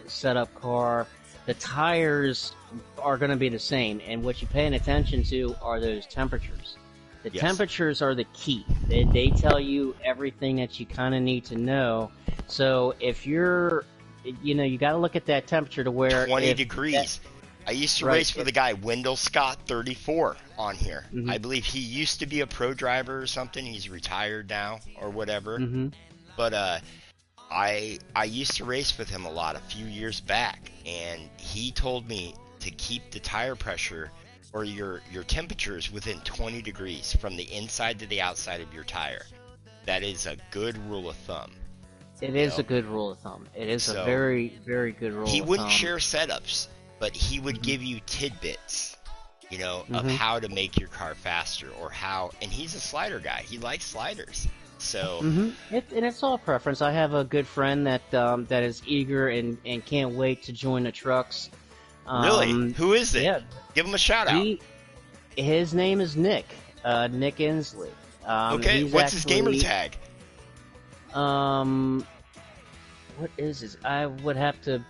Speaker 3: setup car, the tires are going to be the same. And what you're paying attention to are those temperatures. The temperatures are the key. They tell you everything that you kind of need to know. So if you're, you got to look at that temperature to where
Speaker 1: 20 degrees. I used to race for the guy Wendell Scott 34 on here.
Speaker 3: Mm-hmm.
Speaker 1: I believe he used to be a pro driver or something. He's retired now or whatever.
Speaker 3: Mm-hmm.
Speaker 1: But I used to race with him a lot a few years back, and he told me to keep the tire pressure or your temperatures within 20 degrees from the inside to the outside of your tire. That is a good rule of thumb.
Speaker 3: It is a good rule of thumb. It is a very, very good rule of thumb.
Speaker 1: He wouldn't share setups, but he would give you tidbits, of how to make your car faster or how. And he's a slider guy. He likes sliders. So.
Speaker 3: And it's all preference. I have a good friend that is eager and can't wait to join the trucks.
Speaker 1: Really? Who is it?
Speaker 3: Yeah.
Speaker 1: Give him a shout out.
Speaker 3: His name is Nick. Nick Inslee.
Speaker 1: Okay. What's his gamer tag?
Speaker 3: What is his? I would have to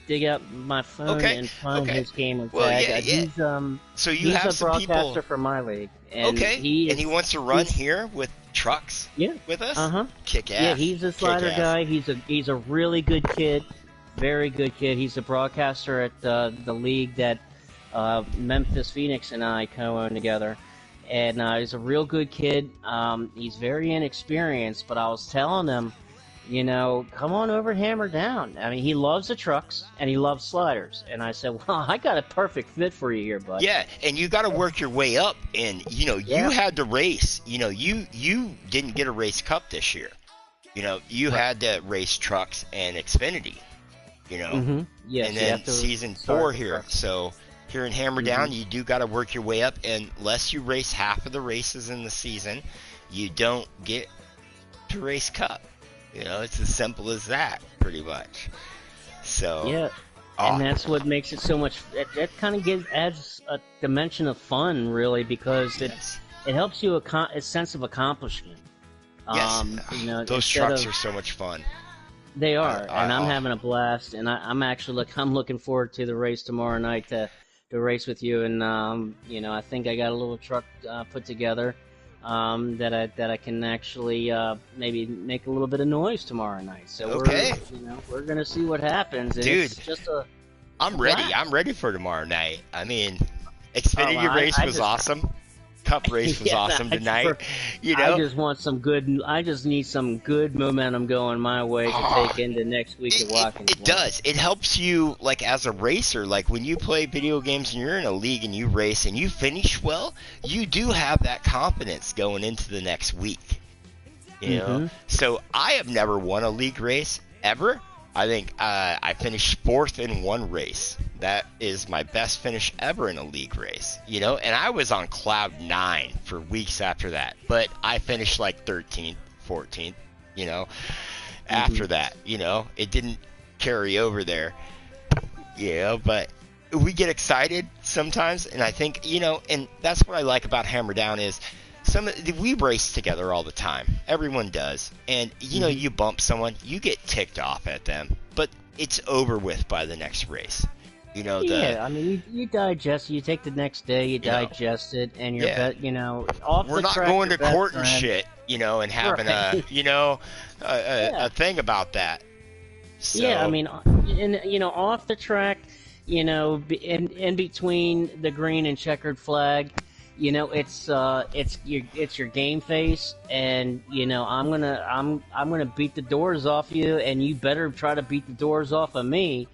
Speaker 3: dig up my phone and find his gamer tag.
Speaker 1: He's so you have
Speaker 3: a
Speaker 1: some
Speaker 3: broadcaster
Speaker 1: people
Speaker 3: for my league. And
Speaker 1: he wants to run here with trucks. With us. Kick ass.
Speaker 3: Yeah, he's a slider guy. He's a really good kid, very good kid. He's a broadcaster at the league that Memphis Phoenix and I co-own together. And he's a real good kid. He's very inexperienced, but I was telling him, come on over to Hammerdown. I mean, he loves the trucks, and he loves sliders. And I said, well, I got a perfect fit for you here, bud.
Speaker 1: Yeah, and you got to work your way up. And, you had to race. You didn't get a race cup this year. You had to race trucks and Xfinity,
Speaker 3: Yes,
Speaker 1: and then season 4 here. So here in Hammerdown, you do got to work your way up. And unless you race half of the races in the season, you don't get to race cup. It's as simple as that, pretty much. So
Speaker 3: and that's what makes it so much. That kind of adds a dimension of fun, really, because it helps you a sense of accomplishment.
Speaker 1: Yes, those trucks are so much fun.
Speaker 3: They are, and I'm having a blast. And I'm looking forward to the race tomorrow night to race with you. And I think I got a little truck put together. That I can actually maybe make a little bit of noise tomorrow night. So we're gonna see what happens. And
Speaker 1: dude,
Speaker 3: it's just
Speaker 1: I'm ready. I'm ready for tomorrow night. I mean, Xfinity race was awesome. Cup race was awesome tonight.
Speaker 3: I just want some good. I just need some good momentum going my way to take into next week of Watkins.
Speaker 1: It does. It helps you, like, as a racer. Like, when you play video games and you're in a league and you race and you finish well, you do have that confidence going into the next week. So I have never won a league race ever. I think I finished 4th in one race. That is my best finish ever in a league race, and I was on cloud 9 for weeks after that. But I finished like 13th, 14th, after that, it didn't carry over there, but we get excited sometimes. And I think, and that's what I like about Hammerdown is we race together all the time. Everyone does. And, you bump someone, you get ticked off at them, but it's over with by the next race.
Speaker 3: I mean, you digest it. You take the next day, you digest it, and you're, off
Speaker 1: We're
Speaker 3: the
Speaker 1: not
Speaker 3: track,
Speaker 1: going to court and shit, and having a thing about that. So.
Speaker 3: Yeah, I mean, off the track, in between the green and checkered flag, it's your game face, and I'm gonna beat the doors off you, and you better try to beat the doors off of me.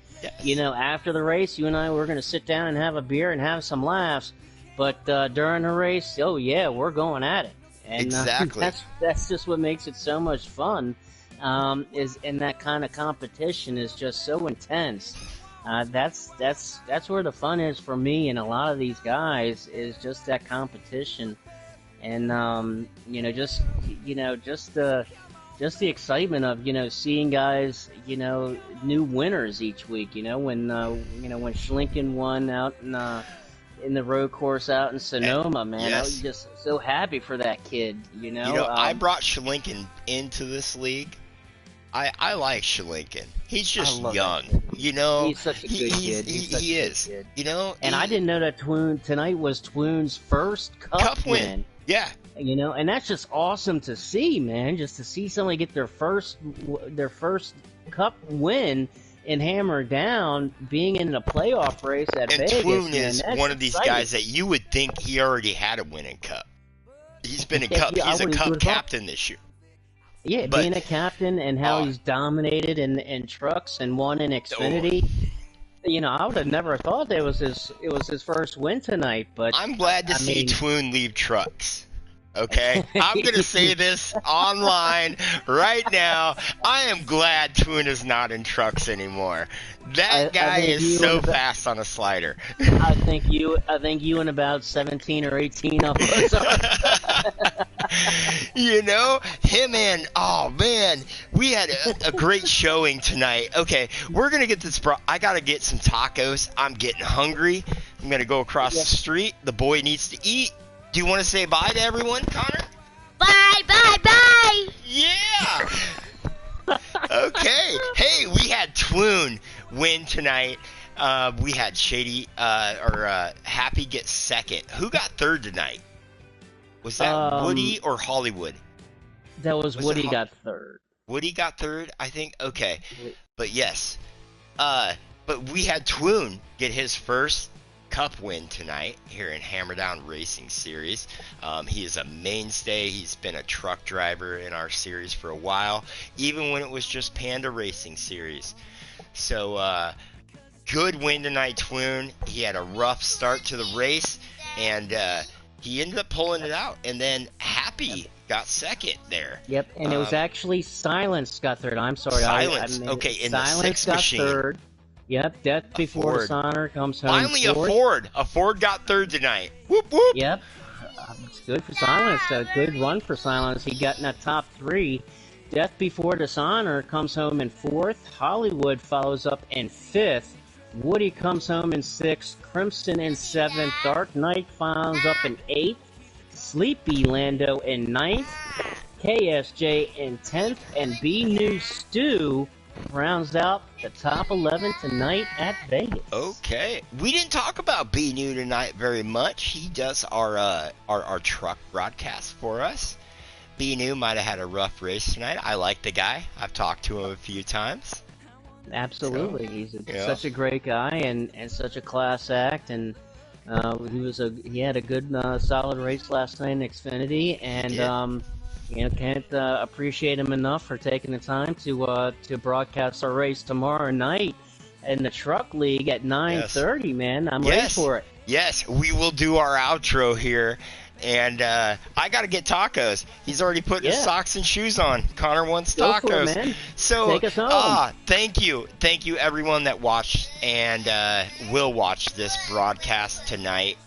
Speaker 3: Yes. After the race, you and I we're gonna sit down and have a beer and have some laughs, but during the race, we're going at it. And
Speaker 1: exactly.
Speaker 3: That's just what makes it so much fun. And that kind of competition is just so intense. That's where the fun is for me and a lot of these guys, is just that competition, and just the excitement of seeing guys, new winners each week. When Schlinken won out in the road course out in Sonoma, man,
Speaker 1: yes.
Speaker 3: I was just so happy for that kid.
Speaker 1: I brought Schlinken into this league. I like Schlinken. He's just young,
Speaker 3: He's such a good kid.
Speaker 1: He is.
Speaker 3: And I didn't know that tonight was Twoon's first cup win.
Speaker 1: Yeah.
Speaker 3: And that's just awesome to see, man. Just to see somebody get their first cup win in Hammerdown, being in a playoff race at Vegas.
Speaker 1: And Twoon is one of these
Speaker 3: exciting.
Speaker 1: Guys that you would think he already had a win in cup. He's been in cup. He's a cup captain this year.
Speaker 3: Yeah, being a captain and how he's dominated in trucks and won in Xfinity. I would have never thought it was his first win tonight. But
Speaker 1: I'm glad to see Twoon leave trucks. Okay, I'm gonna say this online right now. I am glad Twoon is not in trucks anymore. That guy is so fast on a slider.
Speaker 3: I think you and about 17 or 18 of us are.
Speaker 1: Him and we had a great showing tonight. Okay, we're gonna get this. I gotta get some tacos. I'm getting hungry. I'm gonna go across the street. The boy needs to eat. Do you want to say bye to everyone, Connor?
Speaker 6: Bye, bye, bye!
Speaker 1: Yeah! Okay. Hey, we had Twoon win tonight. We had Happy get second. Who got third tonight? Was that Woody or Hollywood?
Speaker 3: That was Woody got third.
Speaker 1: Woody got third, I think? Okay. But yes. But we had Twoon get his first cup win tonight here in Hammerdown Racing Series. He is a mainstay. He's been a truck driver in our series for a while, even when it was just Panda Racing Series. So good win tonight, Twoon. He had a rough start to the race, and he ended up pulling it out. And then Happy got second there.
Speaker 3: Yep, and it was actually Silence got third. I'm sorry.
Speaker 1: Silence. Okay, in the sixth machine.
Speaker 3: Third. Yep, Death Before Dishonor comes home.
Speaker 1: Finally,
Speaker 3: fourth.
Speaker 1: a Ford. A Ford got third tonight. Whoop, whoop.
Speaker 3: Yep. It's good for Silence. A good run for Silence. He got in the top three. Death Before Dishonor comes home in fourth. Hollywood follows up in fifth. Woody comes home in sixth. Crimson in seventh. Dark Knight follows up in eighth. Sleepy Lando in ninth. KSJ in 10th. And B New Stew rounds out the top 11 tonight at Vegas.
Speaker 1: Okay. We didn't talk about B New tonight very much. He does our truck broadcast for us. B New might have had a rough race tonight. I like the guy. I've talked to him a few times.
Speaker 3: Absolutely. He's such a great guy and such a class act, and he had a good solid race last night in Xfinity, and can't appreciate him enough for taking the time to broadcast our race tomorrow night in the Truck League at 9:30. Man, I'm ready for it.
Speaker 1: Yes, we will do our outro here, and I gotta get tacos. He's already put his socks and shoes on. Connor wants tacos.
Speaker 3: Go for it, man.
Speaker 1: So
Speaker 3: take us home.
Speaker 1: Thank you everyone that watched and will watch this broadcast tonight.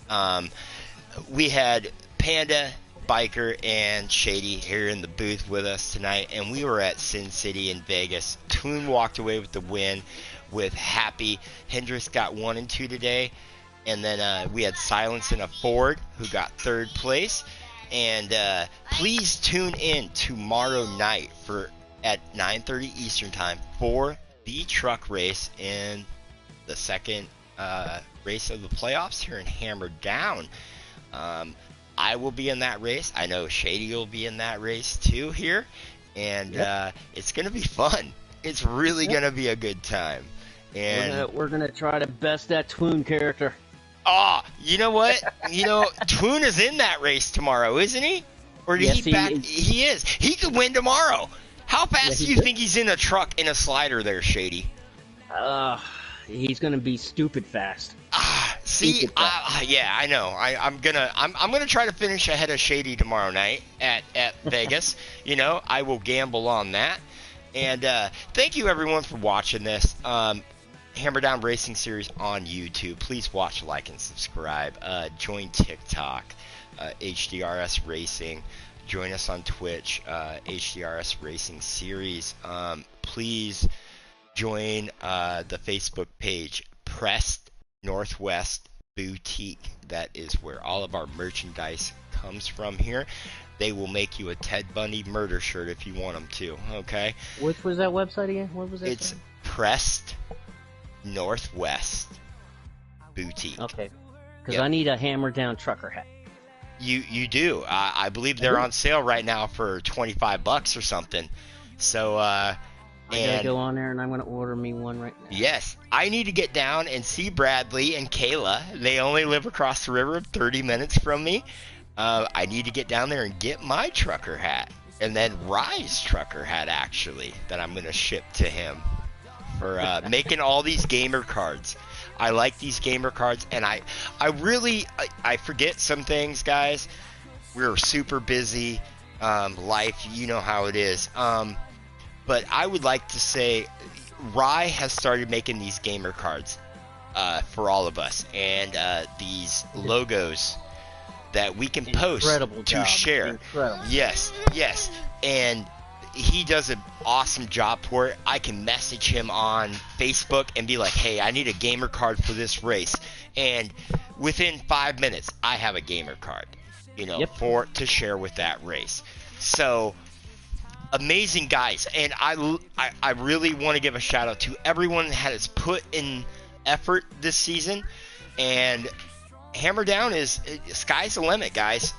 Speaker 1: We had Panda, Biker, and Shady here in the booth with us tonight, and we were at Sin City in Vegas. Twoon walked away with the win with Happy. Hendricks got 1 and 2 today, and then we had Silence in a Ford who got third place. And please tune in tomorrow night at 9:30 Eastern time for the truck race in the second race of the playoffs here in Hammerdown. I will be in that race. I know Shady will be in that race too here. And it's going to be fun. It's really going to be a good time. And
Speaker 3: we're gonna try to best that Twoon character.
Speaker 1: Oh, you know what? Twoon is in that race tomorrow, isn't he? Or did he back? He is. He could win tomorrow. How fast do you think he's in a truck in a slider there, Shady?
Speaker 3: He's gonna be stupid fast.
Speaker 1: See, I know. I'm gonna try to finish ahead of Shady tomorrow night at Vegas. I will gamble on that. And thank you everyone for watching this. Hammerdown Racing Series on YouTube. Please watch, like, and subscribe. Join TikTok, HDRS Racing. Join us on Twitch, HDRS Racing Series. Please join the Facebook page, Pressed Northwest Boutique. That is where all of our merchandise comes from here. They will make you a Ted Bundy murder shirt if you want them to, okay?
Speaker 3: Which was that website again? What was that?
Speaker 1: It's Pressed Northwest Boutique.
Speaker 3: Okay. Because
Speaker 1: Yep.
Speaker 3: I need a Hammerdown trucker hat.
Speaker 1: You do. I believe they're on sale right now for $25 or something. So,
Speaker 3: I gotta go on there and I'm gonna order me one right now.
Speaker 1: yes, I need to get down and see Bradley and Kayla. They only live across the river 30 minutes from me. I need to get down there and get my trucker hat. And then Rye's trucker hat, actually, that I'm going to ship to him for making all these gamer cards. I like these gamer cards, and I forget some things, guys. We're super busy. Life, you know how it is. But I would like to say Rye has started making these gamer cards for all of us. And these logos that we can post to share.
Speaker 3: Incredible.
Speaker 1: Yes. And he does an awesome job for it. I can message him on Facebook and be like, hey, I need a gamer card for this race. And within 5 minutes, I have a gamer card, to share with that race. So, amazing guys. And I really want to give a shout out to everyone that has put in effort this season. And Hammerdown is sky's the limit, guys.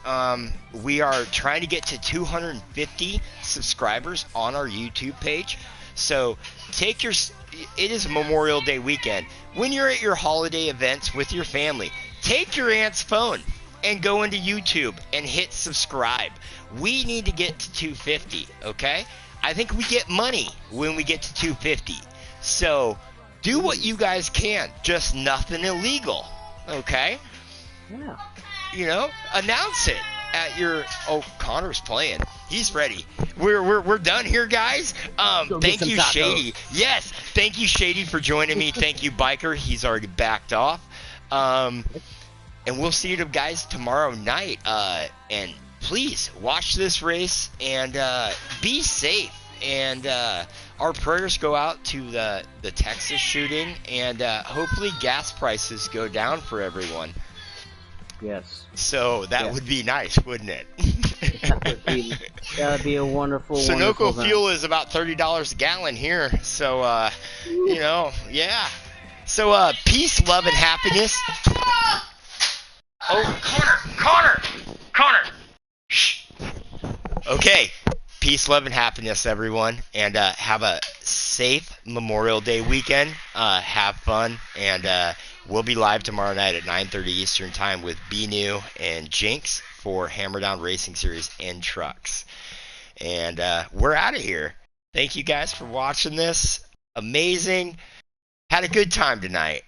Speaker 1: We are trying to get to 250 subscribers on our YouTube page. So it is Memorial Day weekend. When you're at your holiday events with your family, take your aunt's phone and go into YouTube and hit subscribe. We need to get to 250, okay? I think we get money when we get to 250. So do what you guys can, just nothing illegal, okay?
Speaker 3: Yeah.
Speaker 1: Announce it at your. Oh, Connor's playing. He's ready. We're done here, guys. Thank you, Shady. Yes, thank you, Shady, for joining me. Thank you, Biker. He's already backed off. And we'll see you guys tomorrow night. And please watch this race and be safe. And our prayers go out to the Texas shooting, and hopefully gas prices go down for everyone.
Speaker 3: Yes.
Speaker 1: So that would be nice, wouldn't it?
Speaker 3: That would be a wonderful,
Speaker 1: Sunoco fuel is about $30 a gallon here. So, yeah. So, peace, love, and happiness. Oh, Connor! Shh. Okay. Peace, love, and happiness, everyone. And have a safe Memorial Day weekend. Have fun. And we'll be live tomorrow night at 9:30 Eastern Time with B-New and Jinx for Hammerdown Racing Series and Trucks. And we're out of here. Thank you guys for watching this. Amazing. Had a good time tonight.